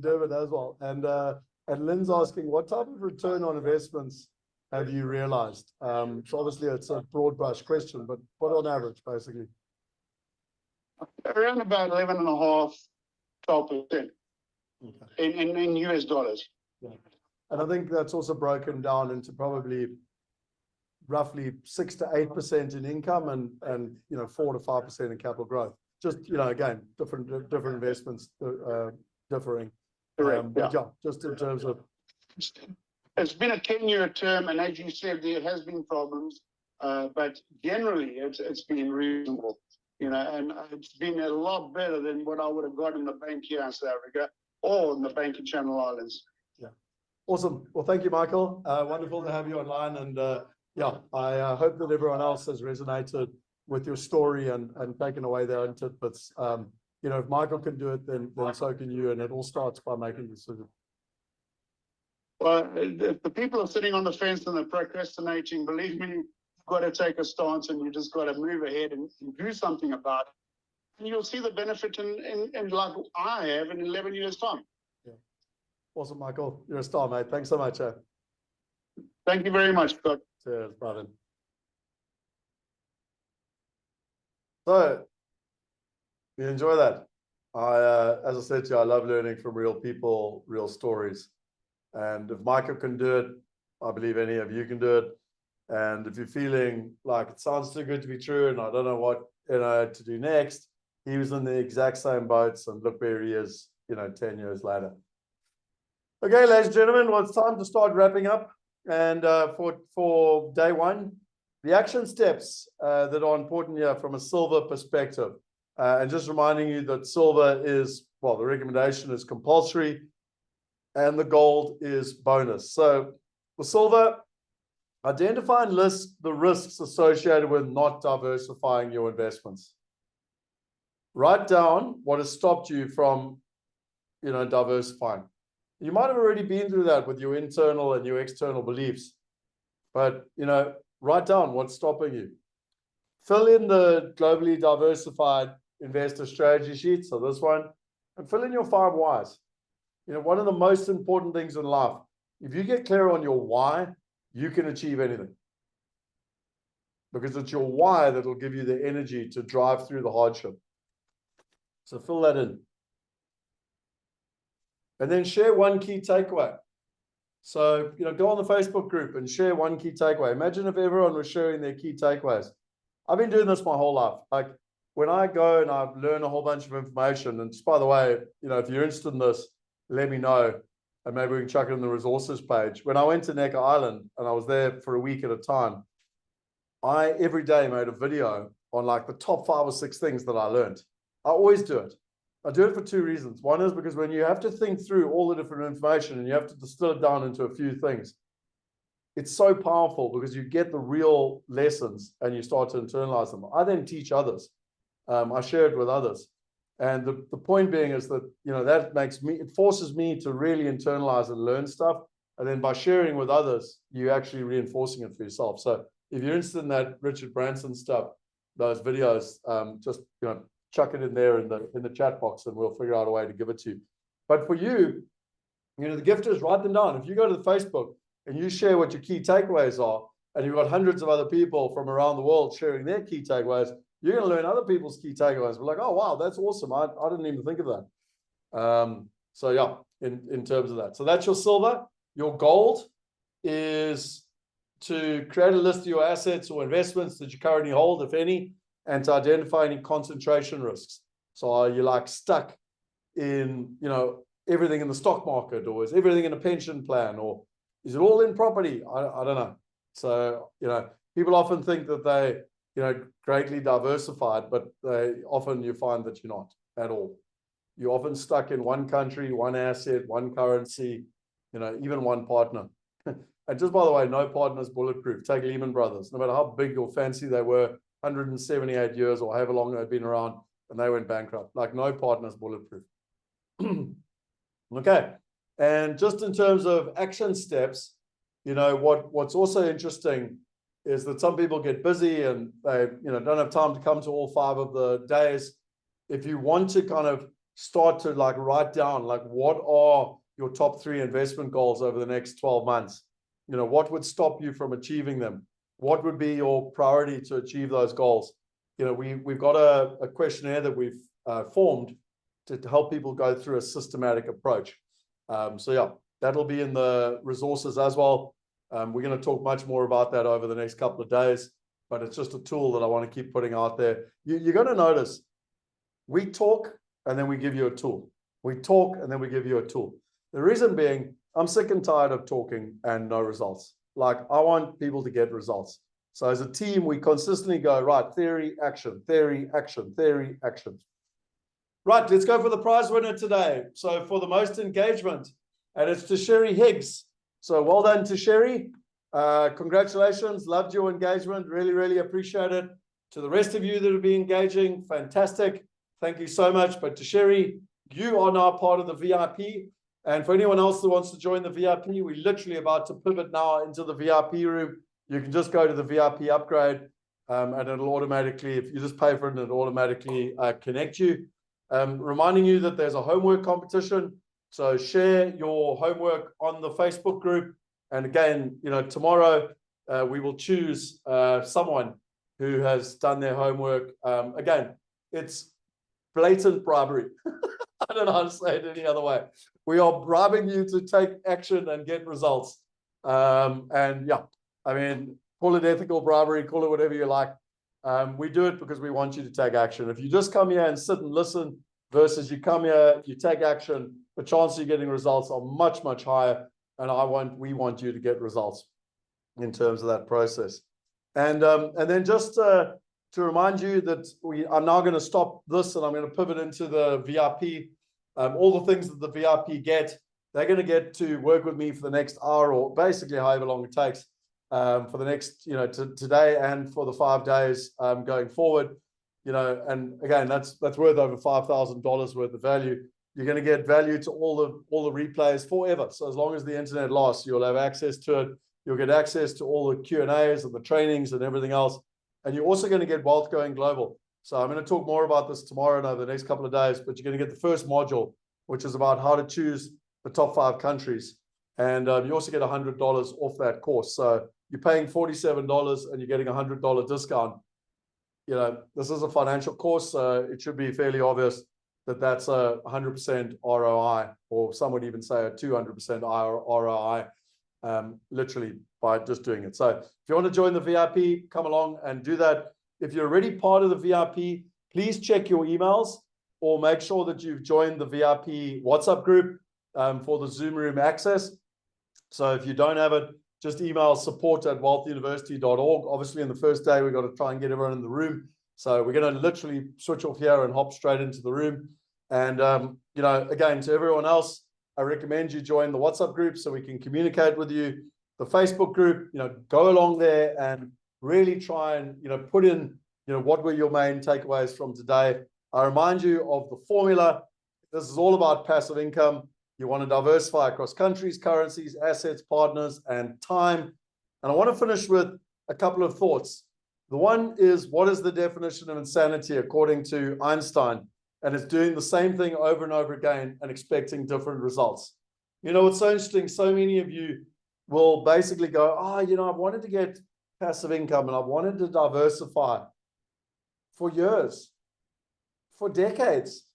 Durban as well. And Lynn's asking, what type of return on investments have you realized? So obviously it's a broad brush question, but what on average, basically? Around about 11.5%, 12% in US dollars. Yeah. And I think that's also broken down into probably roughly 6 to 8% in income and you know 4 to 5% in capital growth. Just, you know, again, different investments differing. But yeah, just in terms of, it's been a 10-year term, and as you said, there has been problems, but generally it's been reasonable, you know, and it's been a lot better than what I would have got in the bank here in South Africa or in the bank in Channel Islands. Yeah, awesome. Well, thank you, Michael. Wonderful to have you online, and yeah, I hope that everyone else has resonated with your story and taken away their own tidbits. You know, if Michael can do it, then so can you, and it all starts by making a decision. Well, if the people are sitting on the fence and they're procrastinating, believe me, you've got to take a stance and you just got to move ahead and do something about and you'll see the benefit in like I have in 11 years' time. Awesome, Michael. You're a star, mate. Thanks so much. Thank you very much, Scott. Cheers, brother. So, you enjoy that? As I said to you, I love learning from real people, real stories. And if Michael can do it, I believe any of you can do it. And if you're feeling like it sounds too good to be true and I don't know what to do next, he was in the exact same boats and look where he is, 10 years later. Okay, ladies and gentlemen, well, it's time to start wrapping up. And for day one, the action steps that are important here from a silver perspective. And just reminding you that silver is, well, the recommendation is compulsory and the gold is bonus. So for silver, identify and list the risks associated with not diversifying your investments. Write down what has stopped you from, diversifying. You might have already been through that with your internal and your external beliefs, but, write down what's stopping you. Fill in the globally diversified investor strategy sheet, so this one, and fill in your 5 whys. One of the most important things in life, if you get clear on your why, you can achieve anything. Because it's your why that will give you the energy to drive through the hardship. So fill that in. And then share one key takeaway. So, go on the Facebook group and share one key takeaway. Imagine if everyone was sharing their key takeaways. I've been doing this my whole life. Like when I go and I've learned a whole bunch of information, and just by the way, if you're interested in this, let me know. And maybe we can chuck it in the resources page. When I went to Necker Island and I was there for a week at a time, I every day made a video on like the top 5 or 6 things that I learned. I always do it. I do it for 2 reasons. One is because when you have to think through all the different information and you have to distill it down into a few things, it's so powerful because you get the real lessons and you start to internalize them. I then teach others. I share it with others. And the point being is that, that it forces me to really internalize and learn stuff. And then by sharing with others, you're actually reinforcing it for yourself. So if you're interested in that Richard Branson stuff, those videos, just, chuck it in there in the chat box and we'll figure out a way to give it to you. But for you, the gift is write them down. If you go to the Facebook and you share what your key takeaways are, and you've got hundreds of other people from around the world sharing their key takeaways, you're going to learn other people's key takeaways. We're like, oh, wow, that's awesome. I didn't even think of that. So yeah, in terms of that. So that's your silver. Your gold is to create a list of your assets or investments that you currently hold, if any, and to identify any concentration risks. So are you like stuck in, everything in the stock market, or is everything in a pension plan, or is it all in property? I don't know. So, people often think that they, greatly diversified, but often you find that you're not at all. You're often stuck in one country, one asset, one currency, even one partner. And just by the way, no partner is bulletproof. Take Lehman Brothers. No matter how big or fancy they were, 178 years or however long they've been around, and they went bankrupt. Like no partner is bulletproof. Okay. And just in terms of action steps, what's also interesting is that some people get busy and they, don't have time to come to all 5 of the days. If you want to kind of start to like write down, like what are your top 3 investment goals over the next 12 months? What would stop you from achieving them? What would be your priority to achieve those goals? We've got a questionnaire that we've formed to help people go through a systematic approach. So yeah, that'll be in the resources as well. We're going to talk much more about that over the next couple of days, but it's just a tool that I want to keep putting out there. You're going to notice we talk and then we give you a tool. We talk and then we give you a tool. The reason being, I'm sick and tired of talking and no results. Like I want people to get results. So as a team, we consistently go, right, theory, action, theory, action, theory, action. Right, let's go for the prize winner today. So for the most engagement, and it's to Sherry Higgs. So well done to Sherry. Congratulations, loved your engagement, really, really appreciate it. To the rest of you that have been engaging, fantastic. Thank you so much. But to Sherry, you are now part of the VIP. And for anyone else that wants to join the VIP, we're literally about to pivot now into the VIP room. You can just go to the VIP upgrade. and it'll automatically, if you just pay for it, it'll automatically connect you. Reminding you that there's a homework competition. So share your homework on the Facebook group. And again, tomorrow we will choose someone who has done their homework. Again, it's blatant bribery. I don't know how to say it any other way. We are bribing you to take action and get results. And yeah, I mean, call it ethical bribery, call it whatever you like. We do it because we want you to take action. If you just come here and sit and listen versus you come here, you take action, the chances of you getting results are much, much higher. And we want you to get results in terms of that process. And then just to remind you that I'm now going to stop this and I'm going to pivot into the VIP. All the things that the VIP get, they're going to get to work with me for the next hour or basically however long it takes for the next, today and for the 5 days going forward. And again, that's worth over $5,000 worth of value. You're going to get value to all the replays forever. So as long as the internet lasts, you'll have access to it. You'll get access to all the Q&As and the trainings and everything else. And you're also going to get wealth going global. So I'm going to talk more about this tomorrow and over the next couple of days, but you're going to get the first module, which is about how to choose the top 5 countries. And you also get $100 off that course. So you're paying $47 and you're getting a $100 discount. This is a financial course, so it should be fairly obvious that that's a 100% ROI, or some would even say a 200% ROI, literally by just doing it. So if you want to join the VIP, come along and do that. If you're already part of the VIP, please check your emails or make sure that you've joined the VIP WhatsApp group for the Zoom room access. So if you don't have it, just email support@wealthuniversity.org. Obviously, in the first day, we've got to try and get everyone in the room. So we're going to literally switch off here and hop straight into the room. And, again, to everyone else, I recommend you join the WhatsApp group so we can communicate with you. The Facebook group, go along there and really try and, put in, what were your main takeaways from today. I remind you of the formula. This is all about passive income. You want to diversify across countries, currencies, assets, partners, and time. And I want to finish with a couple of thoughts. The one is, what is the definition of insanity according to Einstein? And it's doing the same thing over and over again and expecting different results. It's so interesting. So many of you will basically go, I wanted to get passive income and I wanted to diversify for years, for decades.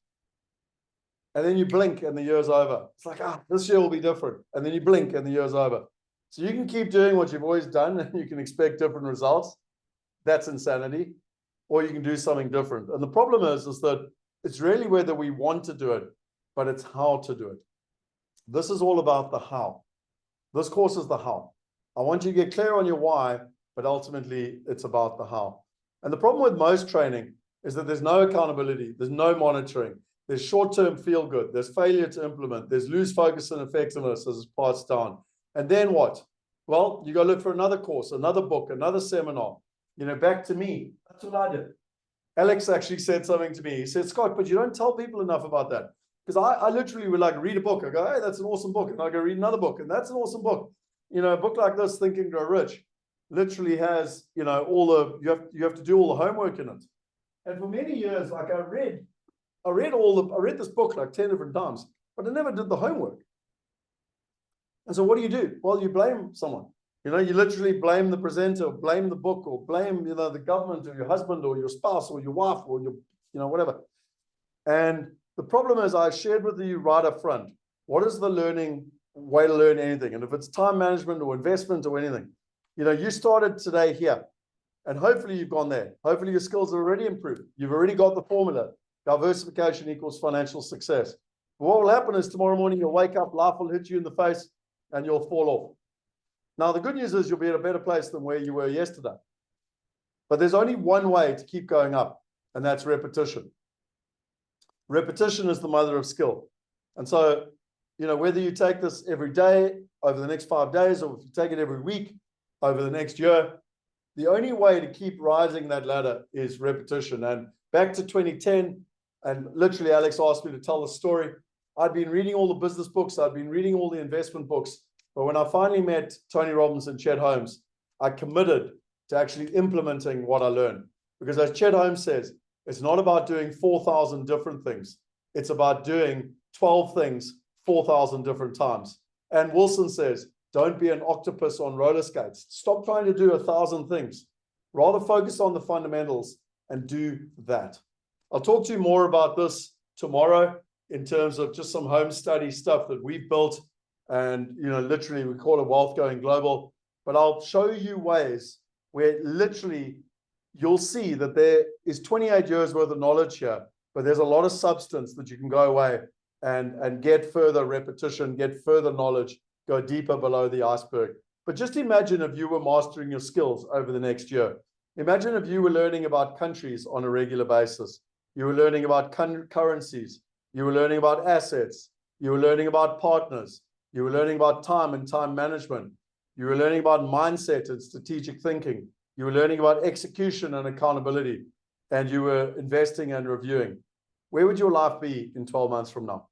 And then you blink and the year's over. It's like, this year will be different. And then you blink and the year's over. So you can keep doing what you've always done and you can expect different results. That's insanity. Or you can do something different. And the problem is that it's really whether we want to do it, but it's how to do it. This is all about the how. This course is the how. I want you to get clear on your why, but ultimately it's about the how. And the problem with most training is that there's no accountability. There's no monitoring. There's short-term feel good. There's failure to implement. There's lose focus and effectiveness as it's passed down. And then what? Well, you go look for another course, another book, another seminar. Back to me. That's what I did. Alex actually said something to me. He said, Scott, but you don't tell people enough about that. Because I literally would read a book. I go, hey, that's an awesome book. And I go read another book. And that's an awesome book. A book like this, Think and Grow Rich, literally has, you have to do all the homework in it. And for many years, I read this book 10 different times, but I never did the homework. And so what do? Well, you blame someone. You literally blame the presenter, or blame the book, or blame, the government, or your husband, or your spouse, or your wife, or your, whatever. And the problem is, I shared with you right up front, what is the way to learn anything? And if it's time management or investment or anything, you started today here, and hopefully you've gone there. Hopefully your skills are already improved. You've already got the formula. Diversification equals financial success. But what will happen is tomorrow morning you'll wake up, life will hit you in the face, and you'll fall off. Now, the good news is you'll be at a better place than where you were yesterday. But there's only one way to keep going up, and that's repetition. Repetition is the mother of skill. And so, whether you take this every day over the next 5 days, or if you take it every week over the next year, the only way to keep rising that ladder is repetition. And back to 2010, and literally Alex asked me to tell the story. I'd been reading all the business books. I'd been reading all the investment books. But when I finally met Tony Robbins and Chet Holmes, I committed to actually implementing what I learned. Because as Chet Holmes says, it's not about doing 4,000 different things. It's about doing 12 things 4,000 different times. And Wilson says, don't be an octopus on roller skates. Stop trying to do 1,000 things. Rather focus on the fundamentals and do that. I'll talk to you more about this tomorrow in terms of just some home study stuff that we've built. And, literally we call it wealth going global. But I'll show you ways where literally you'll see that there is 28 years worth of knowledge here, but there's a lot of substance that you can go away and get further repetition, get further knowledge, go deeper below the iceberg. But just imagine if you were mastering your skills over the next year. Imagine if you were learning about countries on a regular basis. You were learning about currencies. You were learning about assets. You were learning about partners. You were learning about time and time management. You were learning about mindset and strategic thinking. You were learning about execution and accountability. And you were investing and reviewing. Where would your life be in 12 months from now?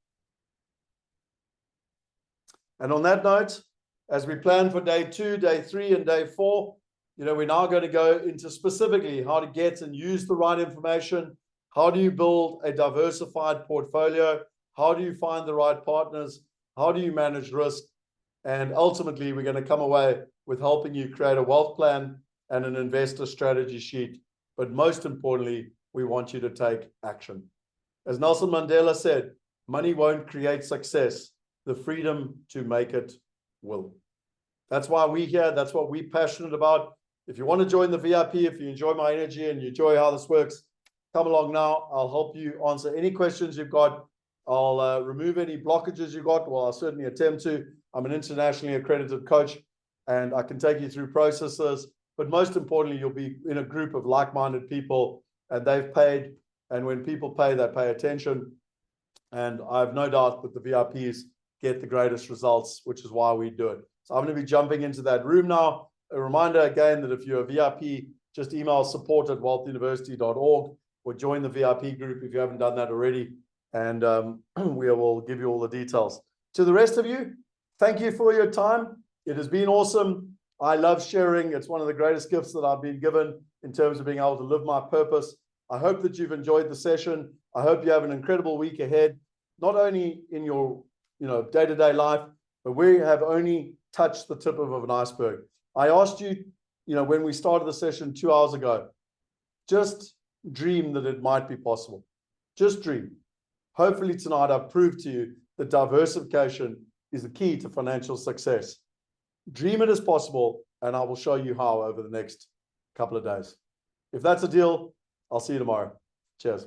And on that note, as we plan for day 2, day 3, and day 4, we're now going to go into specifically how to get and use the right information. How do you build a diversified portfolio? How do you find the right partners? How do you manage risk? And ultimately, we're going to come away with helping you create a wealth plan and an investor strategy sheet. But most importantly, we want you to take action. As Nelson Mandela said, money won't create success. The freedom to make it will. That's why we're here. That's what we're passionate about. If you want to join the VIP, if you enjoy my energy and you enjoy how this works, come along now. I'll help you answer any questions you've got. I'll remove any blockages you've got. Well, I'll certainly attempt to. I'm an internationally accredited coach, and I can take you through processes. But most importantly, you'll be in a group of like-minded people, and they've paid. And when people pay, they pay attention. And I have no doubt that the VIPs get the greatest results, which is why we do it. So I'm going to be jumping into that room now. A reminder again that if you're a VIP, just email support@wealthuniversity.org or join the VIP group if you haven't done that already. And we will give you all the details. To the rest of you, thank you for your time. It has been awesome. I love sharing. It's one of the greatest gifts that I've been given in terms of being able to live my purpose. I hope that you've enjoyed the session. I hope you have an incredible week ahead, not only in your day-to-day life, but we have only touched the tip of an iceberg. I asked you, when we started the session 2 hours ago, just dream that it might be possible. Just dream. Hopefully tonight I've proved to you that diversification is the key to financial success. Dream it as possible, and I will show you how over the next couple of days. If that's a deal, I'll see you tomorrow. Cheers.